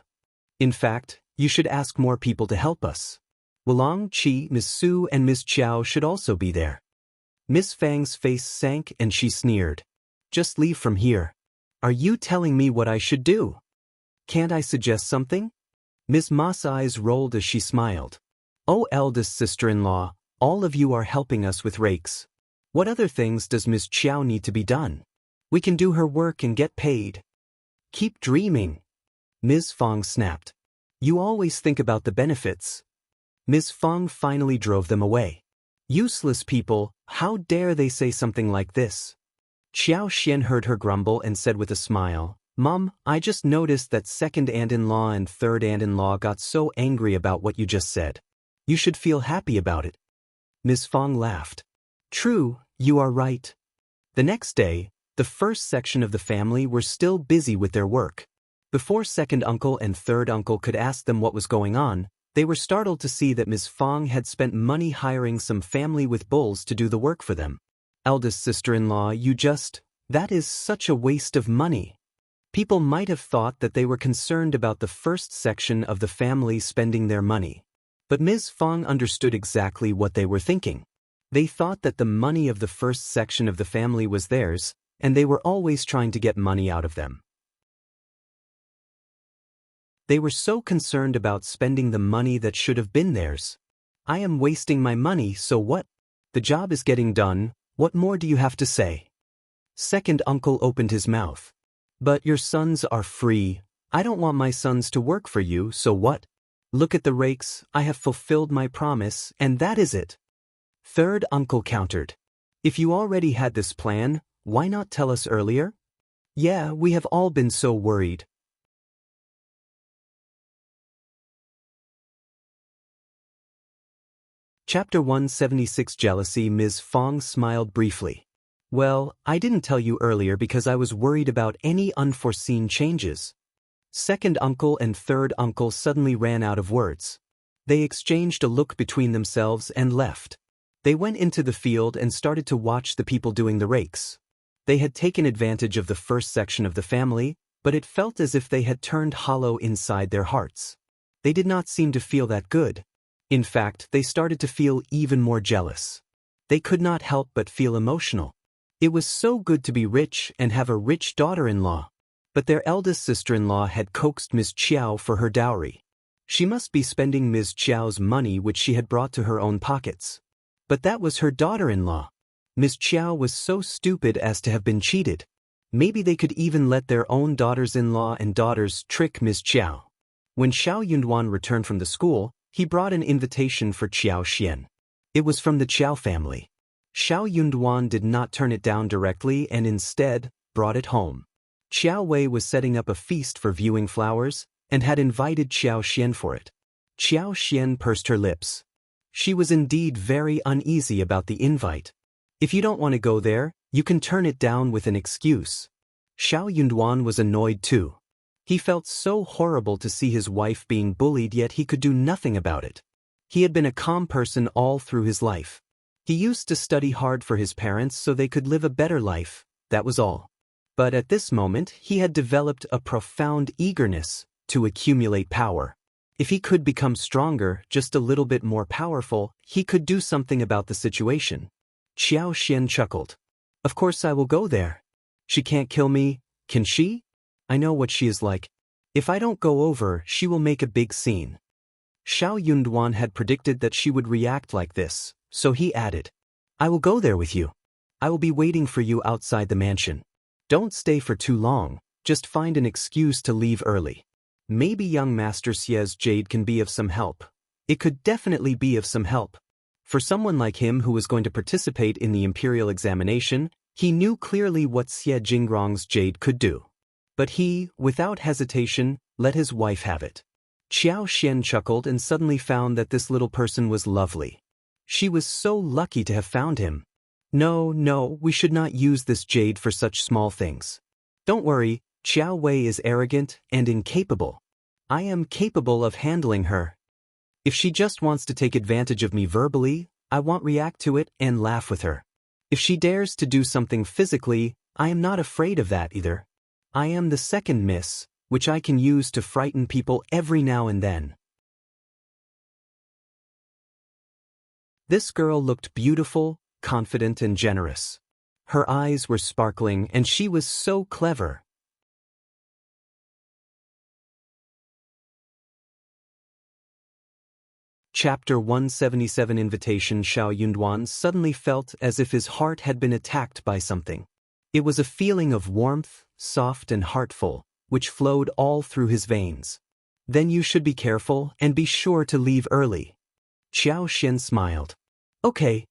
In fact, you should ask more people to help us. Wulong, Qi, Miss Su and Miss Qiao should also be there." Miss Fang's face sank and she sneered. "Just leave from here. Are you telling me what I should do? Can't I suggest something?" Miss Ma's eyes rolled as she smiled. "Oh, eldest sister-in-law, all of you are helping us with rakes. What other things does Miss Qiao need to be done? We can do her work and get paid." "Keep dreaming." Ms. Fang snapped. "You always think about the benefits." Ms. Fang finally drove them away. "Useless people, how dare they say something like this?" Xiao Xian heard her grumble and said with a smile, "Mom, I just noticed that second aunt-in-law and third aunt-in-law got so angry about what you just said. You should feel happy about it." Ms. Fang laughed. "True, you are right." The next day, the first section of the family were still busy with their work. Before second uncle and third uncle could ask them what was going on, they were startled to see that Ms. Fang had spent money hiring some family with bulls to do the work for them. "Eldest sister-in-law, that is such a waste of money." People might have thought that they were concerned about the first section of the family spending their money. But Ms. Fang understood exactly what they were thinking. They thought that the money of the first section of the family was theirs, and they were always trying to get money out of them. They were so concerned about spending the money that should have been theirs. "I am wasting my money, so what? The job is getting done, what more do you have to say?" Second uncle opened his mouth. "But your sons are free. I don't want my sons to work for you, so what? Look at the rakes, I have fulfilled my promise, and that is it." Third uncle countered. "If you already had this plan, why not tell us earlier?" "Yeah, we have all been so worried." Chapter 176 Jealousy. Ms. Fang smiled briefly. "Well, I didn't tell you earlier because I was worried about any unforeseen changes." Second uncle and third uncle suddenly ran out of words. They exchanged a look between themselves and left. They went into the field and started to watch the people doing the rakes. They had taken advantage of the first section of the family, but it felt as if they had turned hollow inside their hearts. They did not seem to feel that good. In fact, they started to feel even more jealous. They could not help but feel emotional. It was so good to be rich and have a rich daughter-in-law. But their eldest sister-in-law had coaxed Ms. Qiao for her dowry. She must be spending Ms. Qiao's money which she had brought to her own pockets. But that was her daughter-in-law. Ms. Qiao was so stupid as to have been cheated. Maybe they could even let their own daughters-in-law and daughters trick Ms. Qiao. When Xiao Yunduan returned from the school, he brought an invitation for Qiao Xian. It was from the Qiao family. Xiao Yunduan did not turn it down directly and instead brought it home. Qiao Wei was setting up a feast for viewing flowers and had invited Qiao Xian for it. Qiao Xian pursed her lips. She was indeed very uneasy about the invite. If you don't want to go there, you can turn it down with an excuse. Xiao Yunduan was annoyed too. He felt so horrible to see his wife being bullied, yet he could do nothing about it. He had been a calm person all through his life. He used to study hard for his parents so they could live a better life, that was all. But at this moment he had developed a profound eagerness to accumulate power. If he could become stronger, just a little bit more powerful, he could do something about the situation. Qiao Xian chuckled. Of course I will go there. She can't kill me, can she? I know what she is like. If I don't go over, she will make a big scene. Xiao Yunduan had predicted that she would react like this, so he added, I will go there with you. I will be waiting for you outside the mansion. Don't stay for too long, just find an excuse to leave early. Maybe young Master Xie's jade can be of some help. It could definitely be of some help. For someone like him who was going to participate in the imperial examination, he knew clearly what Xie Jingrong's jade could do. But he, without hesitation, let his wife have it. Qiao Xian chuckled and suddenly found that this little person was lovely. She was so lucky to have found him. No, we should not use this jade for such small things. Don't worry, Qiao Wei is arrogant and incapable. I am capable of handling her. If she just wants to take advantage of me verbally, I won't react to it and laugh with her. If she dares to do something physically, I am not afraid of that either. I am the second miss, which I can use to frighten people every now and then. This girl looked beautiful, confident and generous. Her eyes were sparkling and she was so clever. Chapter 177 Invitation. Xiao Yunduan suddenly felt as if his heart had been attacked by something. It was a feeling of warmth, soft and heartful, which flowed all through his veins. Then you should be careful and be sure to leave early. Qiao Xian smiled. Okay.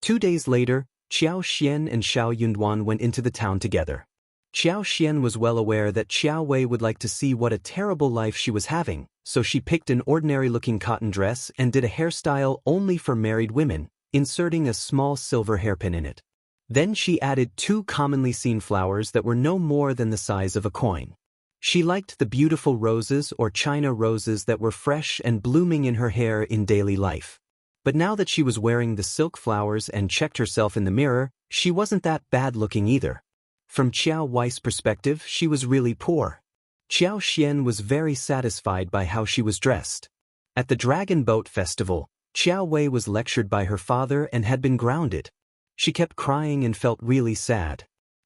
2 days later, Qiao Xian and Xiao Yunduan went into the town together. Qiao Xian was well aware that Qiao Wei would like to see what a terrible life she was having, so she picked an ordinary-looking cotton dress and did a hairstyle only for married women, inserting a small silver hairpin in it. Then she added 2 commonly seen flowers that were no more than the size of a coin. She liked the beautiful roses or China roses that were fresh and blooming in her hair in daily life. But now that she was wearing the silk flowers and checked herself in the mirror, she wasn't that bad looking either. From Qiao Wei's perspective, she was really poor. Qiao Xian was very satisfied by how she was dressed. At the Dragon Boat Festival, Qiao Wei was lectured by her father and had been grounded. She kept crying and felt really sad.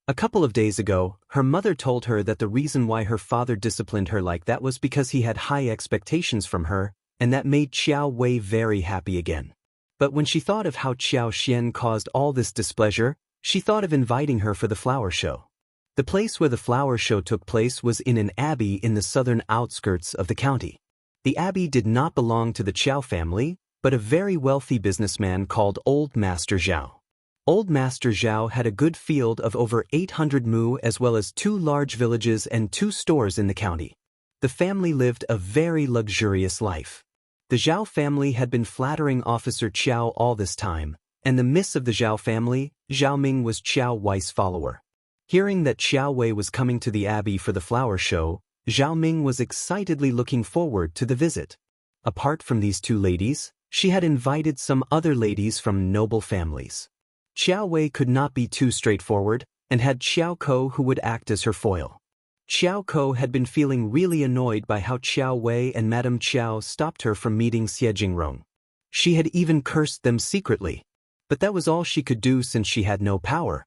A couple of days ago, her mother told her that the reason why her father disciplined her like that was because he had high expectations from her, and that made Qiao Wei very happy again. But when she thought of how Qiao Xian caused all this displeasure, she thought of inviting her for the flower show. The place where the flower show took place was in an abbey in the southern outskirts of the county. The abbey did not belong to the Qiao family, but a very wealthy businessman called Old Master Xiao. Old Master Xiao had a good field of over 800 mu as well as 2 large villages and 2 stores in the county. The family lived a very luxurious life. The Xiao family had been flattering Officer Qiao all this time, and the miss of the Xiao family, Xiao Ming, was Qiao Wei's follower. Hearing that Qiao Wei was coming to the abbey for the flower show, Xiao Ming was excitedly looking forward to the visit. Apart from these 2 ladies, she had invited some other ladies from noble families. Qiao Wei could not be too straightforward, and had Xiao Ko who would act as her foil. Xiao Ko had been feeling really annoyed by how Qiao Wei and Madame Qiao stopped her from meeting Xie Jingrong. She had even cursed them secretly. But that was all she could do since she had no power.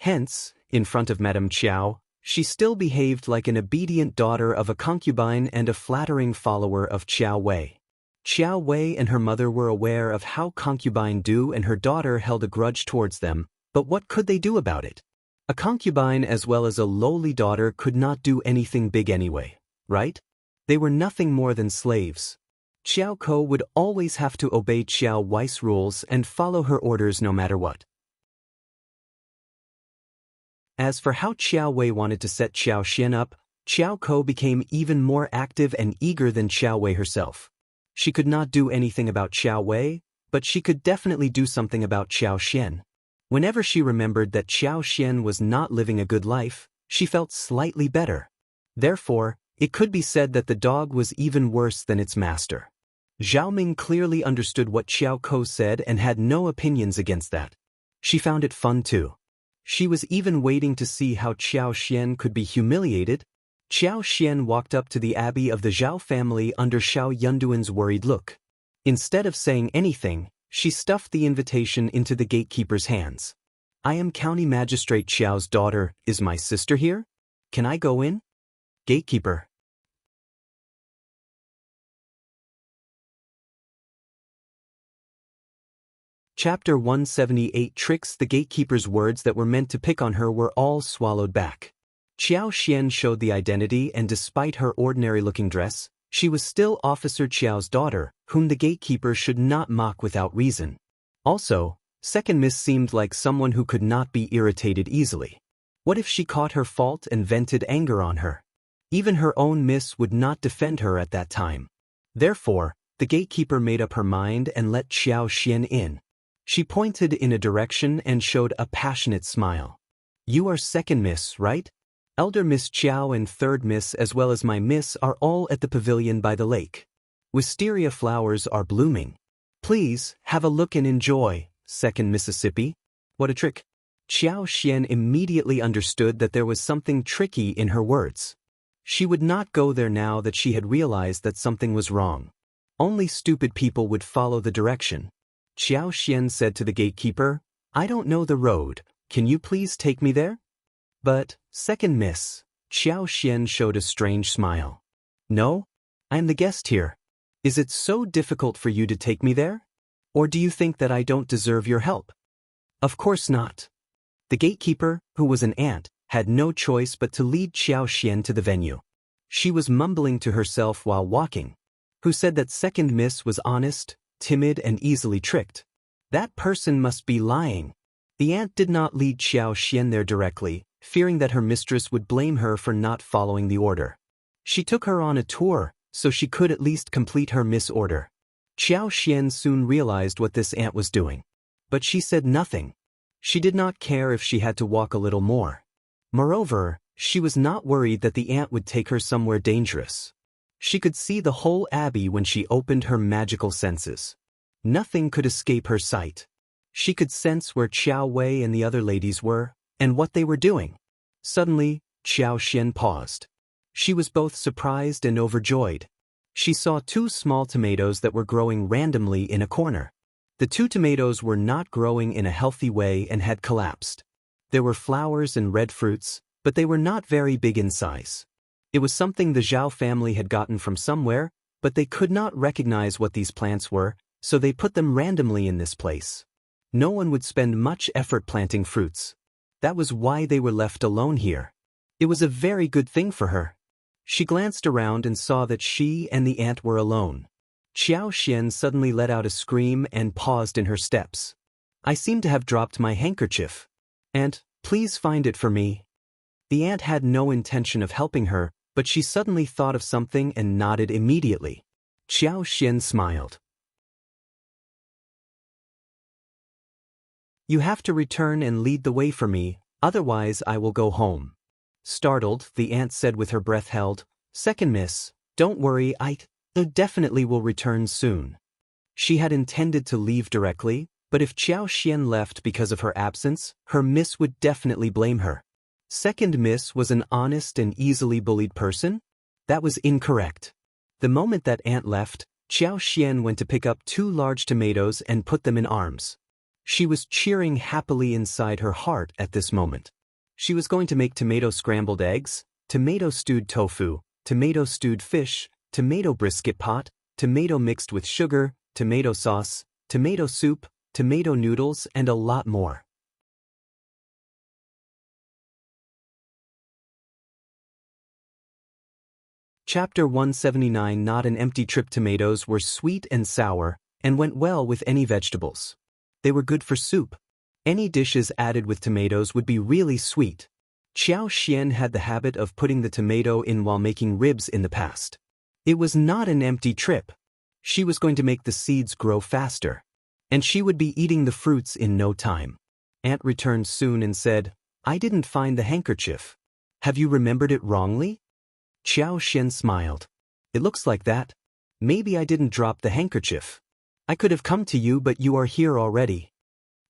Hence, in front of Madame Qiao, she still behaved like an obedient daughter of a concubine and a flattering follower of Qiao Wei. Qiao Wei and her mother were aware of how concubine do, and her daughter held a grudge towards them, but what could they do about it? A concubine as well as a lowly daughter could not do anything big anyway, right? They were nothing more than slaves. Qiao Ko would always have to obey Qiao Wei's rules and follow her orders no matter what. As for how Qiao Wei wanted to set Xiao Xian up, Qiao Ko became even more active and eager than Qiao Wei herself. She could not do anything about Qiao Wei, but she could definitely do something about Xiao Xian. Whenever she remembered that Xiao Xian was not living a good life, she felt slightly better. Therefore, it could be said that the dog was even worse than its master. Zhao Ming clearly understood what Qiao Ko said and had no opinions against that. She found it fun too. She was even waiting to see how Xiao Xian could be humiliated. Xiao Xian walked up to the abbey of the Zhao family under Xiao Yunduan's worried look. Instead of saying anything, she stuffed the invitation into the gatekeeper's hands. "I am County Magistrate Xiao's daughter. Is my sister here? Can I go in?" Gatekeeper. Chapter 178 Tricks. The gatekeeper's words that were meant to pick on her were all swallowed back. Xiao Xian showed the identity, and despite her ordinary-looking dress, she was still Officer Qiao's daughter, whom the gatekeeper should not mock without reason. Also, Second Miss seemed like someone who could not be irritated easily. What if she caught her fault and vented anger on her? Even her own miss would not defend her at that time. Therefore, the gatekeeper made up her mind and let Xiao Xian in. She pointed in a direction and showed a passionate smile. "You are Second Miss, right? Elder Miss Qiao and Third Miss as well as my miss are all at the pavilion by the lake. Wisteria flowers are blooming. Please, have a look and enjoy, Second Mississippi." What a trick. Xiao Xian immediately understood that there was something tricky in her words. She would not go there now that she had realized that something was wrong. Only stupid people would follow the direction. Xiao Xian said to the gatekeeper, "I don't know the road. Can you please take me there?" "But, Second Miss," Xiao Xian showed a strange smile. "No? I am the guest here. Is it so difficult for you to take me there? Or do you think that I don't deserve your help?" "Of course not." The gatekeeper, who was an ant, had no choice but to lead Xiao Xian to the venue. She was mumbling to herself while walking. Who said that Second Miss was honest, timid and easily tricked? That person must be lying. The ant did not lead Xiao Xian there directly, fearing that her mistress would blame her for not following the order. She took her on a tour, so she could at least complete her misorder. Xiao Xian soon realized what this ant was doing. But she said nothing. She did not care if she had to walk a little more. Moreover, she was not worried that the ant would take her somewhere dangerous. She could see the whole abbey when she opened her magical senses. Nothing could escape her sight. She could sense where Qiao Wei and the other ladies were, and what they were doing. Suddenly, Xiao Xian paused. She was both surprised and overjoyed. She saw 2 small tomatoes that were growing randomly in a corner. The 2 tomatoes were not growing in a healthy way and had collapsed. There were flowers and red fruits, but they were not very big in size. It was something the Zhao family had gotten from somewhere, but they could not recognize what these plants were, so they put them randomly in this place. No one would spend much effort planting fruits. That was why they were left alone here. It was a very good thing for her. She glanced around and saw that she and the ant were alone. Xiao Xian suddenly let out a scream and paused in her steps. "I seem to have dropped my handkerchief. Ant, please find it for me." The ant had no intention of helping her, but she suddenly thought of something and nodded immediately. Xiao Xian smiled. "You have to return and lead the way for me, otherwise I will go home." Startled, the ant said with her breath held, "Second Miss, don't worry, I definitely will return soon." She had intended to leave directly, but if Xiao Xian left because of her absence, her miss would definitely blame her. Second Miss was an honest and easily bullied person? That was incorrect. The moment that ant left, Xiao Xian went to pick up 2 large tomatoes and put them in arms. She was cheering happily inside her heart at this moment. She was going to make tomato scrambled eggs, tomato stewed tofu, tomato stewed fish, tomato brisket pot, tomato mixed with sugar, tomato sauce, tomato soup, tomato noodles, and a lot more. Chapter 179. Not an empty trip. Tomatoes were sweet and sour, and went well with any vegetables. They were good for soup. Any dishes added with tomatoes would be really sweet. Xiao had the habit of putting the tomato in while making ribs in the past. It was not an empty trip. She was going to make the seeds grow faster. And she would be eating the fruits in no time. Aunt returned soon and said, "I didn't find the handkerchief. Have you remembered it wrongly?" Xiao smiled. "It looks like that. Maybe I didn't drop the handkerchief. I could have come to you, but you are here already."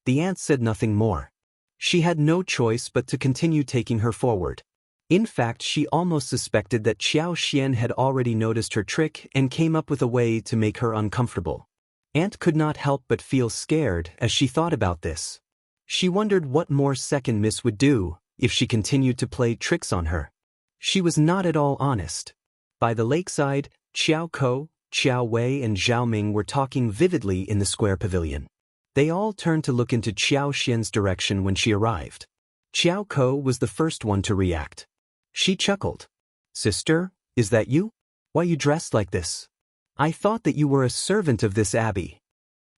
The aunt said nothing more. She had no choice but to continue taking her forward. In fact, she almost suspected that Xiao had already noticed her trick and came up with a way to make her uncomfortable. Aunt could not help but feel scared as she thought about this. She wondered what more second Miss would do if she continued to play tricks on her. She was not at all honest. By the lakeside, Qiao, Xiao Wei and Zhao Ming were talking vividly in the square pavilion. They all turned to look into Xiao's direction when she arrived. Qiao was the first one to react. She chuckled. "Sister, is that you? Why you dressed like this? I thought that you were a servant of this abbey."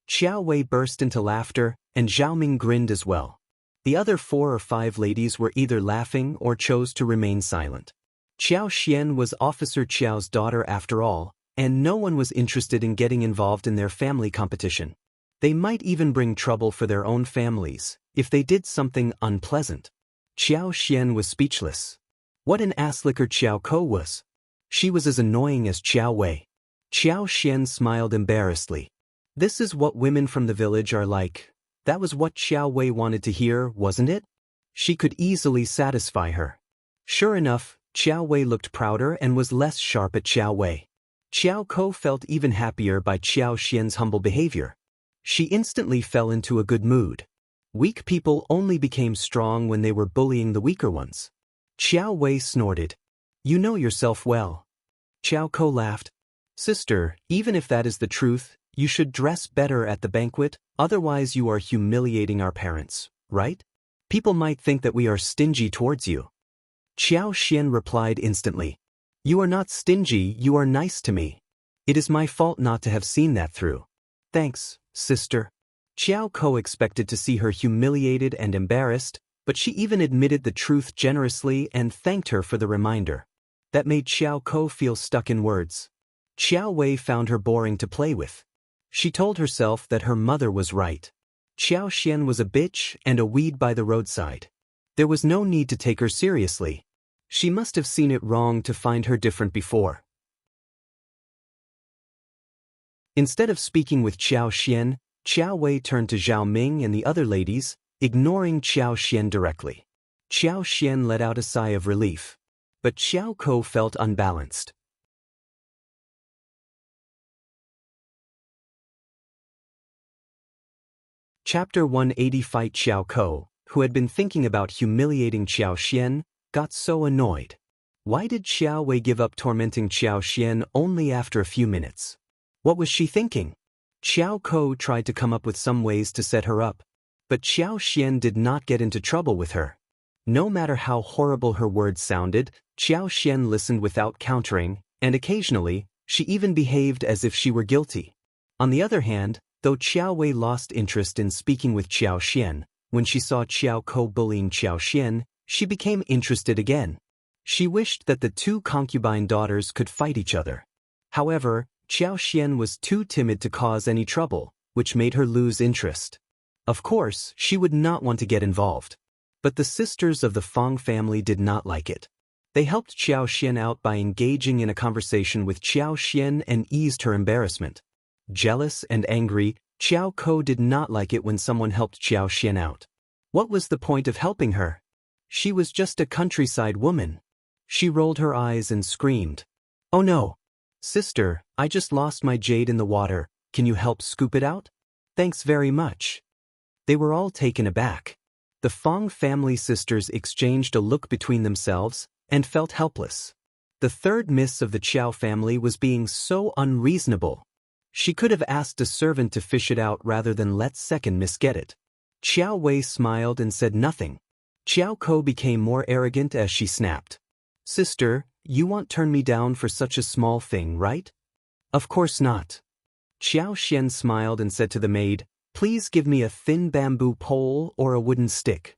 Xiao Wei burst into laughter, and Zhao Ming grinned as well. The other 4 or 5 ladies were either laughing or chose to remain silent. Xiao was Officer Qiao's daughter after all, and no one was interested in getting involved in their family competition. They might even bring trouble for their own families if they did something unpleasant. Xiao was speechless. What an ass-licker Qiao was. She was as annoying as Xiao Wei. Xiao smiled embarrassedly. "This is what women from the village are like." That was what Xiao Wei wanted to hear, wasn't it? She could easily satisfy her. Sure enough, Xiao Wei looked prouder and was less sharp at Xiao Wei. Qiao felt even happier by Xiao's humble behavior. She instantly fell into a good mood. Weak people only became strong when they were bullying the weaker ones. Xiao Wei snorted. "You know yourself well." Qiao laughed. "Sister, even if that is the truth, you should dress better at the banquet, otherwise you are humiliating our parents, right? People might think that we are stingy towards you." Xiao replied instantly. "You are not stingy, you are nice to me. It is my fault not to have seen that through." "Thanks, sister." Qiao expected to see her humiliated and embarrassed, but she even admitted the truth generously and thanked her for the reminder. That made Qiao feel stuck in words. Xiao Wei found her boring to play with. She told herself that her mother was right. Xiao was a bitch and a weed by the roadside. There was no need to take her seriously. She must have seen it wrong to find her different before. Instead of speaking with Xiao Wei turned to Zhao Ming and the other ladies, ignoring Xiao directly. Xiao let out a sigh of relief. But Xiao felt unbalanced. Chapter 180. Fight. Xiao, who had been thinking about humiliating Xiao, got so annoyed. Why did Xiao Wei give up tormenting Xiao only after a few minutes? What was she thinking? Xiao tried to come up with some ways to set her up, but Xiao did not get into trouble with her. No matter how horrible her words sounded, Xiao listened without countering, and occasionally, she even behaved as if she were guilty. On the other hand, though Xiao Wei lost interest in speaking with Xiao, when she saw Qiao bullying Xiao, she became interested again. She wished that the 2 concubine daughters could fight each other. However, Xiao was too timid to cause any trouble, which made her lose interest. Of course, she would not want to get involved. But the sisters of the Fang family did not like it. They helped Xiao out by engaging in a conversation with Xiao and eased her embarrassment. Jealous and angry, Qiao did not like it when someone helped Xiao out. What was the point of helping her? She was just a countryside woman. She rolled her eyes and screamed. "Oh no! Sister, I just lost my jade in the water, can you help scoop it out? Thanks very much." They were all taken aback. The Fang family sisters exchanged a look between themselves and felt helpless. The third miss of the Qiao family was being so unreasonable. She could have asked a servant to fish it out rather than let second miss get it. Xiao Wei smiled and said nothing. Qiao Ko became more arrogant as she snapped. Sister, you won't turn me down for such a small thing, right? Of course not. Xiao Xian smiled and said to the maid, please give me a thin bamboo pole or a wooden stick.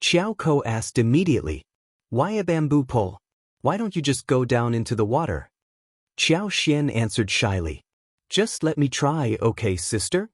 Qiao Ko asked immediately, why a bamboo pole? Why don't you just go down into the water? Xiao Xian answered shyly, just let me try, okay, sister?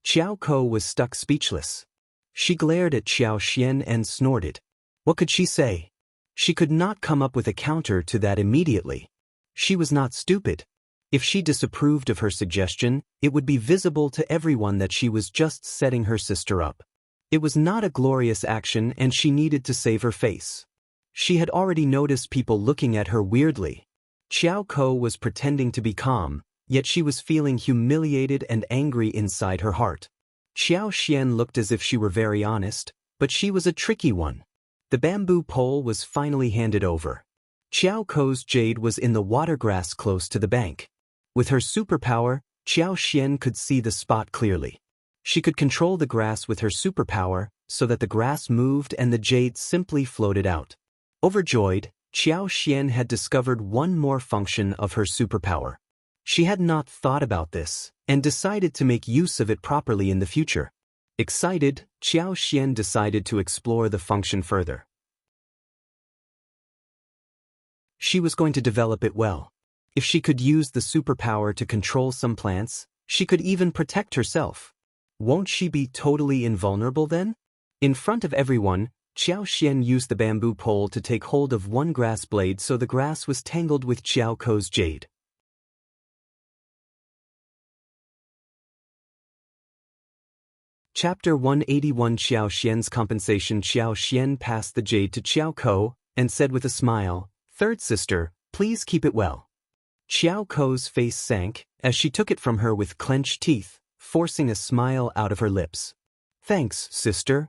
Qiao Ko was stuck speechless. She glared at Xiao Xian and snorted. What could she say? She could not come up with a counter to that immediately. She was not stupid. If she disapproved of her suggestion, it would be visible to everyone that she was just setting her sister up. It was not a glorious action and she needed to save her face. She had already noticed people looking at her weirdly. Qiao Ko was pretending to be calm, yet she was feeling humiliated and angry inside her heart. Xiao Xian looked as if she were very honest, but she was a tricky one. The bamboo pole was finally handed over. Qiao Ko's jade was in the watergrass close to the bank. With her superpower, Xiao Xian could see the spot clearly. She could control the grass with her superpower, so that the grass moved and the jade simply floated out. Overjoyed, Xiao Xian had discovered one more function of her superpower. She had not thought about this, and decided to make use of it properly in the future. Excited, Xiao Xian decided to explore the function further. She was going to develop it well. If she could use the superpower to control some plants, she could even protect herself. Won't she be totally invulnerable then? In front of everyone, Xiao Xian used the bamboo pole to take hold of one grass blade so the grass was tangled with Qiao Ko's jade. Chapter 181 Xiao Xian's compensation. Xiao Xian passed the jade to Qiao Ko, and said with a smile, Third sister, please keep it well. Qiao Ko's face sank, as she took it from her with clenched teeth, forcing a smile out of her lips. Thanks, sister.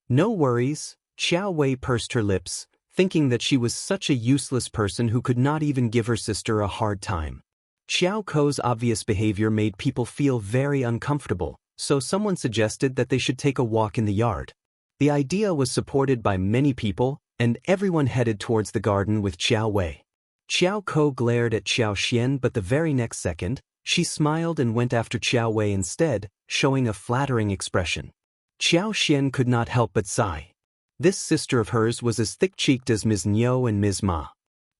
No worries, Xiao Wei pursed her lips, thinking that she was such a useless person who could not even give her sister a hard time. Xiao Ko's obvious behavior made people feel very uncomfortable, so someone suggested that they should take a walk in the yard. The idea was supported by many people, and everyone headed towards the garden with Xiao Wei. Qiao Ko glared at Xiao Xian, but the very next second, she smiled and went after Xiao Wei instead, showing a flattering expression. Xiao Xian could not help but sigh. This sister of hers was as thick-cheeked as Ms. Niu and Ms. Ma.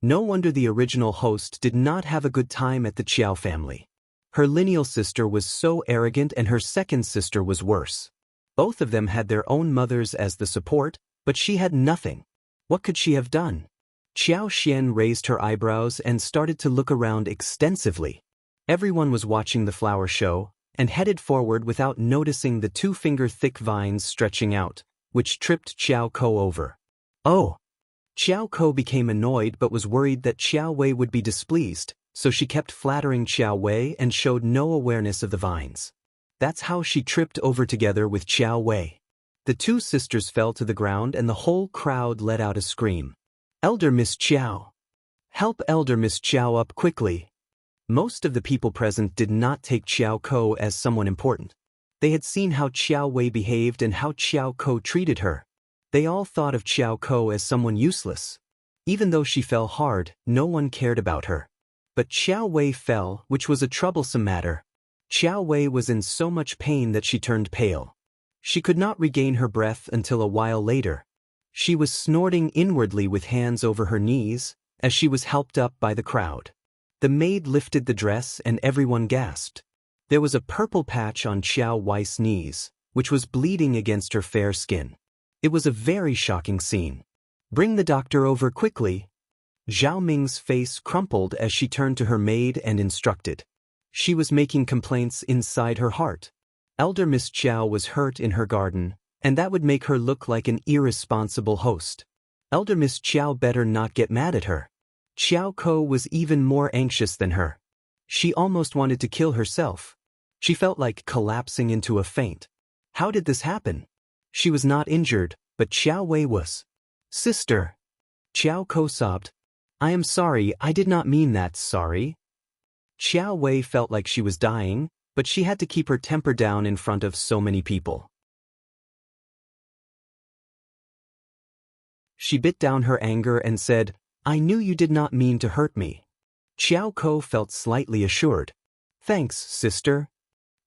No wonder the original host did not have a good time at the Qiao family. Her lineal sister was so arrogant and her second sister was worse. Both of them had their own mothers as the support, but she had nothing. What could she have done? Xiao Xian raised her eyebrows and started to look around extensively. Everyone was watching the flower show, and headed forward without noticing the 2-finger-thick vines stretching out, which tripped Qiao Ko over. Oh! Qiao Ko became annoyed but was worried that Xiao Wei would be displeased, so she kept flattering Xiao Wei and showed no awareness of the vines. That's how she tripped over together with Xiao Wei. The two sisters fell to the ground and the whole crowd let out a scream. Elder Miss Qiao! Help Elder Miss Qiao up quickly! Most of the people present did not take Qiao Ko as someone important. They had seen how Xiao Wei behaved and how Qiao Ko treated her. They all thought of Qiao Ko as someone useless. Even though she fell hard, no one cared about her. But Xiao Wei fell, which was a troublesome matter. Xiao Wei was in so much pain that she turned pale. She could not regain her breath until a while later. She was snorting inwardly with hands over her knees, as she was helped up by the crowd. The maid lifted the dress and everyone gasped. There was a purple patch on Xiao Wei's knees, which was bleeding against her fair skin. It was a very shocking scene. Bring the doctor over quickly. Zhao Ming's face crumpled as she turned to her maid and instructed. She was making complaints inside her heart. Elder Miss Qiao was hurt in her garden, and that would make her look like an irresponsible host. Elder Miss Qiao better not get mad at her. Qiao Ko was even more anxious than her. She almost wanted to kill herself. She felt like collapsing into a faint. How did this happen? She was not injured, but Xiao Wei was. Sister. Qiao Ko sobbed. I am sorry, I did not mean that, sorry. Xiao Wei felt like she was dying, but she had to keep her temper down in front of so many people. She bit down her anger and said, I knew you did not mean to hurt me. Xiao Ko felt slightly assured. Thanks, sister.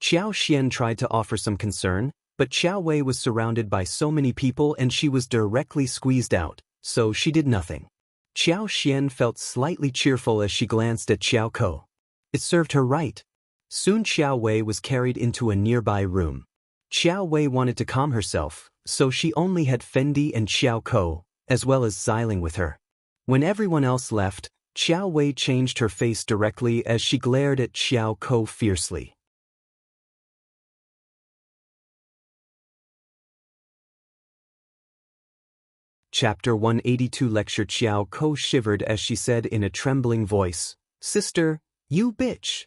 Xiao tried to offer some concern, but Xiao Wei was surrounded by so many people and she was directly squeezed out, so she did nothing. Xiao felt slightly cheerful as she glanced at Xiao Ko. It served her right. Soon Xiao Wei was carried into a nearby room. Xiao Wei wanted to calm herself, so she only had Fendi and Xiao Ko, as well as Xiling with her. When everyone else left, Xiao Wei changed her face directly as she glared at Xiao Ko fiercely. Chapter 182 Lecture Xiao Ko shivered as she said in a trembling voice, Sister, you bitch!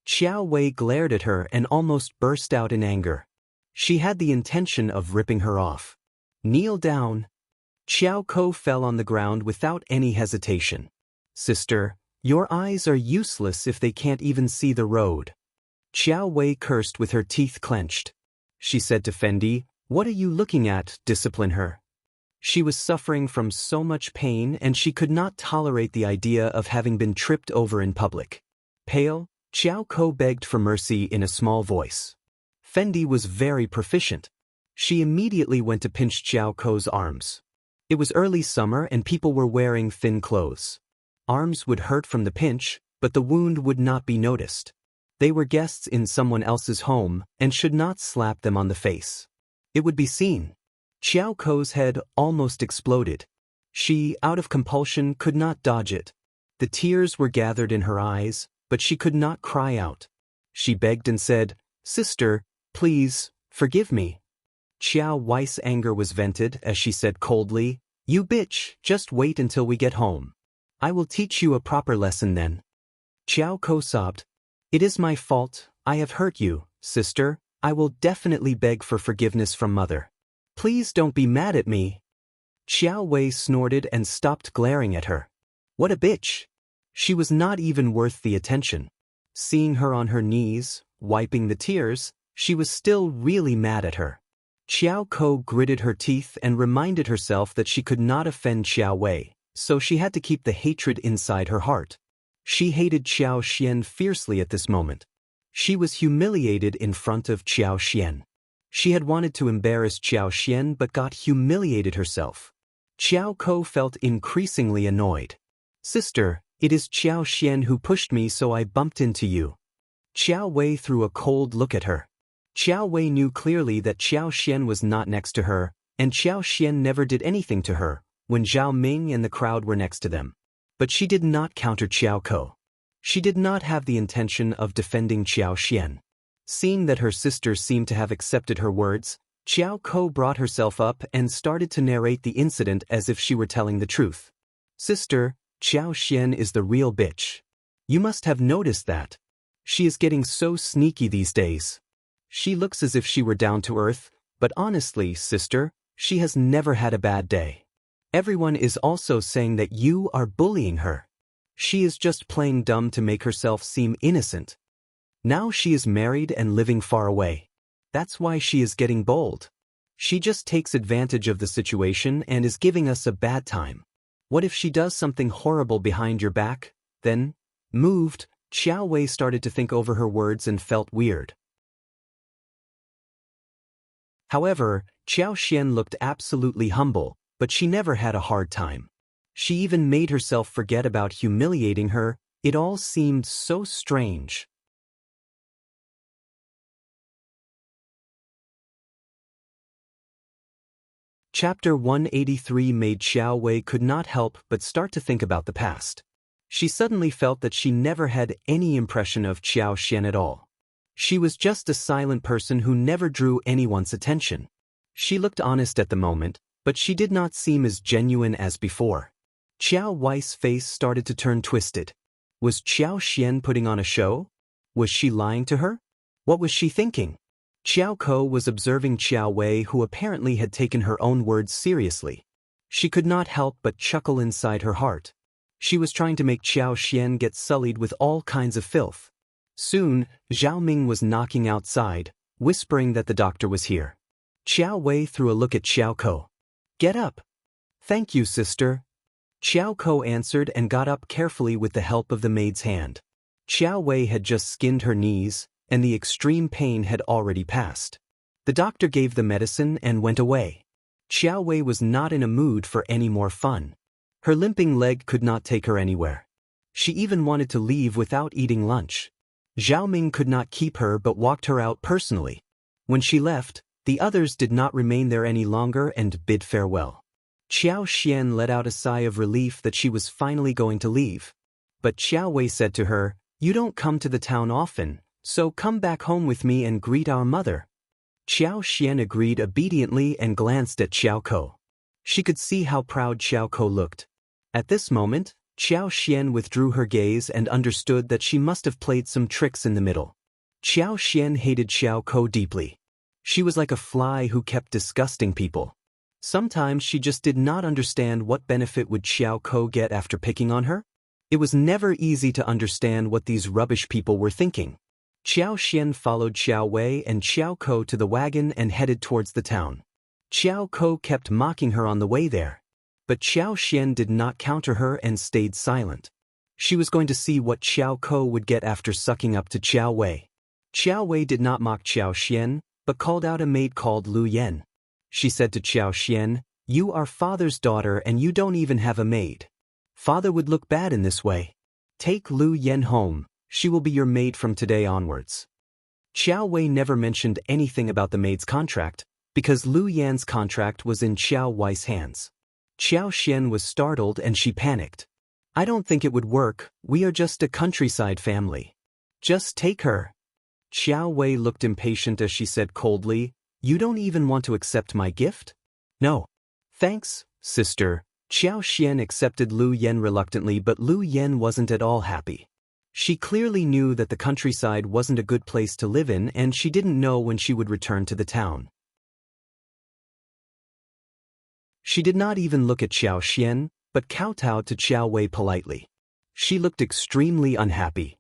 Xiao Wei glared at her and almost burst out in anger. She had the intention of ripping her off. Kneel down. Xiao Ko fell on the ground without any hesitation. Sister, your eyes are useless if they can't even see the road. Xiao Wei cursed with her teeth clenched. She said to Fendi, What are you looking at? Discipline her. She was suffering from so much pain and she could not tolerate the idea of having been tripped over in public. Pale, Xiao Ko begged for mercy in a small voice. Fendi was very proficient. She immediately went to pinch Xiao Ko's arms. It was early summer and people were wearing thin clothes. Arms would hurt from the pinch, but the wound would not be noticed. They were guests in someone else's home and should not slap them on the face. It would be seen. Xiao Ko's head almost exploded. She, out of compulsion, could not dodge it. The tears were gathered in her eyes, but she could not cry out. She begged and said, Sister, please, forgive me. Xiao Wei's anger was vented as she said coldly, You bitch, just wait until we get home. I will teach you a proper lesson then. Xiao Ko sobbed. It is my fault, I have hurt you, sister, I will definitely beg for forgiveness from mother. Please don't be mad at me. Xiao Wei snorted and stopped glaring at her. What a bitch. She was not even worth the attention. Seeing her on her knees, wiping the tears, she was still really mad at her. Xiao Ko gritted her teeth and reminded herself that she could not offend Xiao Wei, so she had to keep the hatred inside her heart. She hated Xiao fiercely at this moment. She was humiliated in front of Xiao. She had wanted to embarrass Xiao but got humiliated herself. Xiao Ko felt increasingly annoyed. Sister, it is Xiao who pushed me so I bumped into you. Xiao Wei threw a cold look at her. Xiao Wei knew clearly that Xiao was not next to her, and Xiao never did anything to her, when Zhao Ming and the crowd were next to them. But she did not counter Xiao Ko. She did not have the intention of defending Xiao. Seeing that her sister seemed to have accepted her words, Xiao Ko brought herself up and started to narrate the incident as if she were telling the truth. Sister, Xiao is the real bitch. You must have noticed that. She is getting so sneaky these days. She looks as if she were down to earth, but honestly, sister, she has never had a bad day. Everyone is also saying that you are bullying her. She is just playing dumb to make herself seem innocent. Now she is married and living far away. That's why she is getting bold. She just takes advantage of the situation and is giving us a bad time. What if she does something horrible behind your back? Then, moved, Xiao Wei started to think over her words and felt weird. However, Xiao looked absolutely humble, but she never had a hard time. She even made herself forget about humiliating her. It all seemed so strange. Chapter 183 made Xiao Wei could not help but start to think about the past. She suddenly felt that she never had any impression of Xiao at all. She was just a silent person who never drew anyone's attention. She looked honest at the moment, but she did not seem as genuine as before. Xiao Wei's face started to turn twisted. Was Xiao putting on a show? Was she lying to her? What was she thinking? Qiao Ko was observing Xiao Wei, who apparently had taken her own words seriously. She could not help but chuckle inside her heart. She was trying to make Xiao Xian get sullied with all kinds of filth. Soon, Zhao Ming was knocking outside, whispering that the doctor was here. Xiao Wei threw a look at Xiao Ko. "Get up." "Thank you, sister." Xiao Ko answered and got up carefully with the help of the maid's hand. Xiao Wei had just skinned her knees, and the extreme pain had already passed. The doctor gave the medicine and went away. Xiao Wei was not in a mood for any more fun. Her limping leg could not take her anywhere. She even wanted to leave without eating lunch. Zhao Ming could not keep her but walked her out personally. When she left, the others did not remain there any longer and bid farewell. Xiao Xian let out a sigh of relief that she was finally going to leave. But Xiao Wei said to her, "You don't come to the town often, so come back home with me and greet our mother." Xiao Xian agreed obediently and glanced at Xiao Ko. She could see how proud Xiao Ko looked. At this moment, Xiao Xian withdrew her gaze and understood that she must have played some tricks in the middle. Xiao Xian hated Xiao Ko deeply. She was like a fly who kept disgusting people. Sometimes she just did not understand what benefit would Xiao Ko get after picking on her. It was never easy to understand what these rubbish people were thinking. Xiao Xian followed Xiao Wei and Xiao Ko to the wagon and headed towards the town. Xiao Ko kept mocking her on the way there. But Xiao Xian did not counter her and stayed silent. She was going to see what Xiao Ko would get after sucking up to Xiao Wei. Xiao Wei did not mock Xiao Xian, but called out a maid called Lu Yan. She said to Xiao Xian, "You are father's daughter and you don't even have a maid. Father would look bad in this way. Take Lu Yan home, she will be your maid from today onwards." Xiao Wei never mentioned anything about the maid's contract, because Lu Yan's contract was in Xiao Wei's hands. Xiao Xian was startled and she panicked. "I don't think it would work, we are just a countryside family. Just take her." Xiao Wei looked impatient as she said coldly, "You don't even want to accept my gift?" "No. Thanks, sister." Xiao Xian accepted Lu Yan reluctantly, but Lu Yan wasn't at all happy. She clearly knew that the countryside wasn't a good place to live in and she didn't know when she would return to the town. She did not even look at Xiao Xian, but kowtowed to Xiao Wei politely. She looked extremely unhappy.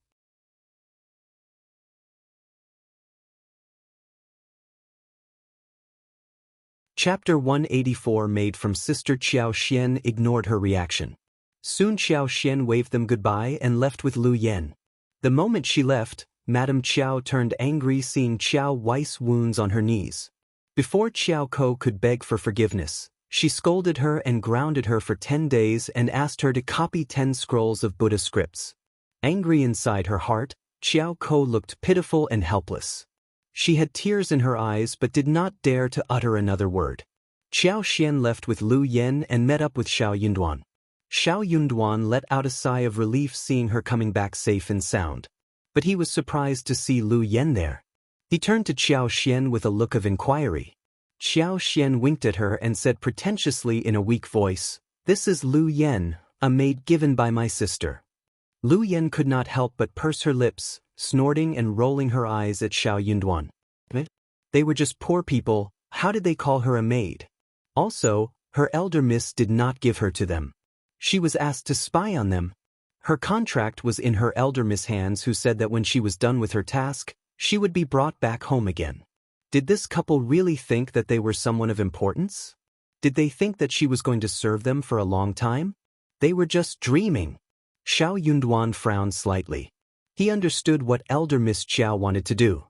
Chapter 184. Maid from Sister Xiao Xian ignored her reaction. Soon Xiao Xian waved them goodbye and left with Lu Yan. The moment she left, Madame Qiao turned angry seeing Xiao Wei's wounds on her knees. Before Qiao Ko could beg for forgiveness, she scolded her and grounded her for 10 days and asked her to copy 10 scrolls of Buddha scripts. Angry inside her heart, Qiao Ko looked pitiful and helpless. She had tears in her eyes but did not dare to utter another word. Xiao Xian left with Lu Yan and met up with Xiao Yunduan. Xiao Yunduan let out a sigh of relief seeing her coming back safe and sound. But he was surprised to see Lu Yan there. He turned to Xiao Xian with a look of inquiry. Xiao Xian winked at her and said pretentiously in a weak voice, "This is Lu Yan, a maid given by my sister." Lu Yan could not help but purse her lips, snorting and rolling her eyes at Xiao Yunduan. They were just poor people, how did they call her a maid? Also, her elder miss did not give her to them. She was asked to spy on them. Her contract was in her elder miss' hands, who said that when she was done with her task, she would be brought back home again. Did this couple really think that they were someone of importance? Did they think that she was going to serve them for a long time? They were just dreaming. Xiao Yunduan frowned slightly. He understood what elder Miss Qiao wanted to do.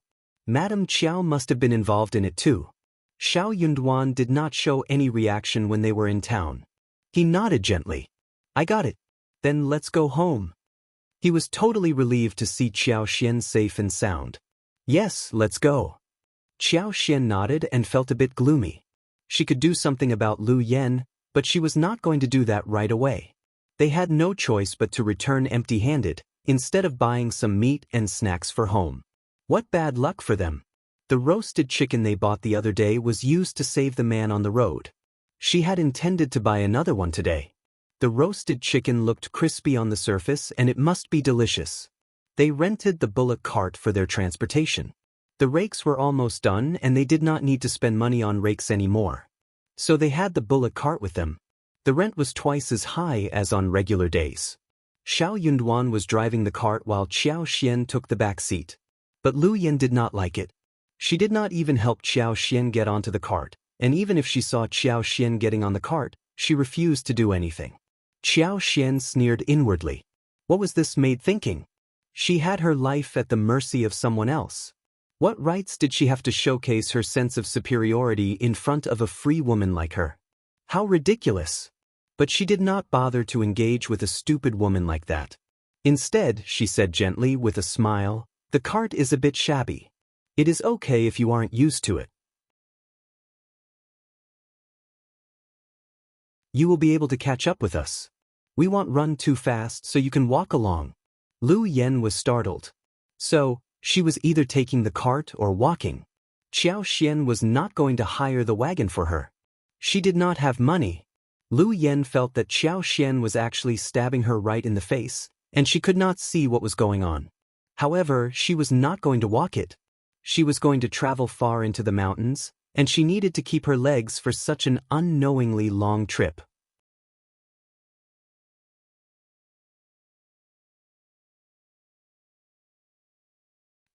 Madame Qiao must have been involved in it too. Xiao Yunduan did not show any reaction when they were in town. He nodded gently. "I got it. Then let's go home." He was totally relieved to see Xiao Xian safe and sound. "Yes, let's go." Xiao Xian nodded and felt a bit gloomy. She could do something about Lu Yan, but she was not going to do that right away. They had no choice but to return empty-handed, instead of buying some meat and snacks for home. What bad luck for them. The roasted chicken they bought the other day was used to save the man on the road. She had intended to buy another one today. The roasted chicken looked crispy on the surface and it must be delicious. They rented the bullock cart for their transportation. The rakes were almost done and they did not need to spend money on rakes anymore. So they had the bullock cart with them. The rent was twice as high as on regular days. Xiao Yunduan was driving the cart while Qiao Xian took the back seat. But Lu Yan did not like it. She did not even help Qiao Xian get onto the cart, and even if she saw Qiao Xian getting on the cart, she refused to do anything. Qiao Xian sneered inwardly. What was this maid thinking? She had her life at the mercy of someone else. What rights did she have to showcase her sense of superiority in front of a free woman like her? How ridiculous! But she did not bother to engage with a stupid woman like that. Instead, she said gently with a smile, "The cart is a bit shabby. It is okay if you aren't used to it. You will be able to catch up with us. We won't run too fast so you can walk along." Lu Yan was startled. So, she was either taking the cart or walking. Qiao Xian was not going to hire the wagon for her. She did not have money. Lu Yan felt that Qiao Xian was actually stabbing her right in the face, and she could not see what was going on. However, she was not going to walk it. She was going to travel far into the mountains, and she needed to keep her legs for such an unknowingly long trip.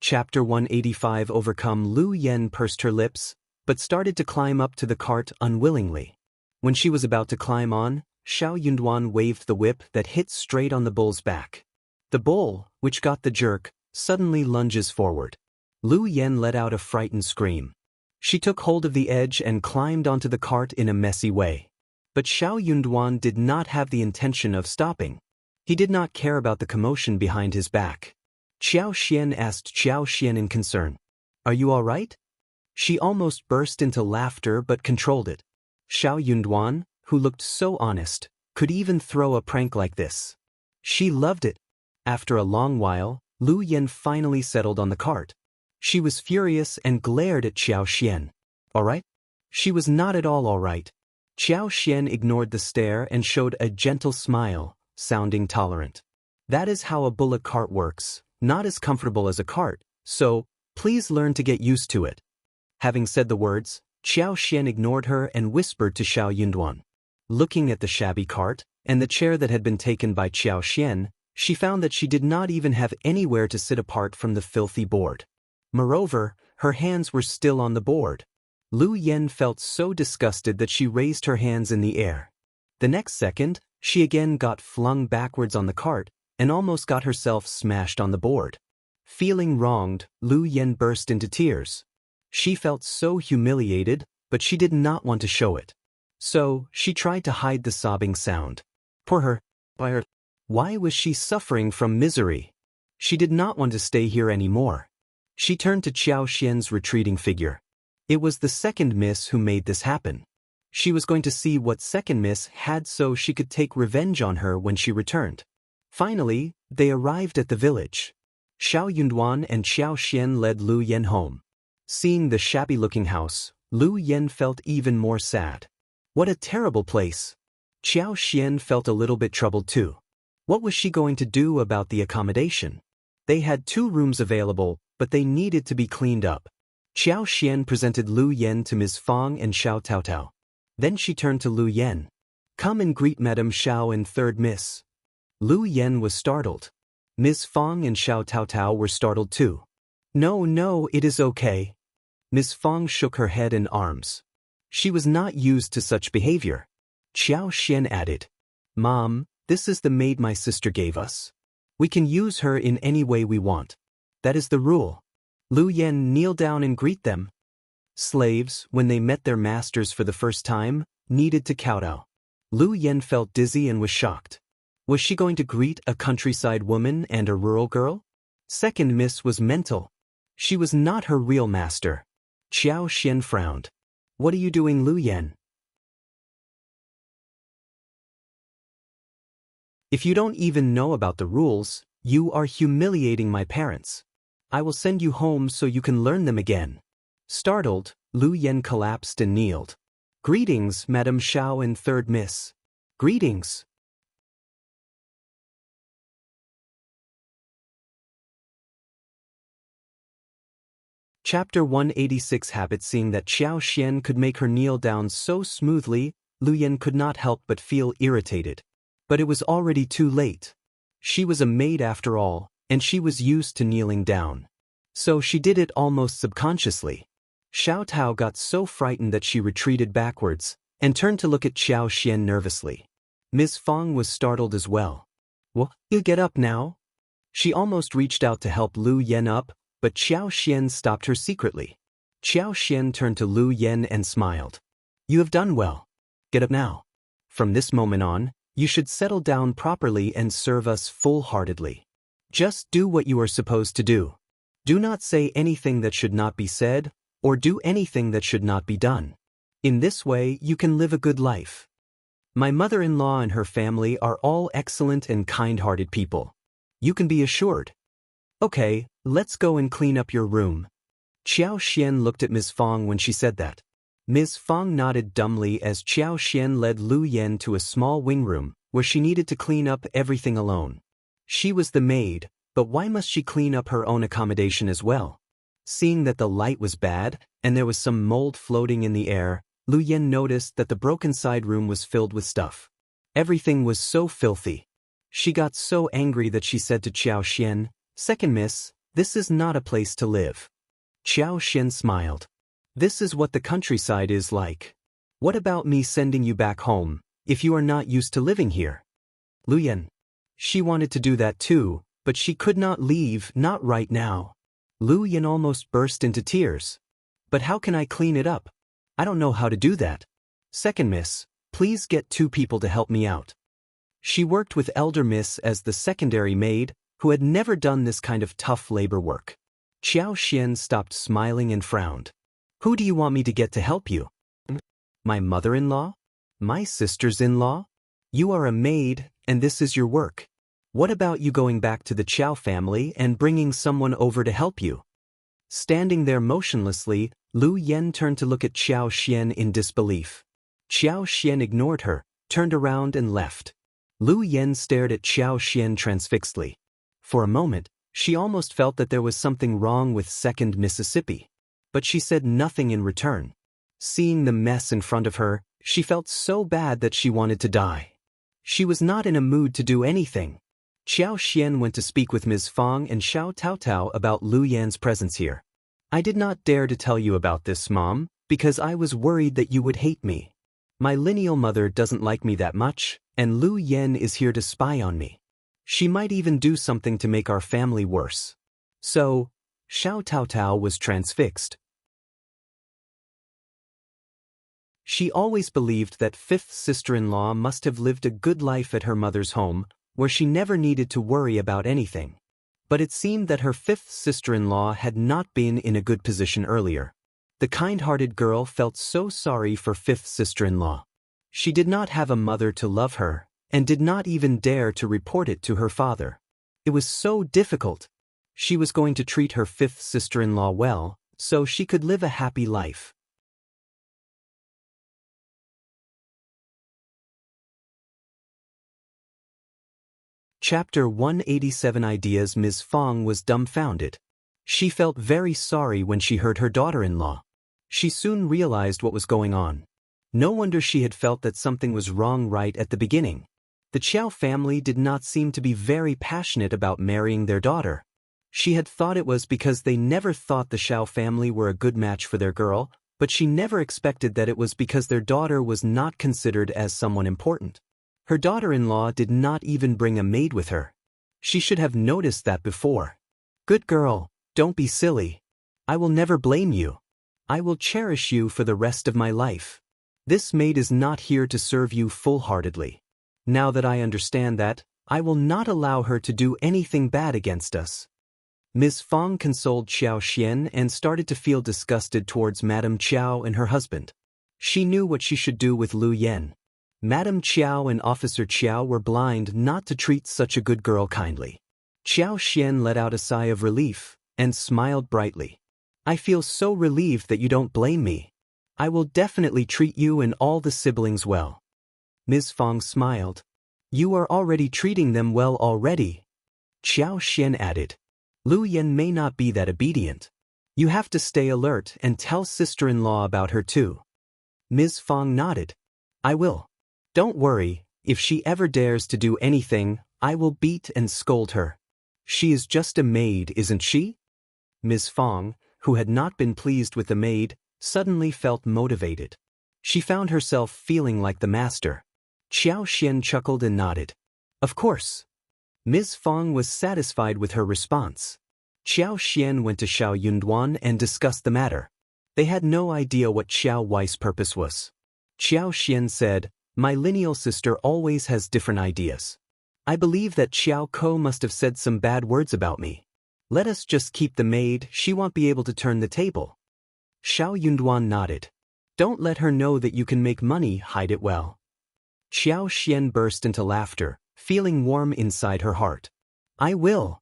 Chapter 185. Overcome. Lu Yan pursed her lips, but started to climb up to the cart unwillingly. When she was about to climb on, Xiao Yunduan waved the whip that hit straight on the bull's back. The bull, which got the jerk, suddenly lunges forward. Lu Yan let out a frightened scream. She took hold of the edge and climbed onto the cart in a messy way. But Xiao Yunduan did not have the intention of stopping. He did not care about the commotion behind his back. Qiao Xian asked Qiao Xian in concern, "Are you all right?" She almost burst into laughter but controlled it. Xiao Yunduan, who looked so honest, could even throw a prank like this. She loved it. After a long while, Lu Yan finally settled on the cart. She was furious and glared at Qiao Xian. "All right?" She was not at all right. Qiao Xian ignored the stare and showed a gentle smile, sounding tolerant. "That is how a bullock cart works, not as comfortable as a cart, so please learn to get used to it." Having said the words, Qiao Xian ignored her and whispered to Xiao Yunduan. Looking at the shabby cart and the chair that had been taken by Qiao Xian, she found that she did not even have anywhere to sit apart from the filthy board. Moreover, her hands were still on the board. Lu Yan felt so disgusted that she raised her hands in the air. The next second, she again got flung backwards on the cart and almost got herself smashed on the board. Feeling wronged, Lu Yan burst into tears. She felt so humiliated, but she did not want to show it. So, she tried to hide the sobbing sound. Poor her. Why was she suffering from misery? She did not want to stay here anymore. She turned to Qiao Xian's retreating figure. It was the second miss who made this happen. She was going to see what second miss had so she could take revenge on her when she returned. Finally, they arrived at the village. Xiao Yunduan and Qiao Xian led Lu Yan home. Seeing the shabby-looking house, Lu Yan felt even more sad. What a terrible place. Qiao Xian felt a little bit troubled too. What was she going to do about the accommodation? They had 2 rooms available, but they needed to be cleaned up. Qiao Xian presented Lu Yan to Ms. Fang and Xiao Taotao. Then she turned to Lu Yan. "Come and greet Madame Xiao and third miss." Lu Yan was startled. Ms. Fang and Xiao Taotao were startled too. No, it is okay." Ms. Fang shook her head and arms. She was not used to such behavior. Qiao Xian added, "Mom, this is the maid my sister gave us. We can use her in any way we want. That is the rule." Lu Yan kneeled down and greet them. Slaves, when they met their masters for the first time, needed to kowtow. Lu Yan felt dizzy and was shocked. Was she going to greet a countryside woman and a rural girl? Second miss was mental. She was not her real master. Qiao Xian frowned. "What are you doing, Lu Yan?" "If you don't even know about the rules, you are humiliating my parents. I will send you home so you can learn them again." Startled, Lu Yan collapsed and kneeled. "Greetings, Madame Xiao and third miss. Greetings." Chapter 186 Habit. Seeing that Xiao could make her kneel down so smoothly, Lu Yan could not help but feel irritated. But it was already too late. She was a maid after all, and she was used to kneeling down. So she did it almost subconsciously. Xiao Tao got so frightened that she retreated backwards, and turned to look at Xiao nervously. Ms. Fang was startled as well. "Will you get up now?" She almost reached out to help Lu Yan up, but Xiao stopped her secretly. Xiao turned to Lu Yan and smiled. "You have done well. Get up now. From this moment on, you should settle down properly and serve us full-heartedly. Just do what you are supposed to do. Do not say anything that should not be said, or do anything that should not be done. In this way, you can live a good life. My mother-in-law and her family are all excellent and kind-hearted people. You can be assured. Okay, let's go and clean up your room." Xiao looked at Ms. Fang when she said that. Ms. Fang nodded dumbly as Xiao led Lu Yan to a small wing room, where she needed to clean up everything alone. She was the maid, but why must she clean up her own accommodation as well? Seeing that the light was bad, and there was some mold floating in the air, Lu Yan noticed that the broken side room was filled with stuff. Everything was so filthy. She got so angry that she said to Xiao, "Second miss, this is not a place to live." Xiao smiled. "This is what the countryside is like. What about me sending you back home, if you are not used to living here?" Lu Yan. She wanted to do that too, but she could not leave, not right now. Lu Yan almost burst into tears. "But how can I clean it up? I don't know how to do that. Second miss, please get 2 people to help me out." She worked with elder miss as the secondary maid, who had never done this kind of tough labor work. Xiao stopped smiling and frowned. "Who do you want me to get to help you? My mother-in-law? My sisters-in-law? You are a maid, and this is your work. What about you going back to the Qiao family and bringing someone over to help you?" Standing there motionlessly, Lu Yan turned to look at Xiao in disbelief. Xiao ignored her, turned around and left. Lu Yan stared at Xiao transfixedly. For a moment, she almost felt that there was something wrong with Second Mississippi. But she said nothing in return. Seeing the mess in front of her, she felt so bad that she wanted to die. She was not in a mood to do anything. Xiao went to speak with Ms. Fang and Xiao Tao about Lu Yan's presence here. "I did not dare to tell you about this, Mom, because I was worried that you would hate me. My lineal mother doesn't like me that much, and Lu Yan is here to spy on me. She might even do something to make our family worse." So, Xiao Tao was transfixed. She always believed that fifth sister-in-law must have lived a good life at her mother's home, where she never needed to worry about anything. But it seemed that her fifth sister-in-law had not been in a good position earlier. The kind-hearted girl felt so sorry for fifth sister-in-law. She did not have a mother to love her, and did not even dare to report it to her father. It was so difficult. She was going to treat her fifth sister-in-law well, so she could live a happy life. Chapter 187 Ideas. Ms. Fang was dumbfounded. She felt very sorry when she heard her daughter-in-law. She soon realized what was going on. No wonder she had felt that something was wrong right at the beginning. The Qiao family did not seem to be very passionate about marrying their daughter. She had thought it was because they never thought the Xiao family were a good match for their girl, but she never expected that it was because their daughter was not considered as someone important. Her daughter-in-law did not even bring a maid with her. She should have noticed that before. "Good girl, don't be silly. I will never blame you. I will cherish you for the rest of my life. This maid is not here to serve you full-heartedly. Now that I understand that, I will not allow her to do anything bad against us." Ms. Fang consoled Xiao and started to feel disgusted towards Madame Qiao and her husband. She knew what she should do with Lu Yan. Madame Qiao and Officer Qiao were blind not to treat such a good girl kindly. Xiao let out a sigh of relief, and smiled brightly. "I feel so relieved that you don't blame me. I will definitely treat you and all the siblings well." Ms. Fang smiled. "You are already treating them well already." Xiao added. "Lu Yan may not be that obedient. You have to stay alert and tell sister-in-law about her too. Ms. Fang nodded. I will. Don't worry, if she ever dares to do anything, I will beat and scold her. She is just a maid, isn't she? Ms. Fang, who had not been pleased with the maid, suddenly felt motivated. She found herself feeling like the master. Xiao chuckled and nodded. Of course. Ms. Fang was satisfied with her response. Xiao went to Xiao Yunduan and discussed the matter. They had no idea what Xiao Wei's purpose was. Xiao said, My lineal sister always has different ideas. I believe that Xiao Ko must have said some bad words about me. Let us just keep the maid, she won't be able to turn the table. Xiao Yunduan nodded. Don't let her know that you can make money, hide it well. Xiao burst into laughter, feeling warm inside her heart. I will.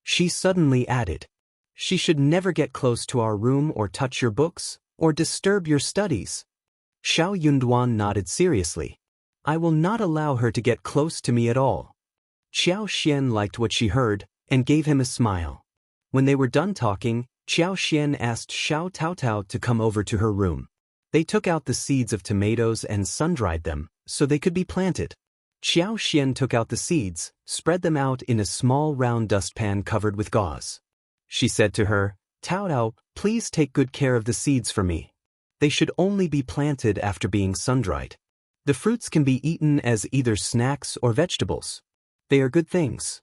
She suddenly added. She should never get close to our room or touch your books, or disturb your studies. Xiao Yunduan nodded seriously. I will not allow her to get close to me at all. Xiao liked what she heard, and gave him a smile. When they were done talking, Xiao asked Xiao Taotao to come over to her room. They took out the seeds of tomatoes and sun-dried them, so they could be planted. Xiao took out the seeds, spread them out in a small round dustpan covered with gauze. She said to her, Taotao, please take good care of the seeds for me. They should only be planted after being sun-dried. The fruits can be eaten as either snacks or vegetables. They are good things.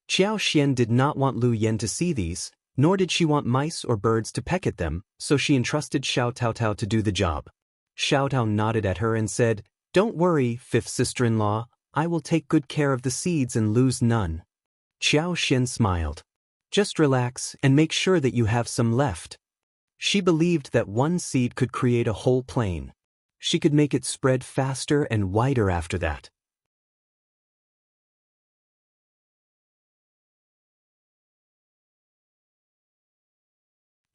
Xiao did not want Lu Yan to see these, nor did she want mice or birds to peck at them, so she entrusted Xiao Taotao to do the job. Xiao Tao nodded at her and said, Don't worry, fifth sister-in-law, I will take good care of the seeds and lose none. Xiao smiled. Just relax and make sure that you have some left. She believed that one seed could create a whole plain. She could make it spread faster and wider after that.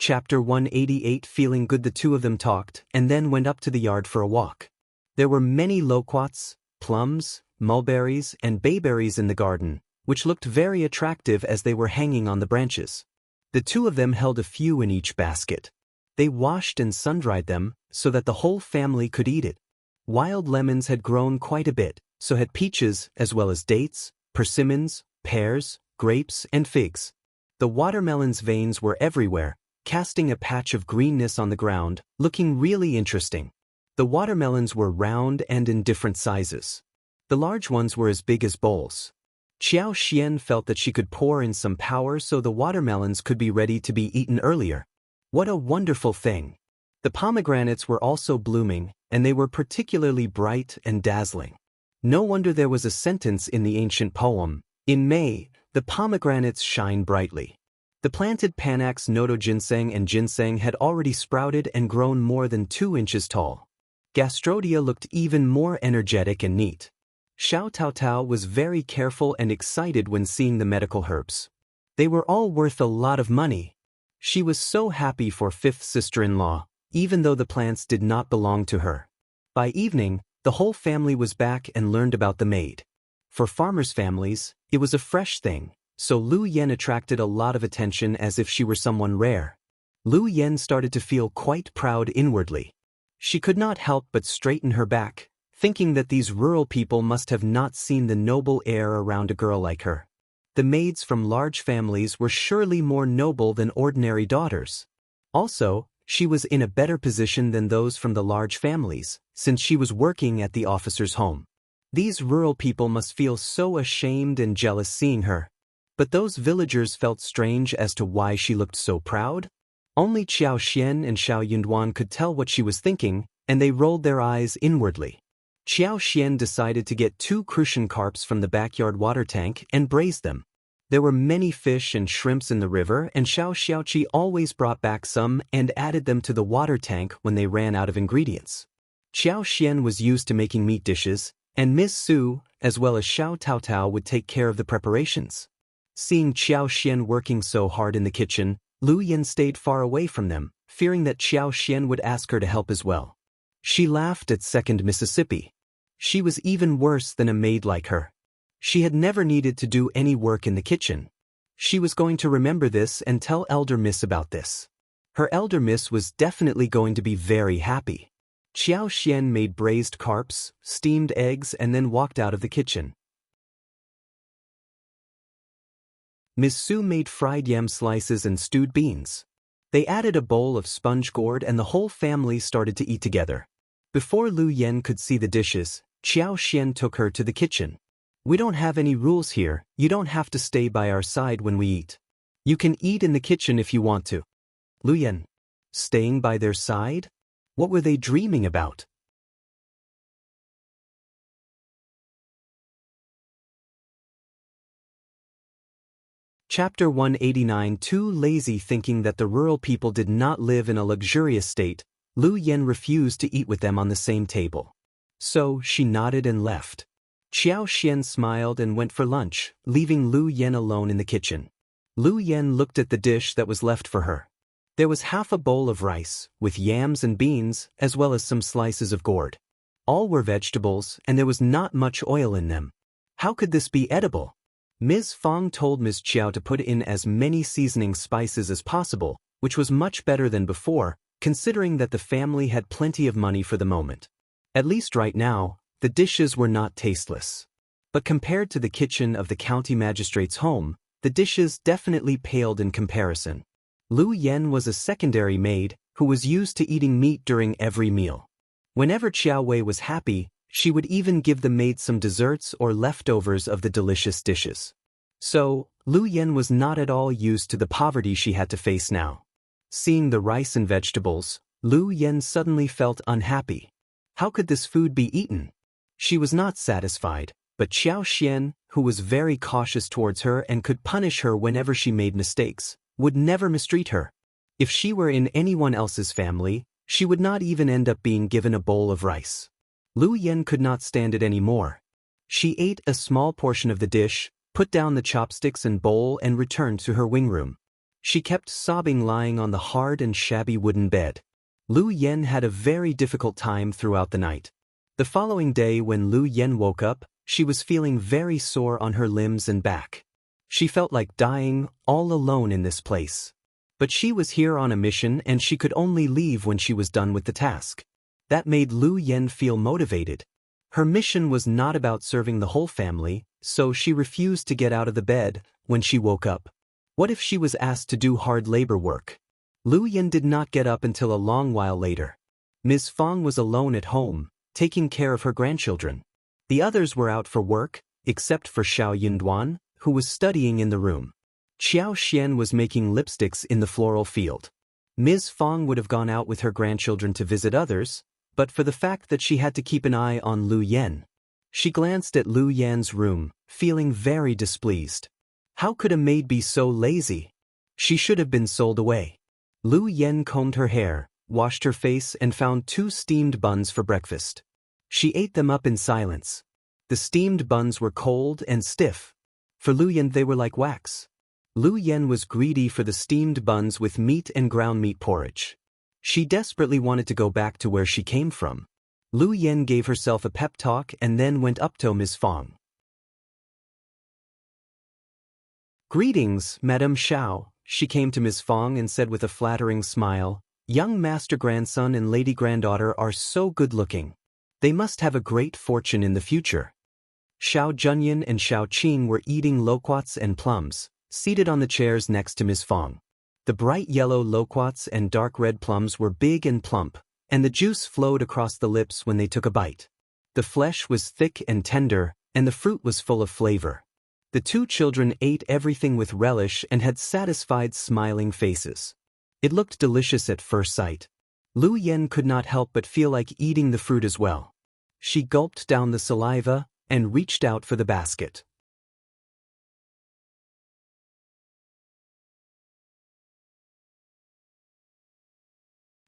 Chapter 188. Feeling good, the two of them talked and then went up to the yard for a walk. There were many loquats, plums, mulberries, and bayberries in the garden, which looked very attractive as they were hanging on the branches. The two of them held a few in each basket. They washed and sun-dried them so that the whole family could eat it. Wild lemons had grown quite a bit, so had peaches as well as dates, persimmons, pears, grapes, and figs. The watermelon's veins were everywhere, casting a patch of greenness on the ground, looking really interesting. The watermelons were round and in different sizes. The large ones were as big as bowls. Xiao felt that she could pour in some power so the watermelons could be ready to be eaten earlier. What a wonderful thing! The pomegranates were also blooming, and they were particularly bright and dazzling. No wonder there was a sentence in the ancient poem, In May, the pomegranates shine brightly. The planted panax, noto ginseng and ginseng had already sprouted and grown more than 2 inches tall. Gastrodia looked even more energetic and neat. Xiao Taotao was very careful and excited when seeing the medical herbs. They were all worth a lot of money. She was so happy for fifth sister-in-law, even though the plants did not belong to her. By evening, the whole family was back and learned about the maid. For farmers' families, it was a fresh thing, so Lu Yan attracted a lot of attention as if she were someone rare. Lu Yan started to feel quite proud inwardly. She could not help but straighten her back, thinking that these rural people must have not seen the noble air around a girl like her. The maids from large families were surely more noble than ordinary daughters. Also, she was in a better position than those from the large families, since she was working at the officer's home. These rural people must feel so ashamed and jealous seeing her. But those villagers felt strange as to why she looked so proud. Only Xiao and Xiao Yunduan could tell what she was thinking, and they rolled their eyes inwardly. Xiao decided to get 2 crucian carps from the backyard water tank and braise them. There were many fish and shrimps in the river, and Xiaoqi always brought back some and added them to the water tank when they ran out of ingredients. Xiao was used to making meat dishes, and Miss Su, as well as Xiao Taotao, would take care of the preparations. Seeing Xiao working so hard in the kitchen, Lu Yan stayed far away from them, fearing that Xiao would ask her to help as well. She laughed at Second Mississippi. She was even worse than a maid like her. She had never needed to do any work in the kitchen. She was going to remember this and tell Elder Miss about this. Her Elder Miss was definitely going to be very happy. Xiao made braised carps, steamed eggs and then walked out of the kitchen. Ms. Su made fried yam slices and stewed beans. They added a bowl of sponge gourd and the whole family started to eat together. Before Lu Yen could see the dishes, Xiao took her to the kitchen. We don't have any rules here, you don't have to stay by our side when we eat. You can eat in the kitchen if you want to. Lu Yen. Staying by their side? What were they dreaming about? Chapter 189. Too lazy. Thinking that the rural people did not live in a luxurious state, Lu Yen refused to eat with them on the same table. So, she nodded and left. Xiao smiled and went for lunch, leaving Lu Yen alone in the kitchen. Lu Yen looked at the dish that was left for her. There was half a bowl of rice, with yams and beans, as well as some slices of gourd. All were vegetables, and there was not much oil in them. How could this be edible? Ms. Fang told Ms. Qiao to put in as many seasoning spices as possible, which was much better than before, considering that the family had plenty of money for the moment. At least right now, the dishes were not tasteless. But compared to the kitchen of the county magistrate's home, the dishes definitely paled in comparison. Lu Yen was a secondary maid, who was used to eating meat during every meal. Whenever Qiao Wei was happy, she would even give the maid some desserts or leftovers of the delicious dishes. So, Lu Yen was not at all used to the poverty she had to face now. Seeing the rice and vegetables, Lu Yen suddenly felt unhappy. How could this food be eaten? She was not satisfied, but Xiao, who was very cautious towards her and could punish her whenever she made mistakes, would never mistreat her. If she were in anyone else's family, she would not even end up being given a bowl of rice. Lu Yen could not stand it anymore. She ate a small portion of the dish, put down the chopsticks and bowl and returned to her wing room. She kept sobbing lying on the hard and shabby wooden bed. Lu Yen had a very difficult time throughout the night. The following day when Lu Yen woke up, she was feeling very sore on her limbs and back. She felt like dying, all alone in this place. But she was here on a mission and she could only leave when she was done with the task. That made Lu Yen feel motivated. Her mission was not about serving the whole family, so she refused to get out of the bed when she woke up. What if she was asked to do hard labor work? Lu Yen did not get up until a long while later. Ms. Fang was alone at home, taking care of her grandchildren. The others were out for work, except for Xiao Yunduan, who was studying in the room. Xiao was making lipsticks in the floral field. Ms. Fang would have gone out with her grandchildren to visit others, but for the fact that she had to keep an eye on Lu Yen. She glanced at Lu Yen's room, feeling very displeased. How could a maid be so lazy? She should have been sold away. Lu Yen combed her hair, washed her face and found 2 steamed buns for breakfast. She ate them up in silence. The steamed buns were cold and stiff. For Lu Yen they were like wax. Lu Yen was greedy for the steamed buns with meat and ground meat porridge. She desperately wanted to go back to where she came from. Lu Yen gave herself a pep talk and then went up to Ms. Fang. "Greetings, Madame Xiao," she came to Ms. Fang and said with a flattering smile, "Young master grandson and lady granddaughter are so good-looking. They must have a great fortune in the future." Xiao Junyan and Xiao Qing were eating loquats and plums, seated on the chairs next to Ms. Fang. The bright yellow loquats and dark red plums were big and plump, and the juice flowed across the lips when they took a bite. The flesh was thick and tender, and the fruit was full of flavor. The 2 children ate everything with relish and had satisfied smiling faces. It looked delicious at first sight. Lu Yen could not help but feel like eating the fruit as well. She gulped down the saliva and reached out for the basket.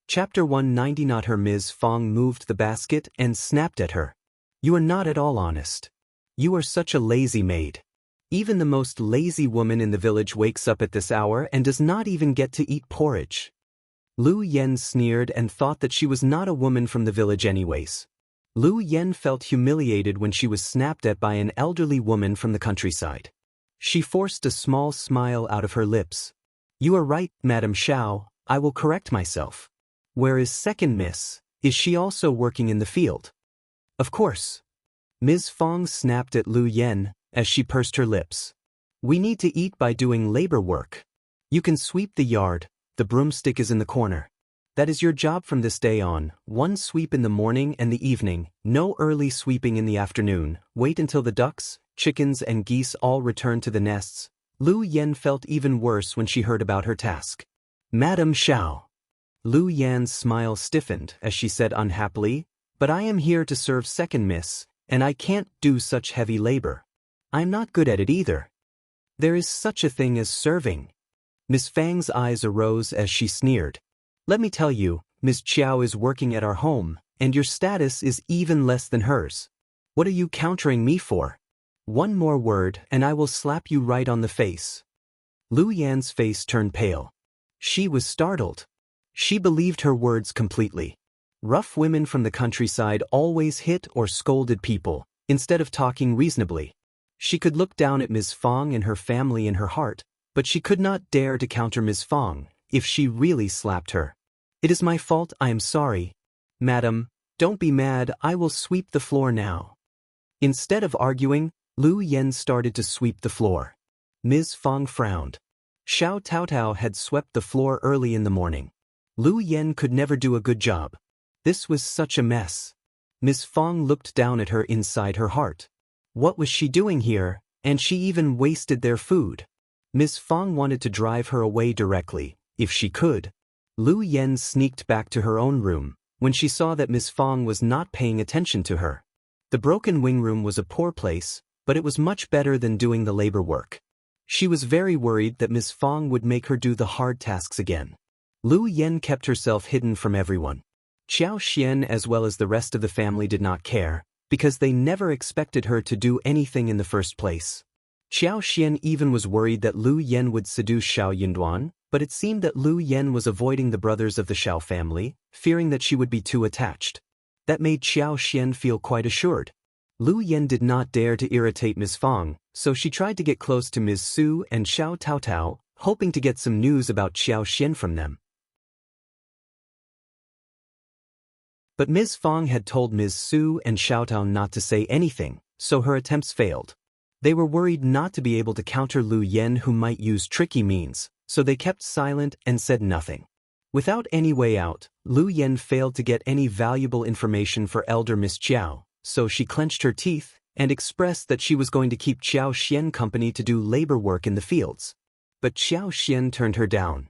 Chapter 190. Not her. Ms. Fang moved the basket and snapped at her. "You are not at all honest. You are such a lazy maid. Even the most lazy woman in the village wakes up at this hour and does not even get to eat porridge." Lu Yen sneered and thought that she was not a woman from the village anyways. Lu Yen felt humiliated when she was snapped at by an elderly woman from the countryside. She forced a small smile out of her lips. You are right, Madam Xiao, I will correct myself. Where is second miss? Is she also working in the field? Of course. Ms. Fang snapped at Lu Yen as she pursed her lips. We need to eat by doing labor work. You can sweep the yard, the broomstick is in the corner. That is your job from this day on, one sweep in the morning and the evening, no early sweeping in the afternoon, wait until the ducks, chickens and geese all return to the nests. Lu Yen felt even worse when she heard about her task. Madam Xiao. Lu Yan's smile stiffened as she said unhappily, but I am here to serve second miss, and I can't do such heavy labor. I'm not good at it either. There is such a thing as serving. Miss Fang's eyes arose as she sneered. Let me tell you, Ms. Qiao is working at our home, and your status is even less than hers. What are you countering me for? One more word and I will slap you right on the face. Lu Yan's face turned pale. She was startled. She believed her words completely. Rough women from the countryside always hit or scolded people, instead of talking reasonably. She could look down at Ms. Fang and her family in her heart, but she could not dare to counter Ms. Fang if she really slapped her. It is my fault, I am sorry. Madam, don't be mad, I will sweep the floor now. Instead of arguing, Lu Yen started to sweep the floor. Ms. Fang frowned. Xiao Taotao had swept the floor early in the morning. Lu Yen could never do a good job. This was such a mess. Ms. Fang looked down at her inside her heart. What was she doing here? And she even wasted their food. Ms. Fang wanted to drive her away directly, if she could. Lu Yen sneaked back to her own room when she saw that Ms. Fang was not paying attention to her. The broken wing room was a poor place, but it was much better than doing the labor work. She was very worried that Ms. Fang would make her do the hard tasks again. Lu Yen kept herself hidden from everyone. Xiao as well as the rest of the family did not care, because they never expected her to do anything in the first place. Xiao even was worried that Lu Yen would seduce Xiao Yunduan, but it seemed that Lu Yen was avoiding the brothers of the Xiao family, fearing that she would be too attached. That made Xiao feel quite assured. Lu Yen did not dare to irritate Ms. Fang, so she tried to get close to Ms. Su and Xiao Taotao, hoping to get some news about Xiao from them. But Ms. Fang had told Ms. Su and Xiao Tao not to say anything, so her attempts failed. They were worried not to be able to counter Lu Yen, who might use tricky means, so they kept silent and said nothing. Without any way out, Lu Yen failed to get any valuable information for elder Miss Qiao, so she clenched her teeth and expressed that she was going to keep Xiao company to do labor work in the fields. But Xiao turned her down.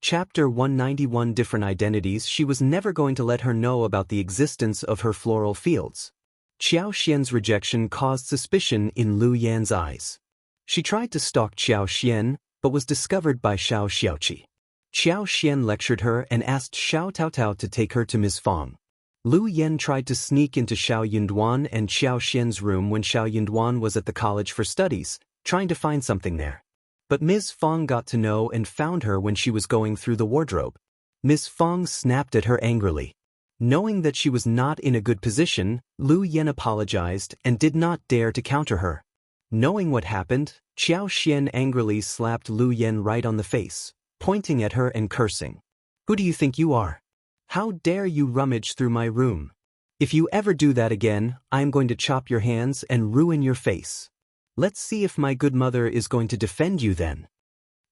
Chapter 191 Different Identities. She was never going to let her know about the existence of her floral fields. Xiao's rejection caused suspicion in Lu Yan's eyes. She tried to stalk Xiao, but was discovered by Xiaoqi. Xiao lectured her and asked Xiao Taotao to take her to Ms. Fang. Lu Yen tried to sneak into Xiao Yunduan and Xiao's room when Xiao Yunduan was at the college for studies, trying to find something there. But Ms. Fang got to know and found her when she was going through the wardrobe. Ms. Fang snapped at her angrily. Knowing that she was not in a good position, Lu Yen apologized and did not dare to counter her. Knowing what happened, Xiao angrily slapped Lu Yen right on the face, pointing at her and cursing. Who do you think you are? How dare you rummage through my room? If you ever do that again, I am going to chop your hands and ruin your face. Let's see if my good mother is going to defend you then.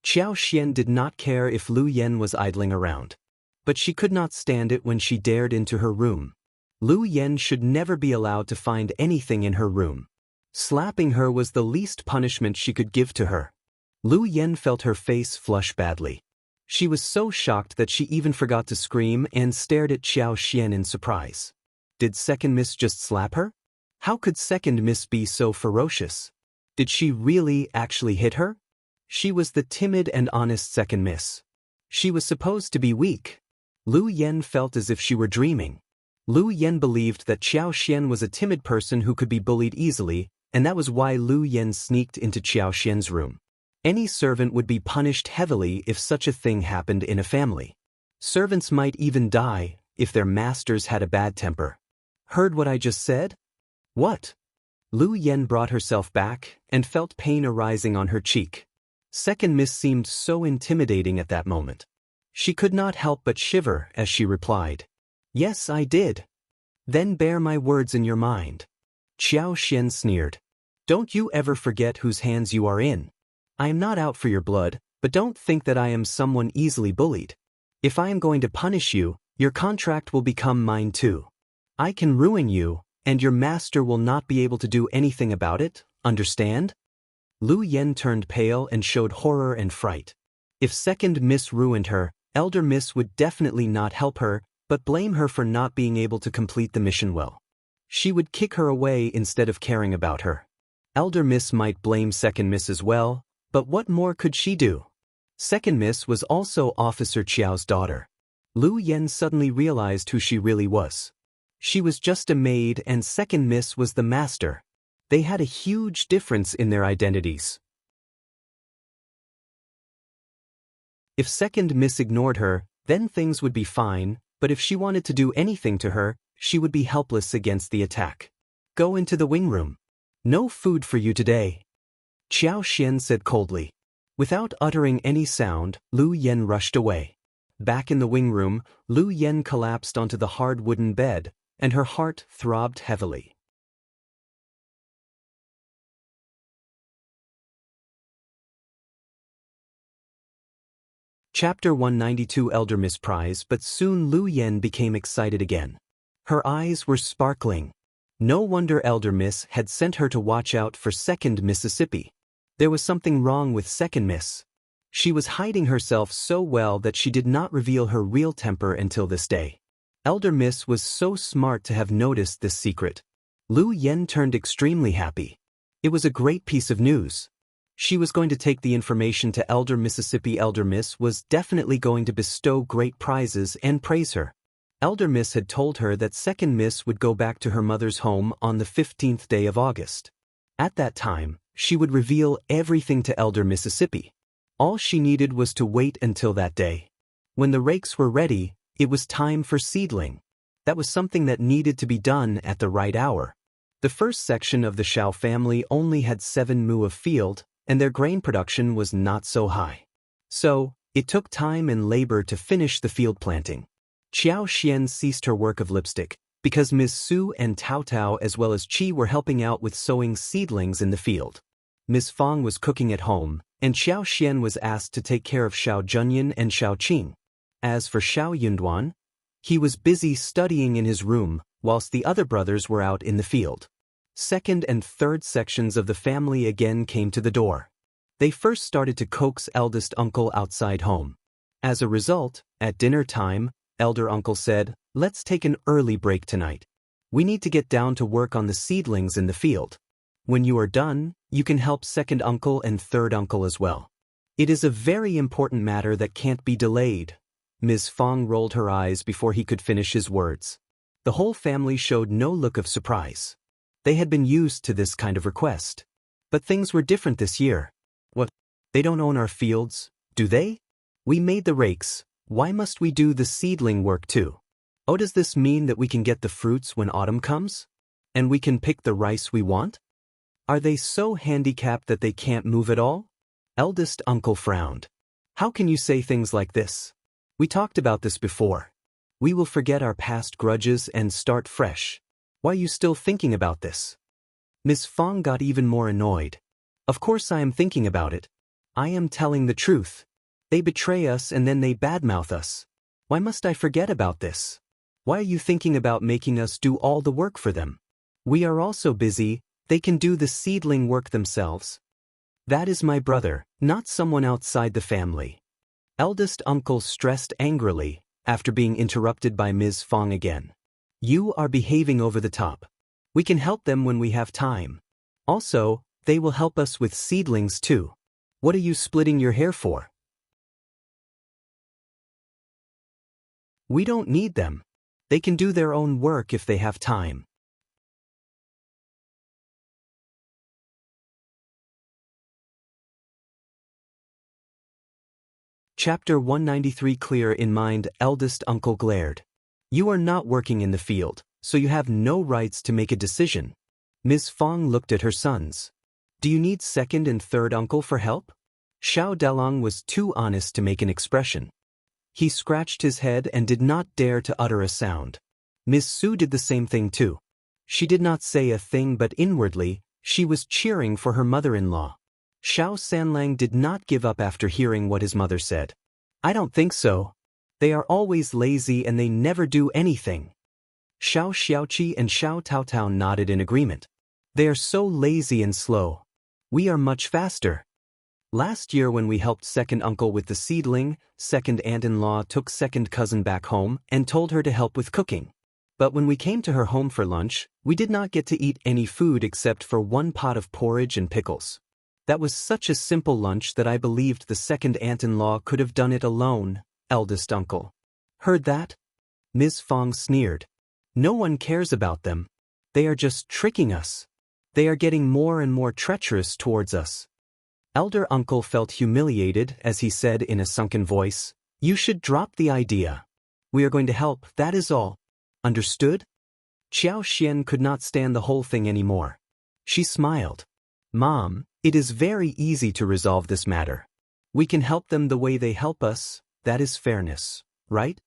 Xiao did not care if Lu Yen was idling around. But she could not stand it when she dared into her room. Lu Yen should never be allowed to find anything in her room. Slapping her was the least punishment she could give to her. Lu Yen felt her face flush badly. She was so shocked that she even forgot to scream and stared at Xiao in surprise. Did Second Miss just slap her? How could Second Miss be so ferocious? Did she really actually hit her? She was the timid and honest Second Miss. She was supposed to be weak. Lu Yen felt as if she were dreaming. Lu Yen believed that Xiao was a timid person who could be bullied easily, and that was why Lu Yen sneaked into Xiao's room. Any servant would be punished heavily if such a thing happened in a family. Servants might even die if their masters had a bad temper. Heard what I just said? What? Lu Yen brought herself back and felt pain arising on her cheek. Second Miss seemed so intimidating at that moment. She could not help but shiver as she replied. Yes, I did. Then bear my words in your mind. Qiao Xian sneered. Don't you ever forget whose hands you are in. I am not out for your blood, but don't think that I am someone easily bullied. If I am going to punish you, your contract will become mine too. I can ruin you, and your master will not be able to do anything about it, understand? Lu Yen turned pale and showed horror and fright. If Second Miss ruined her, Elder Miss would definitely not help her, but blame her for not being able to complete the mission well. She would kick her away instead of caring about her. Elder Miss might blame Second Miss as well, but what more could she do? Second Miss was also Officer Qiao's daughter. Lu Yen suddenly realized who she really was. She was just a maid and Second Miss was the master. They had a huge difference in their identities. If Second Miss ignored her, then things would be fine, but if she wanted to do anything to her, she would be helpless against the attack. Go into the wing room. No food for you today. Qiao Xian said coldly. Without uttering any sound, Lu Yen rushed away. Back in the wing room, Lu Yen collapsed onto the hard wooden bed, and her heart throbbed heavily. Chapter 192 Elder Miss Prize. But soon Lu Yen became excited again. Her eyes were sparkling. No wonder Elder Miss had sent her to watch out for Second Mississippi. There was something wrong with Second Miss. She was hiding herself so well that she did not reveal her real temper until this day. Elder Miss was so smart to have noticed this secret. Lu Yen turned extremely happy. It was a great piece of news. She was going to take the information to Elder Mississippi. Elder Miss was definitely going to bestow great prizes and praise her. Elder Miss had told her that Second Miss would go back to her mother's home on the 15th day of August. At that time, she would reveal everything to Elder Mississippi. All she needed was to wait until that day. When the rakes were ready, it was time for seedling. That was something that needed to be done at the right hour. The first section of the Xiao family only had 7 mu of field, and their grain production was not so high. So, it took time and labor to finish the field planting. Qiao Xian ceased her work of lipstick, because Ms. Su and Tao Tao as well as Qi were helping out with sowing seedlings in the field. Ms. Fang was cooking at home, and Xiao Xian was asked to take care of Xiao Junyan and Xiao Qing. As for Xiao Yunduan, he was busy studying in his room, whilst the other brothers were out in the field. Second and third sections of the family again came to the door. They first started to coax eldest uncle outside home. As a result, at dinner time, elder uncle said, "Let's take an early break tonight. We need to get down to work on the seedlings in the field. When you are done, you can help second uncle and third uncle as well. It is a very important matter that can't be delayed." Ms. Fang rolled her eyes before he could finish his words. The whole family showed no look of surprise. They had been used to this kind of request. But things were different this year. What? They don't own our fields, do they? We made the rakes. Why must we do the seedling work too? Oh, does this mean that we can get the fruits when autumn comes? And we can pick the rice we want? Are they so handicapped that they can't move at all? Eldest uncle frowned. How can you say things like this? We talked about this before. We will forget our past grudges and start fresh. Why are you still thinking about this? Miss Fang got even more annoyed. Of course I am thinking about it. I am telling the truth. They betray us and then they badmouth us. Why must I forget about this? Why are you thinking about making us do all the work for them? We are also busy, they can do the seedling work themselves. That is my brother, not someone outside the family. Eldest uncle stressed angrily, after being interrupted by Ms. Fang again. You are behaving over the top. We can help them when we have time. Also, they will help us with seedlings too. What are you splitting your hair for? We don't need them. They can do their own work if they have time. Chapter 193 Clear in mind, eldest uncle glared. You are not working in the field, so you have no rights to make a decision. Ms. Fang looked at her sons. Do you need second and third uncle for help? Xiao Delong was too honest to make an expression. He scratched his head and did not dare to utter a sound. Ms. Su did the same thing too. She did not say a thing, but inwardly, she was cheering for her mother-in-law. Xiao Sanlang did not give up after hearing what his mother said. I don't think so. They are always lazy and they never do anything. Xiao Xiaoqi and Xiao Taotao nodded in agreement. They are so lazy and slow. We are much faster. Last year when we helped second uncle with the seedling, second aunt-in-law took second cousin back home and told her to help with cooking. But when we came to her home for lunch, we did not get to eat any food except for one pot of porridge and pickles. That was such a simple lunch that I believed the second aunt-in-law could have done it alone, eldest uncle. Heard that? Ms. Fang sneered. No one cares about them. They are just tricking us. They are getting more and more treacherous towards us. Elder uncle felt humiliated as he said in a sunken voice, You should drop the idea. We are going to help, that is all. Understood? Qiao Xian could not stand the whole thing anymore. She smiled. Mom, it is very easy to resolve this matter. We can help them the way they help us, that is fairness, right?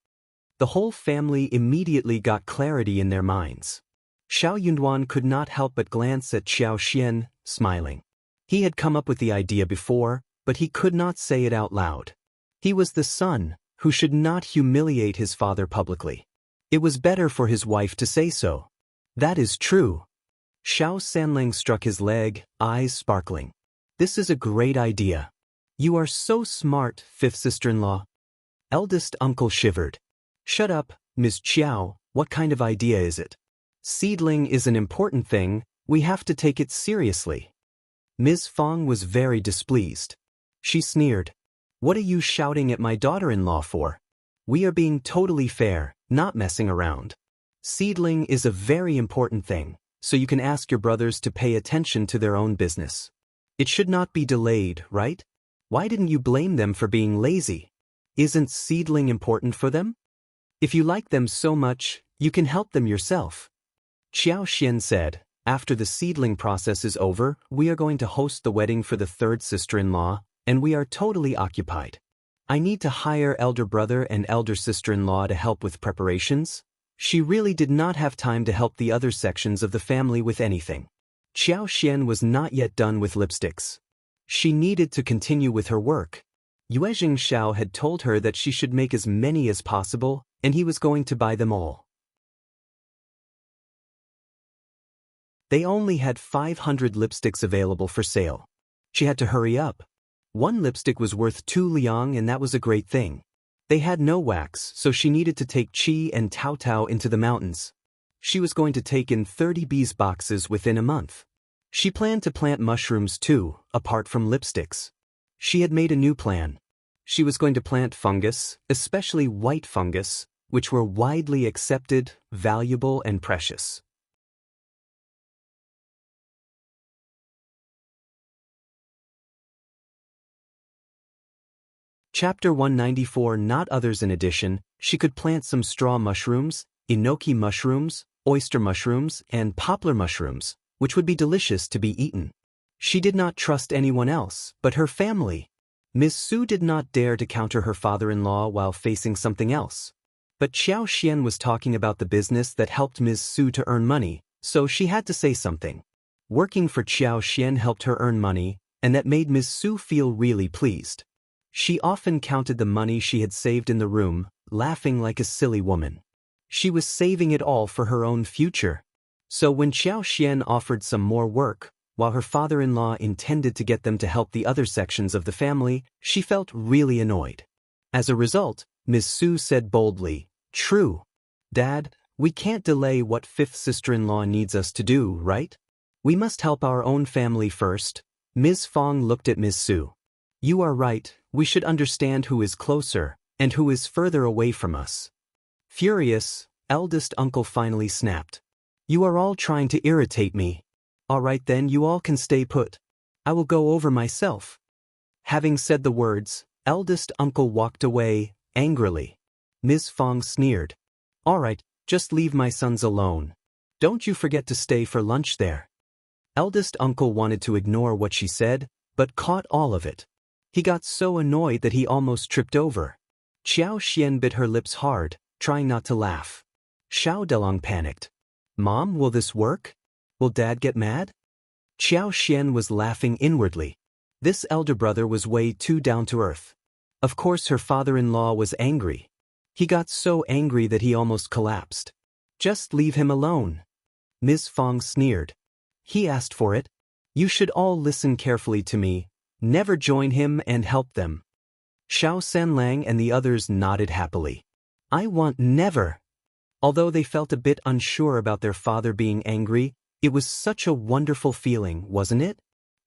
The whole family immediately got clarity in their minds. Xiao Yunduan could not help but glance at Qiao Xian, smiling. He had come up with the idea before, but he could not say it out loud. He was the son, who should not humiliate his father publicly. It was better for his wife to say so. That is true. Xiao Sanlang struck his leg, eyes sparkling. This is a great idea. You are so smart, fifth sister-in-law. Eldest uncle shivered. Shut up, Ms. Qiao, what kind of idea is it? Seedling is an important thing, we have to take it seriously. Ms. Fang was very displeased. She sneered. What are you shouting at my daughter-in-law for? We are being totally fair, not messing around. Seedling is a very important thing, so you can ask your brothers to pay attention to their own business. It should not be delayed, right? Why didn't you blame them for being lazy? Isn't seedling important for them? If you like them so much, you can help them yourself. Qiao Xian said, after the seedling process is over, we are going to host the wedding for the third sister-in-law, and we are totally occupied. I need to hire elder brother and elder sister-in-law to help with preparations. She really did not have time to help the other sections of the family with anything. Qiao Xian was not yet done with lipsticks. She needed to continue with her work. Yuezheng Xiao had told her that she should make as many as possible, and he was going to buy them all. They only had 500 lipsticks available for sale. She had to hurry up. One lipstick was worth 2 liang and that was a great thing. They had no wax, so she needed to take Qi and Tao Tao into the mountains. She was going to take in 30 bees boxes within a month. She planned to plant mushrooms too, apart from lipsticks. She had made a new plan. She was going to plant fungus, especially white fungus, which were widely accepted, valuable and precious. Chapter 194 Not others. In addition, she could plant some straw mushrooms, enoki mushrooms, oyster mushrooms, and poplar mushrooms, which would be delicious to be eaten. She did not trust anyone else, but her family. Ms. Su did not dare to counter her father-in-law while facing something else. But Qiao Xian was talking about the business that helped Ms. Su to earn money, so she had to say something. Working for Qiao Xian helped her earn money, and that made Ms. Su feel really pleased. She often counted the money she had saved in the room, laughing like a silly woman. She was saving it all for her own future. So when Qiao Xian offered some more work, while her father-in-law intended to get them to help the other sections of the family, she felt really annoyed. As a result, Ms. Su said boldly, True. Dad, we can't delay what fifth sister-in-law needs us to do, right? We must help our own family first. Ms. Fang looked at Ms. Su. You are right, we should understand who is closer, and who is further away from us. Furious, eldest uncle finally snapped. You are all trying to irritate me. All right then, you all can stay put. I will go over myself. Having said the words, eldest uncle walked away, angrily. Ms. Fang sneered. Alright, just leave my sons alone. Don't you forget to stay for lunch there. Eldest uncle wanted to ignore what she said, but caught all of it. He got so annoyed that he almost tripped over. Qiao Xian bit her lips hard, trying not to laugh. Xiao Delong panicked. Mom, will this work? Will Dad get mad? Qiao Xian was laughing inwardly. This elder brother was way too down to earth. Of course her father-in-law was angry. He got so angry that he almost collapsed. Just leave him alone. Ms. Fang sneered. He asked for it. You should all listen carefully to me. Never join him and help them. Xiao Sanlang and the others nodded happily. I want never. Although they felt a bit unsure about their father being angry, it was such a wonderful feeling, wasn't it?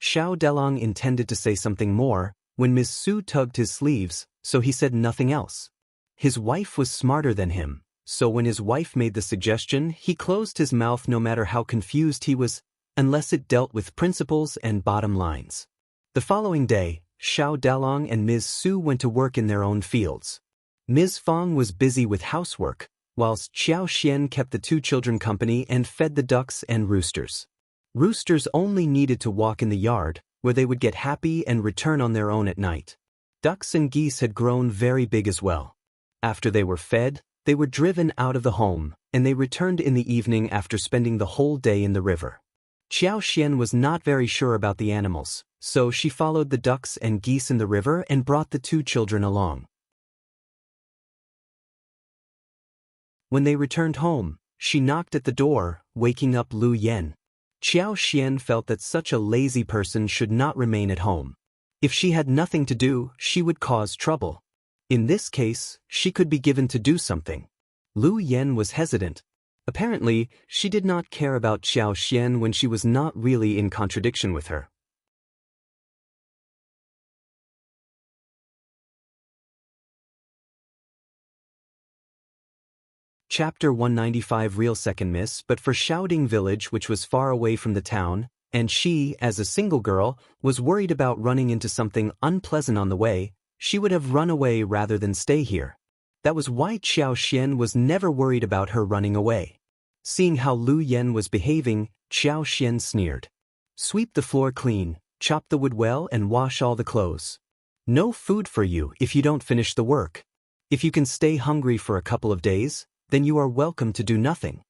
Xiao Delong intended to say something more, when Ms. Su tugged his sleeves, so he said nothing else. His wife was smarter than him, so when his wife made the suggestion, he closed his mouth no matter how confused he was, unless it dealt with principles and bottom lines. The following day, Xiao Dalong and Ms. Su went to work in their own fields. Ms. Fang was busy with housework, whilst Qiao Xian kept the two children company and fed the ducks and roosters. Roosters only needed to walk in the yard, where they would get happy and return on their own at night. Ducks and geese had grown very big as well. After they were fed, they were driven out of the home, and they returned in the evening after spending the whole day in the river. Qiao Xian was not very sure about the animals, so she followed the ducks and geese in the river and brought the two children along. When they returned home, she knocked at the door, waking up Lu Yen. Qiao Xian felt that such a lazy person should not remain at home. If she had nothing to do, she would cause trouble. In this case, she could be given to do something. Lu Yen was hesitant. Apparently, she did not care about Qiao Xian when she was not really in contradiction with her. Chapter 195 Real second miss, but for Shouting Village, which was far away from the town, and she, as a single girl, was worried about running into something unpleasant on the way, she would have run away rather than stay here. That was why Qiao Xian was never worried about her running away. Seeing how Lu Yen was behaving, Qiao Xian sneered. Sweep the floor clean, chop the wood well, and wash all the clothes. No food for you if you don't finish the work. If you can stay hungry for a couple of days, then you are welcome to do nothing.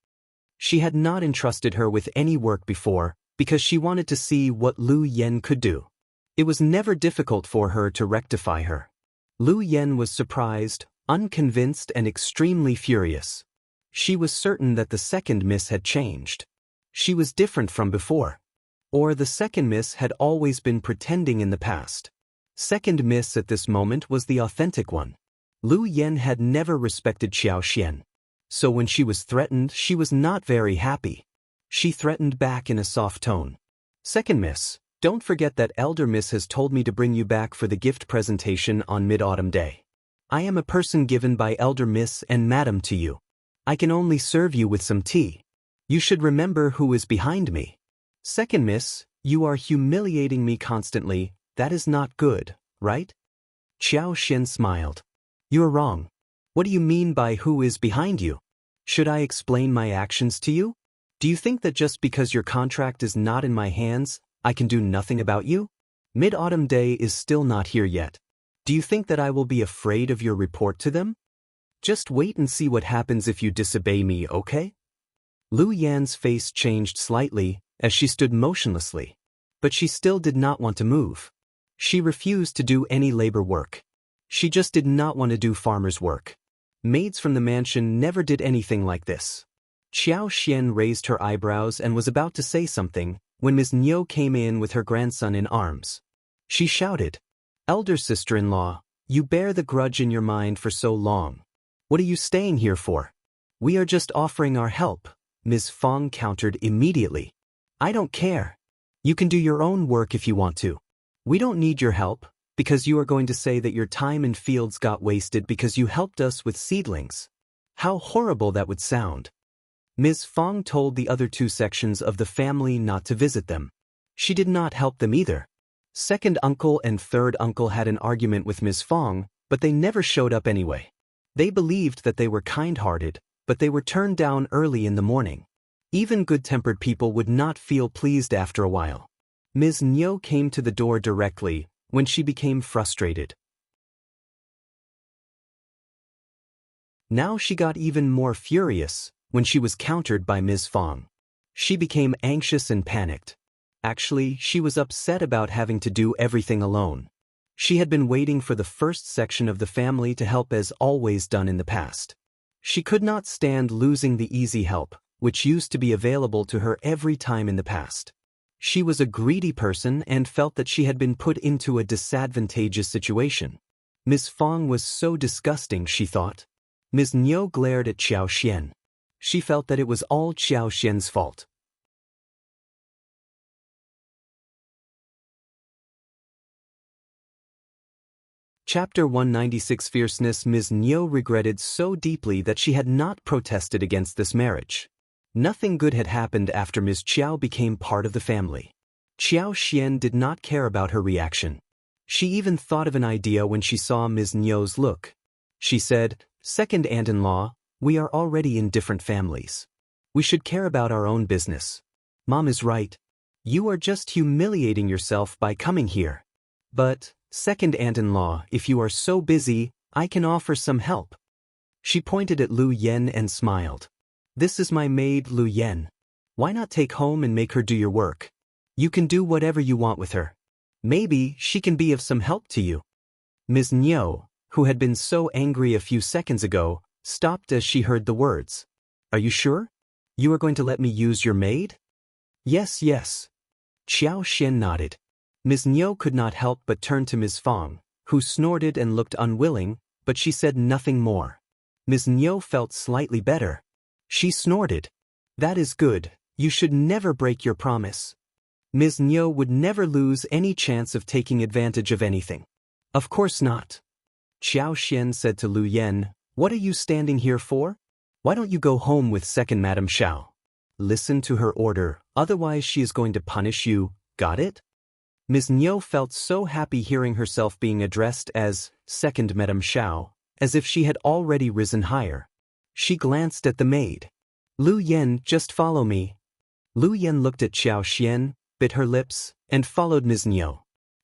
She had not entrusted her with any work before, because she wanted to see what Lu Yen could do. It was never difficult for her to rectify her. Lu Yen was surprised, unconvinced, and extremely furious. She was certain that the second miss had changed. She was different from before. Or the second miss had always been pretending in the past. Second miss at this moment was the authentic one. Lu Yen had never respected Qiao Xian. So when she was threatened, she was not very happy. She threatened back in a soft tone. Second miss, don't forget that Elder Miss has told me to bring you back for the gift presentation on Mid-Autumn Day. I am a person given by Elder Miss and Madam to you. I can only serve you with some tea. You should remember who is behind me. Second miss, you are humiliating me constantly. That is not good, right? Qiao Xian smiled. You are wrong. What do you mean by who is behind you? Should I explain my actions to you? Do you think that just because your contract is not in my hands, I can do nothing about you? Mid-Autumn Day is still not here yet. Do you think that I will be afraid of your report to them? Just wait and see what happens if you disobey me, okay? Lu Yan's face changed slightly as she stood motionlessly, but she still did not want to move. She refused to do any labor work. She just did not want to do farmer's work. Maids from the mansion never did anything like this. Qiao Xian raised her eyebrows and was about to say something when Ms. Niu came in with her grandson in arms. She shouted, Elder sister-in-law, you bear the grudge in your mind for so long. What are you staying here for? We are just offering our help, Ms. Fang countered immediately. I don't care. You can do your own work if you want to. We don't need your help, because you are going to say that your time in fields got wasted because you helped us with seedlings. How horrible that would sound. Ms. Fang told the other two sections of the family not to visit them. She did not help them either. Second uncle and third uncle had an argument with Ms. Fang, but they never showed up anyway. They believed that they were kind-hearted, but they were turned down early in the morning. Even good-tempered people would not feel pleased after a while. Ms. Niu came to the door directly when she became frustrated. Now she got even more furious when she was countered by Ms. Fang. She became anxious and panicked. Actually, she was upset about having to do everything alone. She had been waiting for the first section of the family to help as always done in the past. She could not stand losing the easy help, which used to be available to her every time in the past. She was a greedy person and felt that she had been put into a disadvantageous situation. Ms. Fang was so disgusting, she thought. Ms. Niu glared at Xiao Xian. She felt that it was all Xiao Xian's fault. Chapter 196 Fierceness. Ms. Niu regretted so deeply that she had not protested against this marriage. Nothing good had happened after Ms. Qiao became part of the family. Xiao Xian did not care about her reaction. She even thought of an idea when she saw Ms. Niu's look. She said, "Second aunt-in-law, we are already in different families. We should care about our own business. Mom is right. You are just humiliating yourself by coming here. But, second aunt-in-law, if you are so busy, I can offer some help." She pointed at Lu Yan and smiled. "This is my maid Lu Yan. Why not take home and make her do your work? You can do whatever you want with her. Maybe she can be of some help to you." Ms. Niu, who had been so angry a few seconds ago, stopped as she heard the words. "Are you sure? You are going to let me use your maid?" "Yes, yes." Xiao Xian nodded. Ms. Niu could not help but turn to Ms. Fang, who snorted and looked unwilling, but she said nothing more. Ms. Niu felt slightly better. She snorted. "That is good. You should never break your promise." Ms. Niu would never lose any chance of taking advantage of anything. "Of course not." Xiao Xian said to Lu Yan, "What are you standing here for? Why don't you go home with second Madam Xiao? Listen to her order, otherwise she is going to punish you, got it?" Ms. Niu felt so happy hearing herself being addressed as second Madam Xiao, as if she had already risen higher. She glanced at the maid. "Lu Yan, just follow me." Lu Yan looked at Xiao Xian, bit her lips, and followed Ms. Niu.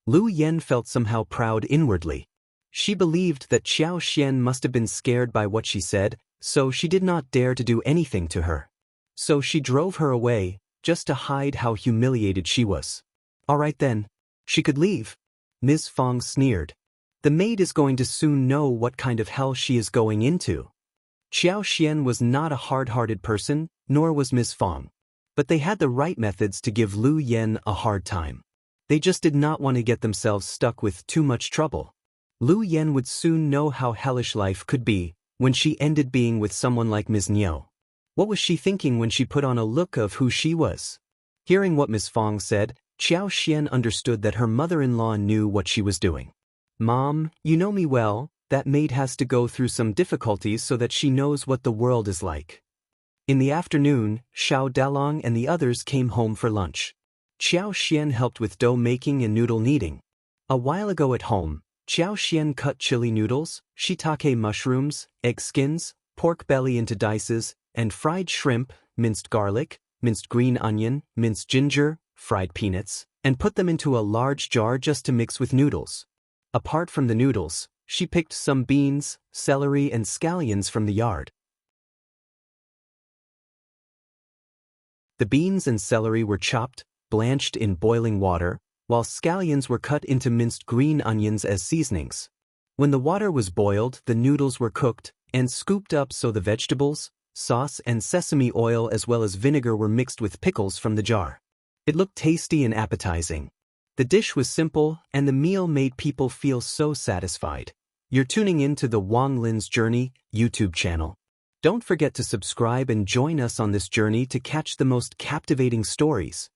Lu Yan felt somehow proud inwardly. She believed that Xiao Xian must have been scared by what she said, so she did not dare to do anything to her. So she drove her away, just to hide how humiliated she was. All right then. She could leave. Ms. Fang sneered. The maid is going to soon know what kind of hell she is going into. Xiao Xian was not a hard-hearted person, nor was Ms. Fang. But they had the right methods to give Lu Yan a hard time. They just did not want to get themselves stuck with too much trouble. Lu Yan would soon know how hellish life could be when she ended being with someone like Ms. Niu. What was she thinking when she put on a look of who she was? Hearing what Ms. Fang said, Xiao Xian understood that her mother-in-law knew what she was doing. "Mom, you know me well, that maid has to go through some difficulties so that she knows what the world is like." In the afternoon, Xiao Dalong and the others came home for lunch. Xiao Xian helped with dough making and noodle kneading. A while ago at home, Xiao Xian cut chili noodles, shiitake mushrooms, egg skins, pork belly into dices, and fried shrimp, minced garlic, minced green onion, minced ginger, fried peanuts, and put them into a large jar just to mix with noodles. Apart from the noodles, she picked some beans, celery, and scallions from the yard. The beans and celery were chopped, blanched in boiling water, while scallions were cut into minced green onions as seasonings. When the water was boiled, the noodles were cooked and scooped up so the vegetables, sauce, and sesame oil as well as vinegar were mixed with pickles from the jar. It looked tasty and appetizing. The dish was simple, and the meal made people feel so satisfied. You're tuning in to the Wang Lin's Journey YouTube channel. Don't forget to subscribe and join us on this journey to catch the most captivating stories.